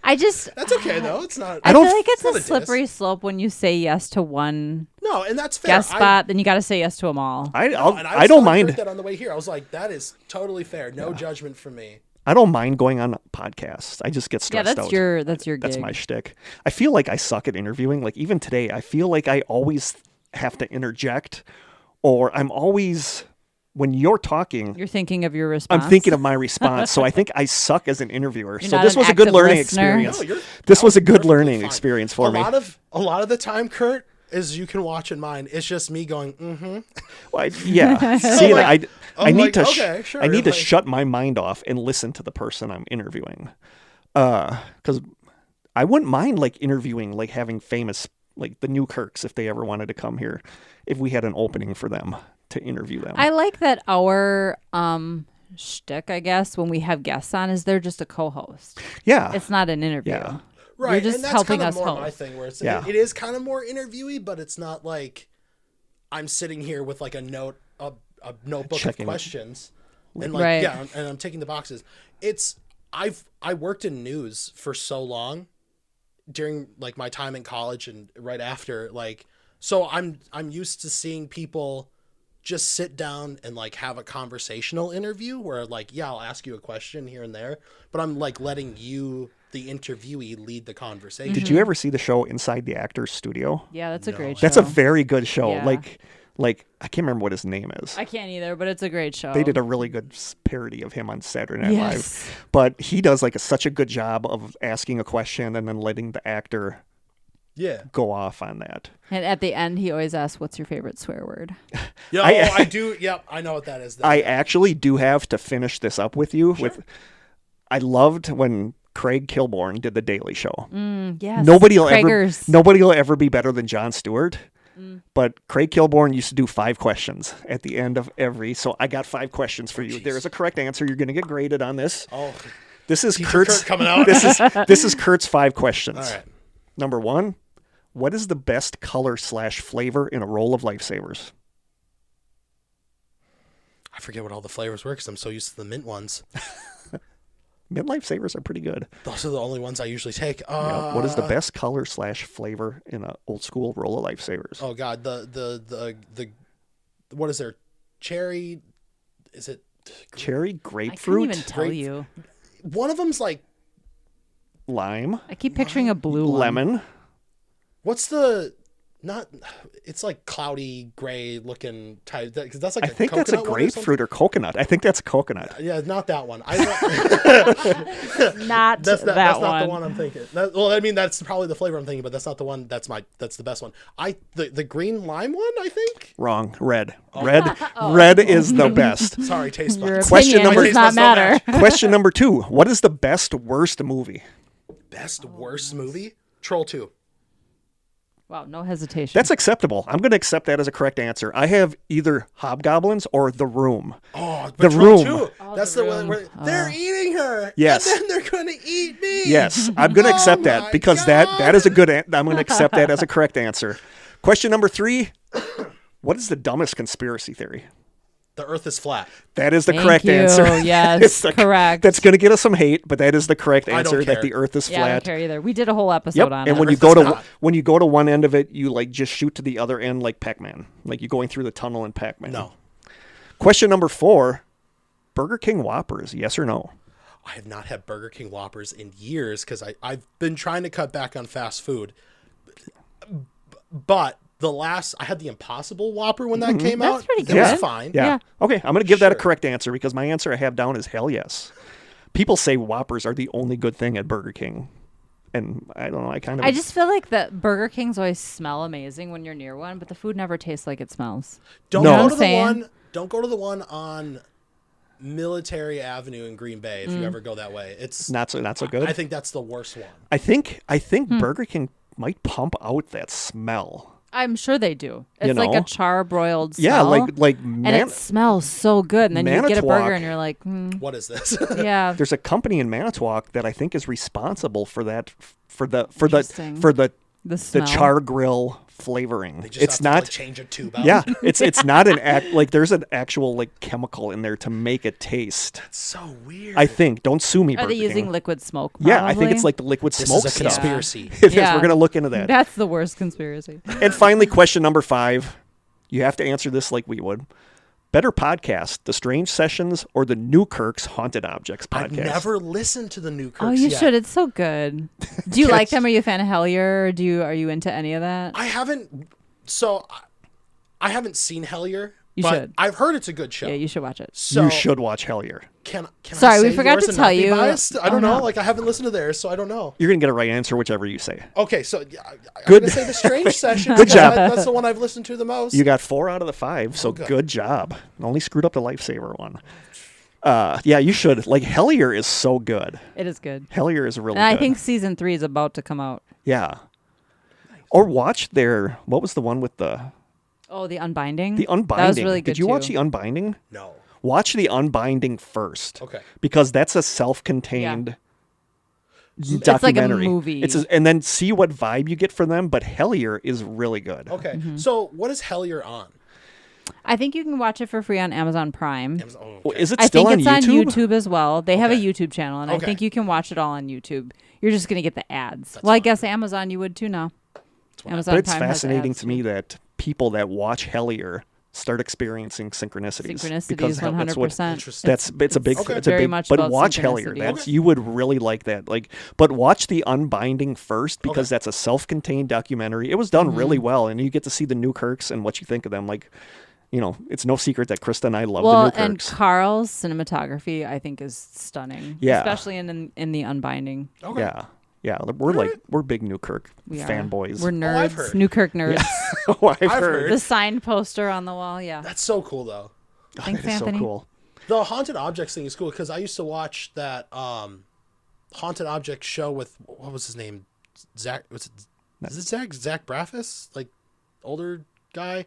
That's okay though. It's not. I feel like it's not a diss. slippery slope when you say yes to one No, and that's fair. guest spot, then you got to say yes to them all. I I don't mind. that on the way here. I was like, that is totally fair. No judgment from me. I don't mind going on podcasts. I just get Yeah, stressed that's out. your gig. That's my shtick. I feel like I suck at interviewing. Like even today, I feel like I always have to interject, or I'm always when you're talking. You're thinking of your response. I'm thinking of my response, so I think I suck as an interviewer. You're So not this an was a good active learning listener. experience. No, This was a good perfectly learning fine. experience for me. A lot of the time, Kurt, as you can watch in mine, it's just me going, mm-hmm. Well, yeah. See, like, I I'm need like, to okay, sure, I need to like- shut my mind off and listen to the person I'm interviewing. Because I wouldn't mind like interviewing, like having famous, like the New Kirks, if they ever wanted to come here, if we had an opening for them to interview them. I like that our shtick, I guess, when we have guests on, is they're just a co-host. Yeah. It's not an interview. Yeah. Right, You're just and that's helping kind of us more host. my thing, where it's Yeah. it is kind of more interviewee, but it's not like I'm sitting here with like a notebook Checking. of questions, and like Right. yeah, and I'm taking the boxes. I worked in news for so long during like my time in college and right after, like, so I'm used to seeing people just sit down and like have a conversational interview where like, yeah, I'll ask you a question here and there, but I'm like letting you, the interviewee, lead the conversation. Did you ever see the show Inside the Actor's Studio? Yeah, that's a great show. That's a very good show. Yeah. Like I can't remember what his name is. I can't either, but it's a great show. They did a really good parody of him on Saturday Night Yes. Live. But he does like such a good job of asking a question and then letting the actor Yeah. go off on that. And at the end, he always asks, "What's your favorite swear word?" Yeah, I do. Yep, I know what that is. I actually do have to finish this up with you. I loved when Craig Kilborn did the Daily Show. Yes. Nobody will Craigers. ever be better than Jon Stewart. But Craig Kilborn used to do 5 questions at the end of every. So I got 5 questions for you. There is a correct answer. You're going to get graded on this. Oh, This is Teacher Kurt's Kurt coming out. This is Kurt's 5 questions. All right. Number 1, what is the best color/flavor in a roll of Lifesavers? I forget what all the flavors were because I'm so used to the mint ones. Mint Lifesavers are pretty good. Those are the only ones I usually take. Yeah, what is the best color/flavor in an old school roll of Lifesavers? Oh God, the what is there? Cherry? Is it Cherry, I can't grapefruit, even tell you. one of them's like lime, I keep picturing a blue one. lemon. what's the not? It's like cloudy gray looking type. Because that's like I think that's a coconut one or something? grapefruit or coconut. I think that's a coconut. Yeah, not that one. Not That's that not one. the one I'm thinking. Well, I mean, that's probably the flavor I'm thinking, but that's not the one. That's the best one. The green lime one, I think. Wrong. Red. Red is the best. Sorry, taste Your buds. Question opinion number- does not matter. Question number 2. What is the best worst movie? Best worst movie? Troll 2. Wow, no hesitation. That's acceptable. I'm going to accept that as a correct answer. I have either Hobgoblins or The Room. Oh, The Troll Room. 2. That's the one where they're eating her. Yes. And then they're going to eat me. Yes, I'm going to accept Oh that my because God. that is a good. I'm going to accept that as a correct answer. Question number 3. What is the dumbest conspiracy theory? The Earth is flat. That is the Thank correct you. answer. Yes, It's the- correct. That's going to get us some hate, but that is the correct I don't answer. That care. the Earth is yeah, I don't flat. care either. We did a whole episode Yep. on And it. when you Earth go is to not. when you go to one end of it, you like just shoot to the other end like Pac-Man, like you're going through the tunnel in Pac-Man. No. Question number 4: Burger King Whoppers, yes or no? I have not had Burger King Whoppers in years because I've been trying to cut back on fast food. But I had the Impossible Whopper when that came out. That's pretty good. It was fine. Yeah. Okay, I'm going to give that a Sure. correct answer because my answer I have down is hell yes. People say Whoppers are the only good thing at Burger King. And I don't know, I just feel like that Burger Kings always smell amazing when you're near one, but the food never tastes like it smells. Don't No. go I'm to the saying? one. Don't go to the one on Military Avenue in Green Bay if you ever go that way. It's not so good. I think that's the worst one. I think Burger King might pump out that smell. I'm sure they do. It's You like know? a Yeah, char-broiled smell. and and it smells so good. And then you get a Manitowoc. burger and you're like, What is this? yeah. there's a company in Manitowoc that I think is responsible for that for the Interesting. the smell. char grill flavoring. They just It's have to, not like, change a tube out. yeah, it's not an there's an actual like chemical in there to make it taste. It's so weird. I think. Don't sue me, Are Burger they using King. liquid smoke? Yeah, I think probably? it's like the liquid this smoke is a stuff. conspiracy. It is. Yeah. We're gonna look into that. That's the worst conspiracy. And finally, question number 5. You have to answer this like we would. Better podcast, The Strange Sessions or the Newkirk's Haunted Objects podcast? I've never listened to the Newkirks Oh, you yet. should. It's so good. Do you like them? Are you a fan of Hellier? Or are you into any of that? I haven't. So I haven't seen Hellier. You but should. I've heard it's a good show. Yeah, you should watch it. So You should watch Hellier. Can Sorry, I we say forgot yours to and tell not be you. biased? I Oh, don't know. no. Like I haven't listened to theirs, so I don't know. You're gonna get a right answer whichever you say. Okay, so yeah, I'm Good. gonna say the Strange Sessions. Good job. That's the one I've listened to the most. You got 4 out of the 5, so good. good job. Only screwed up the Lifesaver one. Yeah, you should. Like Hellier is so good. It is good. Hellier is really And good. I think season 3 is about to come out. Yeah. Or watch what was the one with the Oh, The Unbinding? The Unbinding? That was really good Did you watch too. The Unbinding? No. Watch The Unbinding first. Okay. Because that's a self-contained It's like a documentary. movie. And then see what vibe you get from them, but Hellier is really good. Okay. Mm-hmm. So what is Hellier on? I think you can watch it for free on Amazon Prime. Oh, Well, is it I still think on it's YouTube? on YouTube as well. They have a Okay. YouTube channel, and I Okay. think you can watch it all on YouTube. You're just going to get the ads. Well, I fine. guess Amazon you would too now. Amazon But it's Prime has fascinating ads to me that people that watch Hellier start experiencing synchronicities. Because Synchronicities, that's what- 100%. Interesting. it's a big Okay. it's a Very big much but about watch Hellier. synchronicity. That's Okay. you would really like that. But watch The Unbinding first because Okay. that's a self-contained documentary. It was done really Mm-hmm. well, and you get to see the Newkirks and what you think of them. It's no secret that Krista and I love Well, the and Newkirks. Carl's cinematography, I think, is stunning. Yeah. Especially in The Unbinding. Okay. Yeah, we're big Newkirk We are. fanboys. We're nerds. I've heard. Newkirk nerds. Oh, I've I've heard. heard. The signed poster on the wall. Yeah. That's so cool though. Thanks, That is Anthony. so cool. The haunted objects thing is cool because I used to watch that haunted object show with what was his name? Zach. Is it Zach Braffis? Like older guy.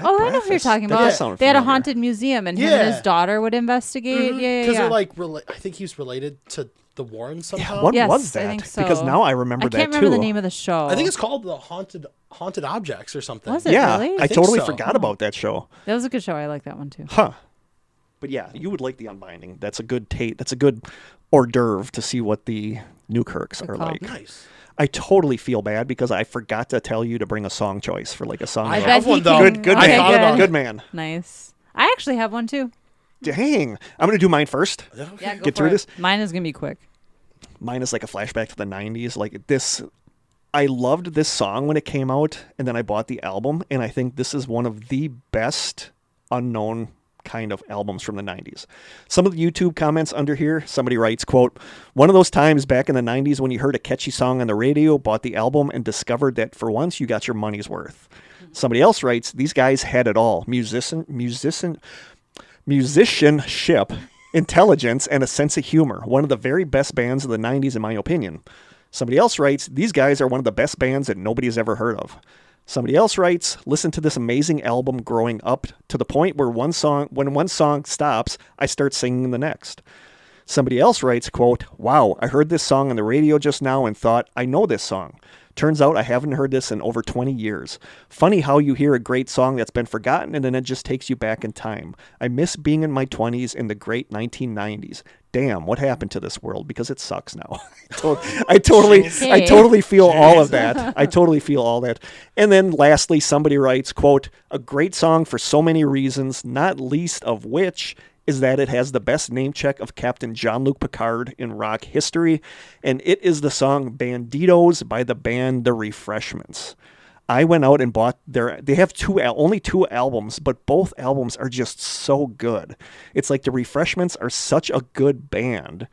Oh, I know who you're talking That about. does sound They had a familiar. haunted museum, and him and Yeah. his daughter would investigate. Yeah, Because yeah. they're like, I think he's related to the Warrens somehow. What Yes, was I that? think so. Because now I remember I that can't too. remember the name of the show. I think it's called the haunted objects or something. Was it? Yeah, Really? I think totally so. forgot about that show. That was a good show. I like that one too. Huh. But yeah, you would like The Unbinding. That's a good That's a good hors d'oeuvre to see what the Newkirks are call. like. Nice. I totally feel bad because I forgot to tell you to bring a song choice for like a song. I of- bet have he one though. can- Good I man. thought about Good it. man. Nice. I actually have one too. Dang. I'm going to do mine first. Okay. Yeah, go Get for through it. this? Mine is gonna be quick. Mine is like a flashback to the 90s. Like this, I loved this song when it came out, and then I bought the album, and I think this is one of the best unknown kind of albums from the 90s. Some of the YouTube comments under here, somebody writes, quote, "One of those times back in the 90s when you heard a catchy song on the radio, bought the album, and discovered that for once you got your money's worth." Somebody else writes, "These guys had it all. Musicianship, intelligence, and a sense of humor. One of the very best bands of the 90s, in my opinion." Somebody else writes, "These guys are one of the best bands that nobody has ever heard of." Somebody else writes, "Listen to this amazing album growing up to the point where when one song stops, I start singing the next." Somebody else writes, quote, "Wow, I heard this song on the radio just now and thought, I know this song. Turns out I haven't heard this in over 20 years. Funny how you hear a great song that's been forgotten and then it just takes you back in time. I miss being in my 20s in the great 1990s. Damn, what happened to this world? Because it sucks now." I totally feel all of that. I totally feel all that. And then lastly, somebody writes, quote, "A great song for so many reasons, not least of which is that it has the best name check of Captain Jean-Luc Picard in rock history, and it is the song Banditos by the band The Refreshments. I went out and bought they have only two albums, but both albums are just so good. It's like The Refreshments are such a good band,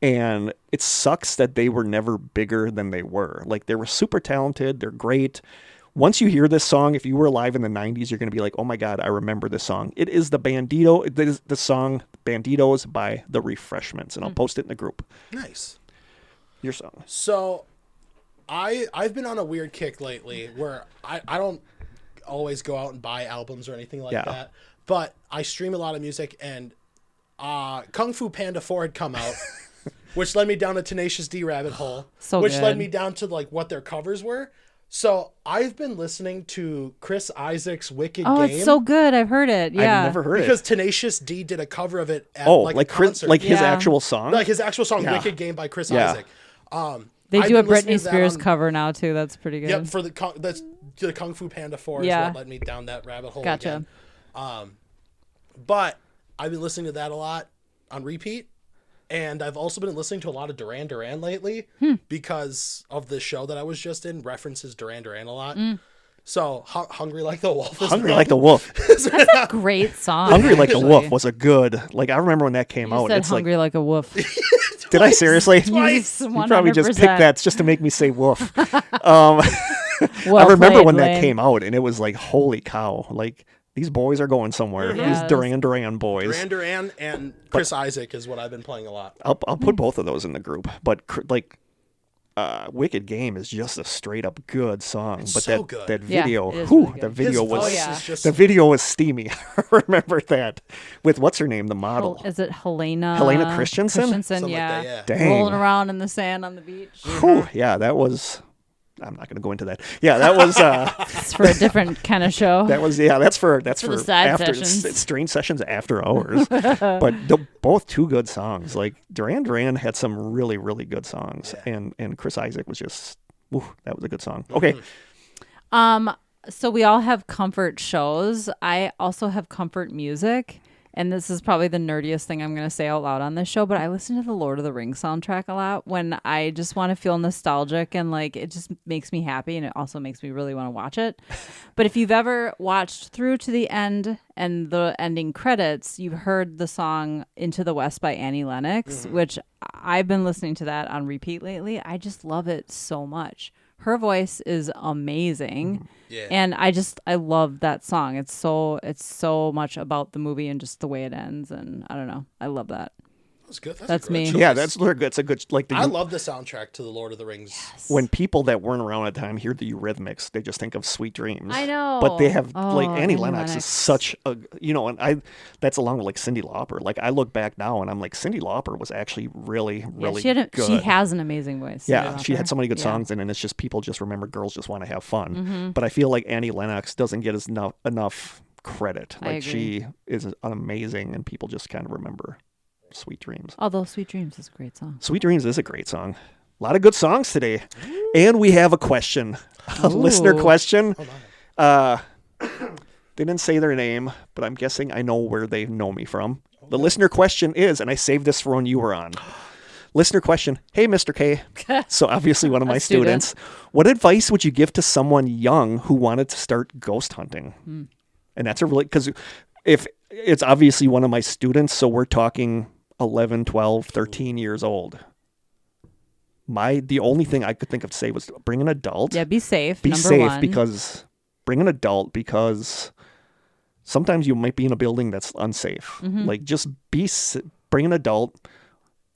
and it sucks that they were never bigger than they were. Like, they were super talented, they're great. Once you hear this song, if you were alive in the 90s, you're going to be like, oh my God, I remember this song. It is it is the song Banditos by The Refreshments, and I'll post it in the group. Nice. Your song. So I've been on a weird kick lately where I don't always go out and buy albums or anything like that, but I stream a lot of music, and Kung Fu Panda 4 had come out, which led me down a Tenacious D rabbit hole, which led me down to like what their covers were. So I've been listening to Chris Isaac's Wicked Game. Oh, it's so good. I've heard it. Yeah. I've never heard because it. Tenacious D did a cover of it at a concert. Like his actual song? Like his actual song, Wicked Game by Chris Isaac. They do a Britney Spears cover now too. That's pretty good. Yep, for the Kung Fu Panda 4 is what led me down that rabbit hole. Gotcha. Again. But I've been listening to that a lot on repeat, and I've also been listening to a lot of Duran Duran lately because of the show that I was just in references Duran Duran a lot. So Hungry Like the Wolf. Hungry Like the Wolf. That's a great song. Hungry Like the Wolf was a good. Like, I remember when that came out. Said it's Hungry like a wolf. Did I seriously? Twice. You probably just picked that just to make me say woof. Well I remember played, when that Blaine. came out, and it was like, holy cow! Like, these boys are going somewhere. Yes. These Duran Duran boys. Duran Duran and Chris Isaac is what I've been playing a lot. I'll put both of those in the group, but like. Wicked Game is just a straight up good song, but so good. that video, it is really good. the video His was voice is just... the video was steamy. I remember that with what's her name, the model. Is it Helena Christensen? Something yeah. like that, Dang. Rolling around in the sand on the beach. Whew, yeah, that was. I'm not going to go into that. Yeah, that was. It's for a different kind of show. That was that's for the side after sessions. strange sessions after hours. But both two good songs. Like Duran Duran had some really really good songs, and Chris Isaac was just that was a good song. Okay. So we all have comfort shows. I also have comfort music. And this is probably the nerdiest thing I'm going to say out loud on this show, but I listen to the Lord of the Rings soundtrack a lot when I just want to feel nostalgic, and like it just makes me happy, and it also makes me really want to watch it. But if you've ever watched through to the end and the ending credits, you've heard the song Into the West by Annie Lennox, which I've been listening to that on repeat lately. I just love it so much. Her voice is amazing. Yeah. And I love that song. It's so much about the movie and just the way it ends, and I don't know. I love that. That's good. That's me. Choice. Yeah, that's a good like. I love the soundtrack to the Lord of the Rings. Yes. When people that weren't around at the time hear the Eurythmics, they just think of Sweet Dreams. I know. But they have like Annie Annie Lennox is such a and that's along with like Cyndi Lauper. Like I look back now and I'm like Cyndi Lauper was actually really good. She has an amazing voice. Yeah, she had so many good songs, and it's just people just remember Girls Just Want to Have Fun. But I feel like Annie Lennox doesn't get enough credit. Like she is amazing, and people just kind of remember Sweet Dreams. Although Sweet Dreams is a great song. Sweet Dreams is a great song. A lot of good songs today. And we have a question. A listener question. They didn't say their name, but I'm guessing I know where they know me from. The listener question is, and I saved this for when you were on. Listener question. Hey, Mr. K. So obviously one of my students. What advice would you give to someone young who wanted to start ghost hunting? And that's a really, because if it's obviously one of my students, so we're talking 11, 12, 13 years old. The only thing I could think of to say was bring an adult. Yeah, be safe. Be number safe one. because bring an adult because sometimes you might be in a building that's unsafe. Like just bring an adult.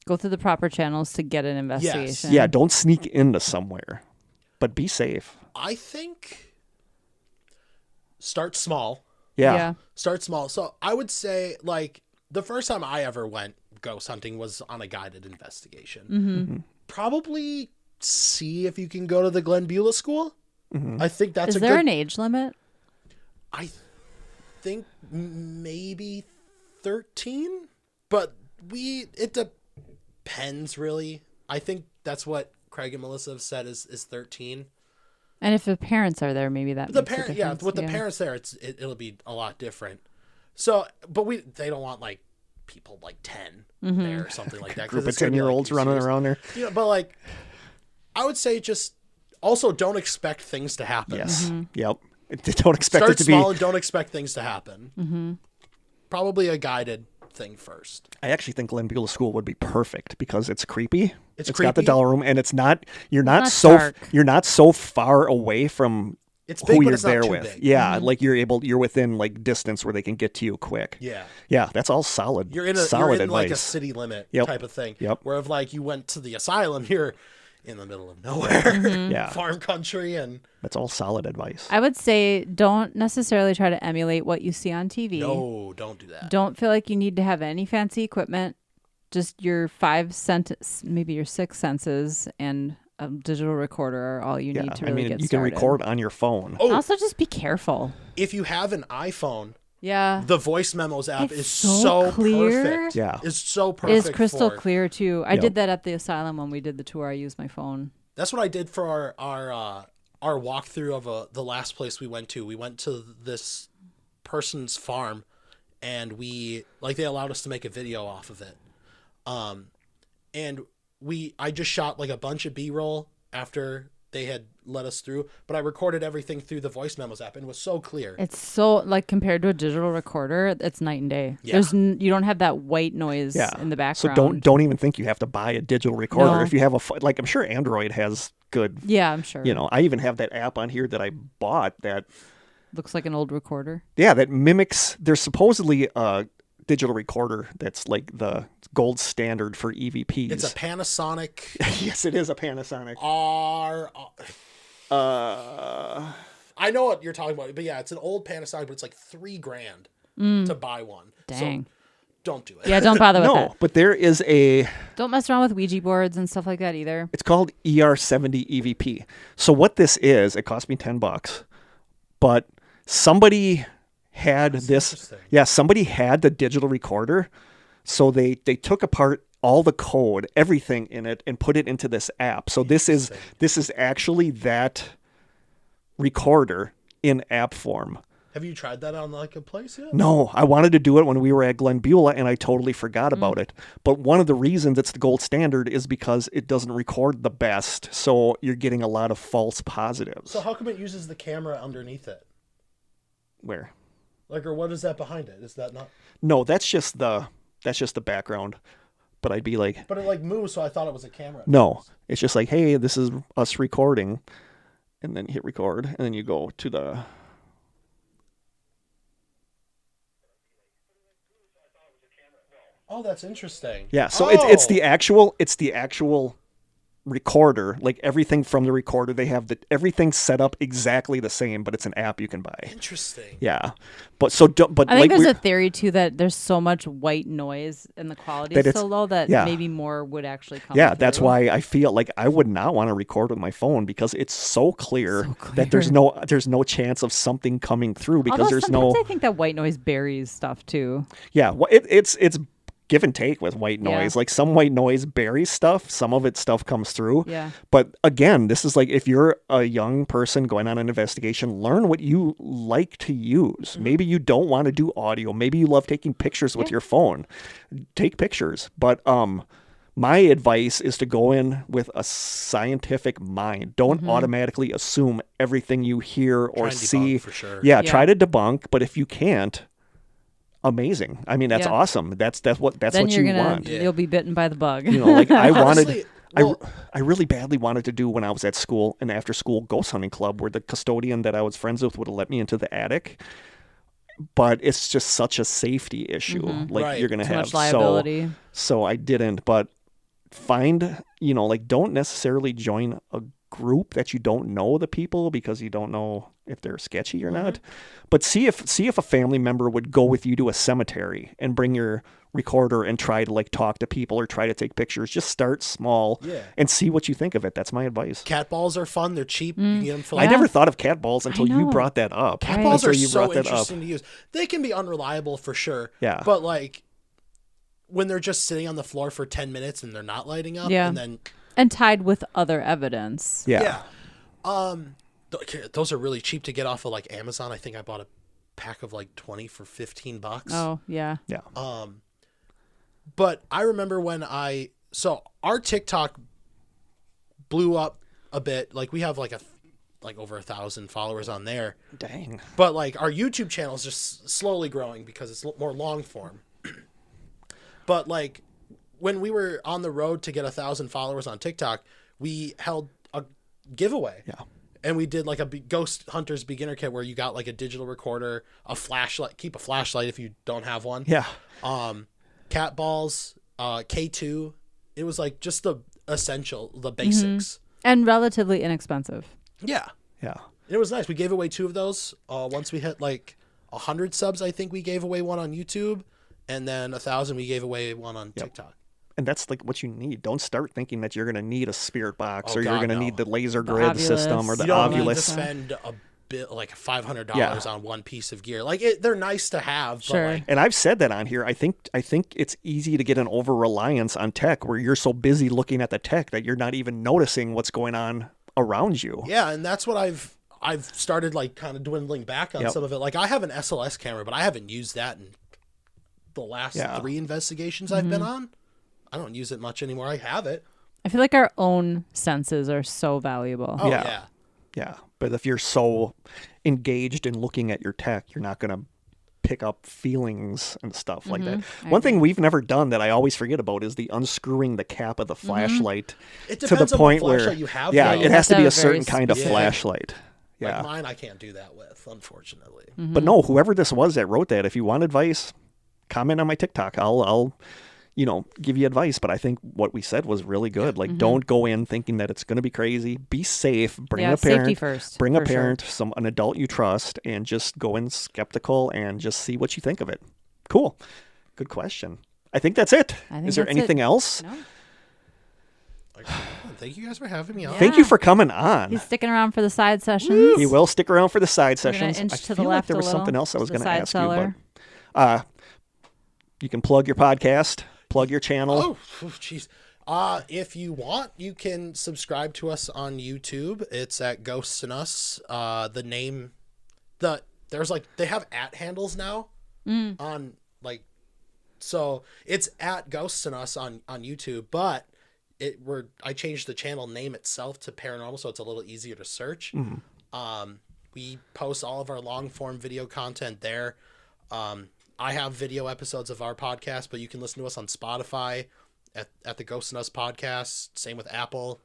Go through the proper channels to get an investigation. Yeah, don't sneak into somewhere, but be safe. I think start small. Yeah. Start small. So I would say like the first time I ever went ghost hunting was on a guided investigation. Probably see if you can go to the Glenn Beulah School. I think that's Is there an age limit? I think maybe 13, but it depends really. I think that's what Craig and Melissa have said is 13. And if the parents are there, maybe that makes a difference. With the parents there, it'll be a lot different. So, but they don't want like people like 10 there or something like that. Group of 10-year-olds running around there. You know, but like, I would say just also don't expect things to happen. Yes. Yep. Don't expect Start it to be. small and don't expect things to happen. Probably a guided thing first. I actually think Glen Beulah School would be perfect because it's creepy. It's got the creepy. doll room, and it's not. You're not not so. dark. You're not so far away from It's big, who but you're it's not there too with. big. Yeah, like you're within like distance where they can get to you quick. Yeah. Yeah, that's all solid. You're in solid advice. like a city limit Yep. type of thing. Yep. Where if like you went to the asylum, you're in the middle of nowhere, Yeah, farm country, and that's all solid advice. I would say don't necessarily try to emulate what you see on TV. no, don't do that. Don't feel like you need to have any fancy equipment. Just your 5 senses, maybe your 6 senses, and a digital recorder are all you need to really get you started. can record on your phone. Oh. Also, just be careful. If you have an iPhone, Yeah. the voice memos app It's is so so clear. perfect. Yeah. It's so perfect. It's crystal for- clear too. I Yep. did that at the asylum when we did the tour. I used my phone. That's what I did for our walkthrough of the last place we went to. We went to this person's farm, and they allowed us to make a video off of it. And I just shot like a bunch of B-roll after they had let us through, but I recorded everything through the voice memos app, and it was so clear. It's so like compared to a digital recorder, it's night and day. Yeah. You don't have that white noise Yeah. in the So background. don't even think you have to buy a digital recorder. No. If you have I'm sure Android has good. Yeah, I'm sure. I even have that app on here that I bought that. Looks like an old recorder. Yeah, that mimics. There's supposedly a digital recorder that's like the gold standard for EVPs. It's a Panasonic Yes, it is a Panasonic. I know what you're talking about, but yeah, it's an old Panasonic, but it's like $3,000 to buy one. Dang. So don't do it. Yeah, don't bother with No, that. but there is Don't mess around with Ouija boards and stuff like that either. it's called ER70 EVP. So what this is, it cost me $10, but somebody had this. interesting. Yeah, somebody had the digital recorder, so they took apart all the code, everything in it, and put it into this app. So this is actually that recorder in app form. Have you tried that on like a place yet? No, I wanted to do it when we were at Glen Beulah, and I totally forgot about it. But one of the reasons it's the gold standard is because it doesn't record the best, so you're getting a lot of false positives. So how come it uses the camera underneath it? Where? Like, or what is that behind it? Is that not? No, that's just the background. But I'd be like, But it like moves, so I thought it was a camera. no, it's just like, hey, this is us recording, and then hit record, and then you go to the. Oh, that's interesting. Yeah, so Oh! it's the actual recorder, like everything from the recorder. They have everything set up exactly the same, but it's an app you can buy. Interesting. Yeah, but I I like think there's a theory too that there's so much white noise and the quality That is it's- so low that yeah. maybe more would actually come. yeah, that's through. why I feel like I would not want to record with my phone because it's so clear, So that there's no chance of something coming through because Although there's sometimes no I think that white noise buries stuff too. yeah. Well, it's give and take with white Yeah. noise. Like some white noise buries stuff, some of it stuff comes through. Yeah. But again, this is like if you're a young person going on an investigation, learn what you like to use. Maybe you don't want to do audio. Maybe you love taking pictures with your phone. Take pictures. But my advice is to go in with a scientific mind. Don't automatically assume everything you hear or Try and see. debunk for sure. Yeah, Yeah. try to debunk, but if you can't, amazing. I mean, that's Yeah. awesome. That's Then what you're you gonna want. Yeah. you'll be bitten by the bug. You know, like I Honestly, well, I really badly wanted to do when I was at school an after school ghost hunting club where the custodian that I was friends with would have let me into the attic. But it's just such a safety issue. Like Right. you're gonna Too have much liability. So I didn't. But find like don't necessarily join a group that you don't know the people because you don't know if they're sketchy or not. But see if a family member would go with you to a cemetery and bring your recorder and try to like talk to people or try to take pictures. Just start small and see what you think of it. That's my advice. cat balls are fun. They're cheap. You can get them for I like never thought of cat balls until you know. brought that up. Cat balls Until are you so brought that up. interesting to use. They can be unreliable for sure. Yeah. But like when they're just sitting on the floor for 10 minutes and they're not lighting up, Yeah. and then And tied with other evidence. Yeah. those are really cheap to get off of like Amazon. I think I bought a pack of like 20 for $15. Oh yeah. Yeah. But I remember when so our TikTok blew up a bit. Like we have like over 1,000 followers on there. Dang. But like our YouTube channel is just slowly growing because it's more long form. But like when we were on the road to get 1,000 followers on TikTok, we held a giveaway. Yeah. And we did like a Ghost Hunters beginner kit where you got like a digital recorder, a flashlight, keep a flashlight if you don't have one. Yeah. Cat balls, K2. It was like just the essential, the basics. And relatively inexpensive. Yeah. Yeah. It was nice. We gave away 2 of those. Once we hit like 100 subs, I think we gave away one on YouTube. And then 1,000, we gave away one on TikTok. And that's like what you need. Don't start thinking that you're going to need a spirit box or God, you're going to no. need the laser grid Ovulus. system or the You don't need to Ovulus. spend a bit like $500 Yeah. on one piece of gear. Like they're nice to have. Sure. But like, And I've said that on here. I think it's easy to get an over reliance on tech where you're so busy looking at the tech that you're not even noticing what's going on around you. yeah, and that's what I've started like kind of dwindling back on some of it. Like I have an SLS camera, but I haven't used that in the last 3 investigations I've been on. I don't use it much anymore. I have it. I feel like our own senses are so valuable. Oh Yeah. yeah. Yeah. But if you're so engaged in looking at your tech, you're not going to pick up feelings and stuff like that. One thing we've never done that I always forget about is the unscrewing the cap of the flashlight It to depends the on what point where flashlight you have, yeah, though. it has to be a That's a very certain kind of specific- flashlight. Yeah. Like mine, I can't do that with, unfortunately. But no, whoever this was that wrote that, if you want advice, comment on my TikTok. I'll give you advice. But I think what we said was really good. Like, don't go in thinking that it's going to be crazy. Be safe. Bring a parent. Safety first. Bring a for sure. parent, an adult you trust, and just go in skeptical and just see what you think of it. Cool. Good question. I think that's it. I think Is there that's it. anything else? No. Thank you guys for having me on. Thank you for coming on. He's sticking around for the side sessions. He will stick around for the side We're gonna sessions. inch I to the feel like left there a was little, something else I was to the going to side ask cellar. you, but you can plug your podcast, plug your channel. Oh, jeez. If you want, you can subscribe to us on YouTube. It's at Ghosts and Us. There's like, they have @ handles now on like, so it's at Ghosts and Us on YouTube, but I changed the channel name itself to Paranormal, so it's a little easier to search. We post all of our long form video content there. I have video episodes of our podcast, but you can listen to us on Spotify at the Ghost and Us podcast. Same with Apple.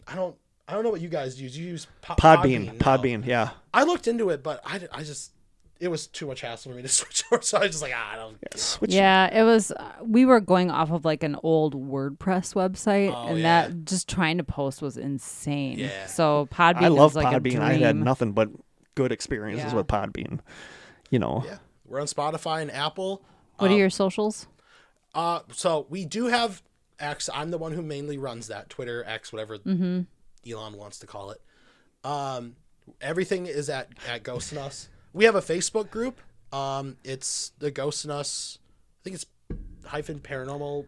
I don't know what you guys use. You use Podbean. now. Podbean, yeah. I looked into it, but I just it was too much hassle for me to switch over. So I was just like, I don't. Switch. Yeah, it was. We were going off of like an old WordPress website, and yeah. that just trying to post was insane. Yeah. So Podbean I love is like a Podbean. dream. I had nothing but good experiences Yeah. with Podbean. Yeah. We're on Spotify and Apple. What are your socials? So we do have X. I'm the one who mainly runs that Twitter, X, whatever Elon wants to call it. Everything is at Ghost and Us. We have a Facebook group. It's the Ghost and Us. I think it's -paranormal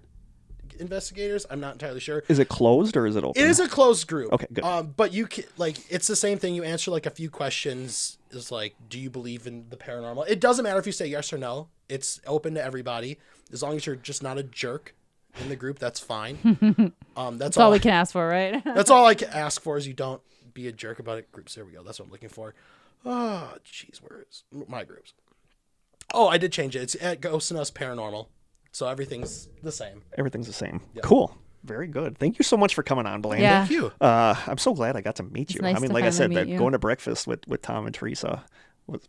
investigators. I'm not entirely sure. Is it closed or is it open? It is a closed group. Okay, good. But you can, like, it's the same thing. You answer like a few questions. Is like, do you believe in the paranormal? It doesn't matter if you say yes or no. It's open to everybody. As long as you're just not a jerk in the group, that's fine. That's all we can ask for, right? That's all I can ask for is you don't be a jerk about it. Groups. There we go. That's what I'm looking for. Oh, jeez, where is my groups? Oh, I did change it. It's at Ghost and Us Paranormal. So everything's the same. Everything's the same. Cool. Very good. Thank you so much for coming on, Blaine. Yeah. Thank you. I'm so glad I got to meet you. nice I mean, to like I said, finally meet you. going to breakfast with Tom and Teresa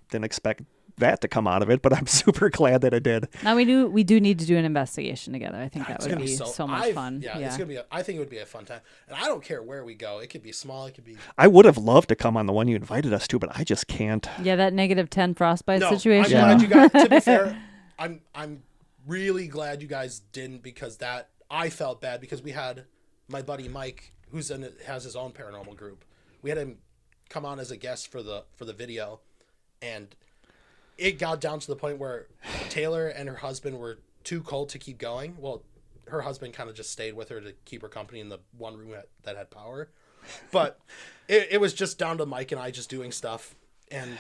didn't expect that to come out of it, but I'm super glad that it did. Now we do need to do an investigation together. I think that would gonna be so much fun. Yeah, it's gonna be. I think it would be a fun time, and I don't care where we go. It could be small. It could be. I would have loved to come on the one you invited us to, but I just can't. Yeah, that -10 frostbite No, situation. I'm glad you guys. To be fair, I'm really glad you guys didn't, because that I felt bad because we had my buddy Mike, has his own paranormal group. We had him come on as a guest for the video, and it got down to the point where Taylor and her husband were too cold to keep going. Well, her husband kind of just stayed with her to keep her company in the one room that had power. But it was just down to Mike and I just doing stuff. And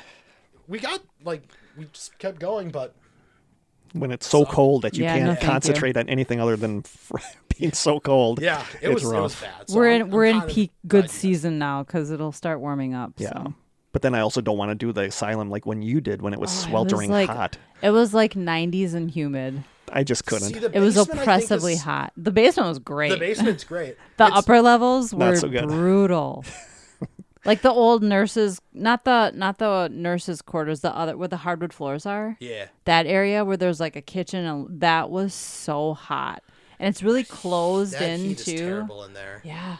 we just kept going, but when it's so cold that you Yeah, no, can't thank concentrate on anything other than being so cold. Yeah, it was bad. So we're in kind of peak good glad you season now because it'll start warming up. Yeah. So. But then I also don't want to do the asylum like when you did when it was sweltering hot. It was like 90s and humid. I just couldn't. See, the It was basement, I think, oppressively is- hot. The basement was great. The basement's great. The It's- upper levels Not were so good. brutal. Like the old nurses, not the nurses' quarters, the other where the hardwood floors are. Yeah. That area where there's like a kitchen, and that was so hot, and it's really closed That in heat is too. terrible in there. Yeah,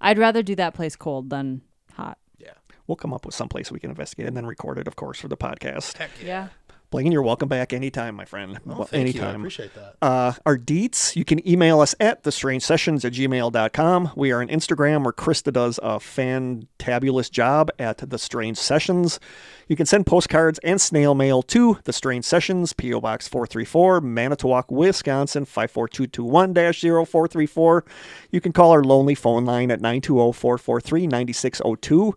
I'd rather do that place cold than hot. Yeah. We'll come up with some place we can investigate and then record it, of course, for the podcast. Heck yeah. Yeah. Blaine, you're welcome back anytime, my friend. Oh, thank you. I anytime. appreciate that. Our deets, you can email us at thestrangesessions@gmail.com. We are on Instagram where Krista does a fantabulous job at The Strange Sessions. You can send postcards and snail mail to The Strange Sessions, P.O. Box 434, Manitowoc, Wisconsin, 54221-0434. You can call our lonely phone line at 920-443-9602.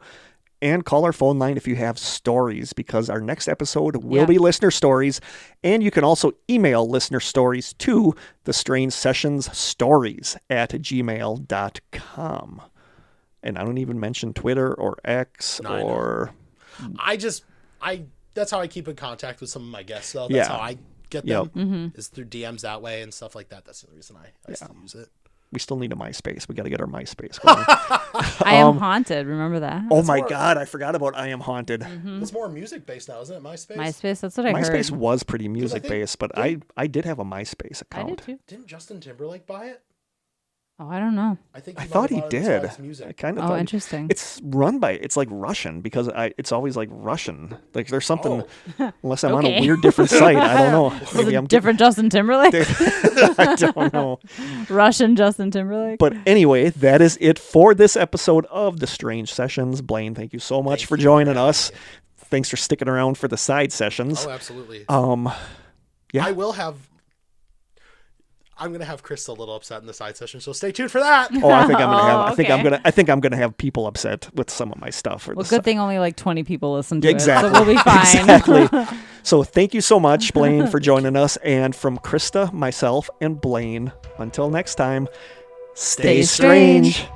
And call our phone line if you have stories, because our next episode will be listener stories. And you can also email listener stories to thestrangesessionsstories@gmail.com. And I don't even mention Twitter or X or... That's how I keep in contact with some of my guests, though. Yeah. That's how I get them, Mm-hmm. is through DMs that way and stuff like that. That's the reason I still use it. We still need a MySpace. We got to get our MySpace going. I am haunted. Remember that? Oh my God, I forgot about I Am Haunted. It's more music-based now, isn't it, MySpace? MySpace. That's what I MySpace heard. was pretty music-based, but I did have a MySpace I account. did too. Didn't Justin Timberlake buy it? Oh, I don't know. I think I might thought have he bought it as did. well as music. I kind of Oh, thought interesting. it's run by. It's like Russian because it's always like Russian. Like there's something. Unless I'm on a Okay. weird different site, I don't know. Is it different Justin Timberlake? I don't know. Russian Justin Timberlake? But anyway, that is it for this episode of The Strange Sessions. Blaine, thank you so much for joining us. Thanks for sticking around for the side sessions. Oh, absolutely. Yeah. I'm gonna have Chris a little upset in the side session, so stay tuned for that. Oh, I think I'm gonna have. okay. I think I'm gonna have people upset with some of my stuff. Well, good thing only like 20 people listen to Exactly. it, so we'll be fine. Exactly. So thank you so much, Blaine, for joining us, and from Krista, myself, and Blaine. Until next time, stay strange. strange.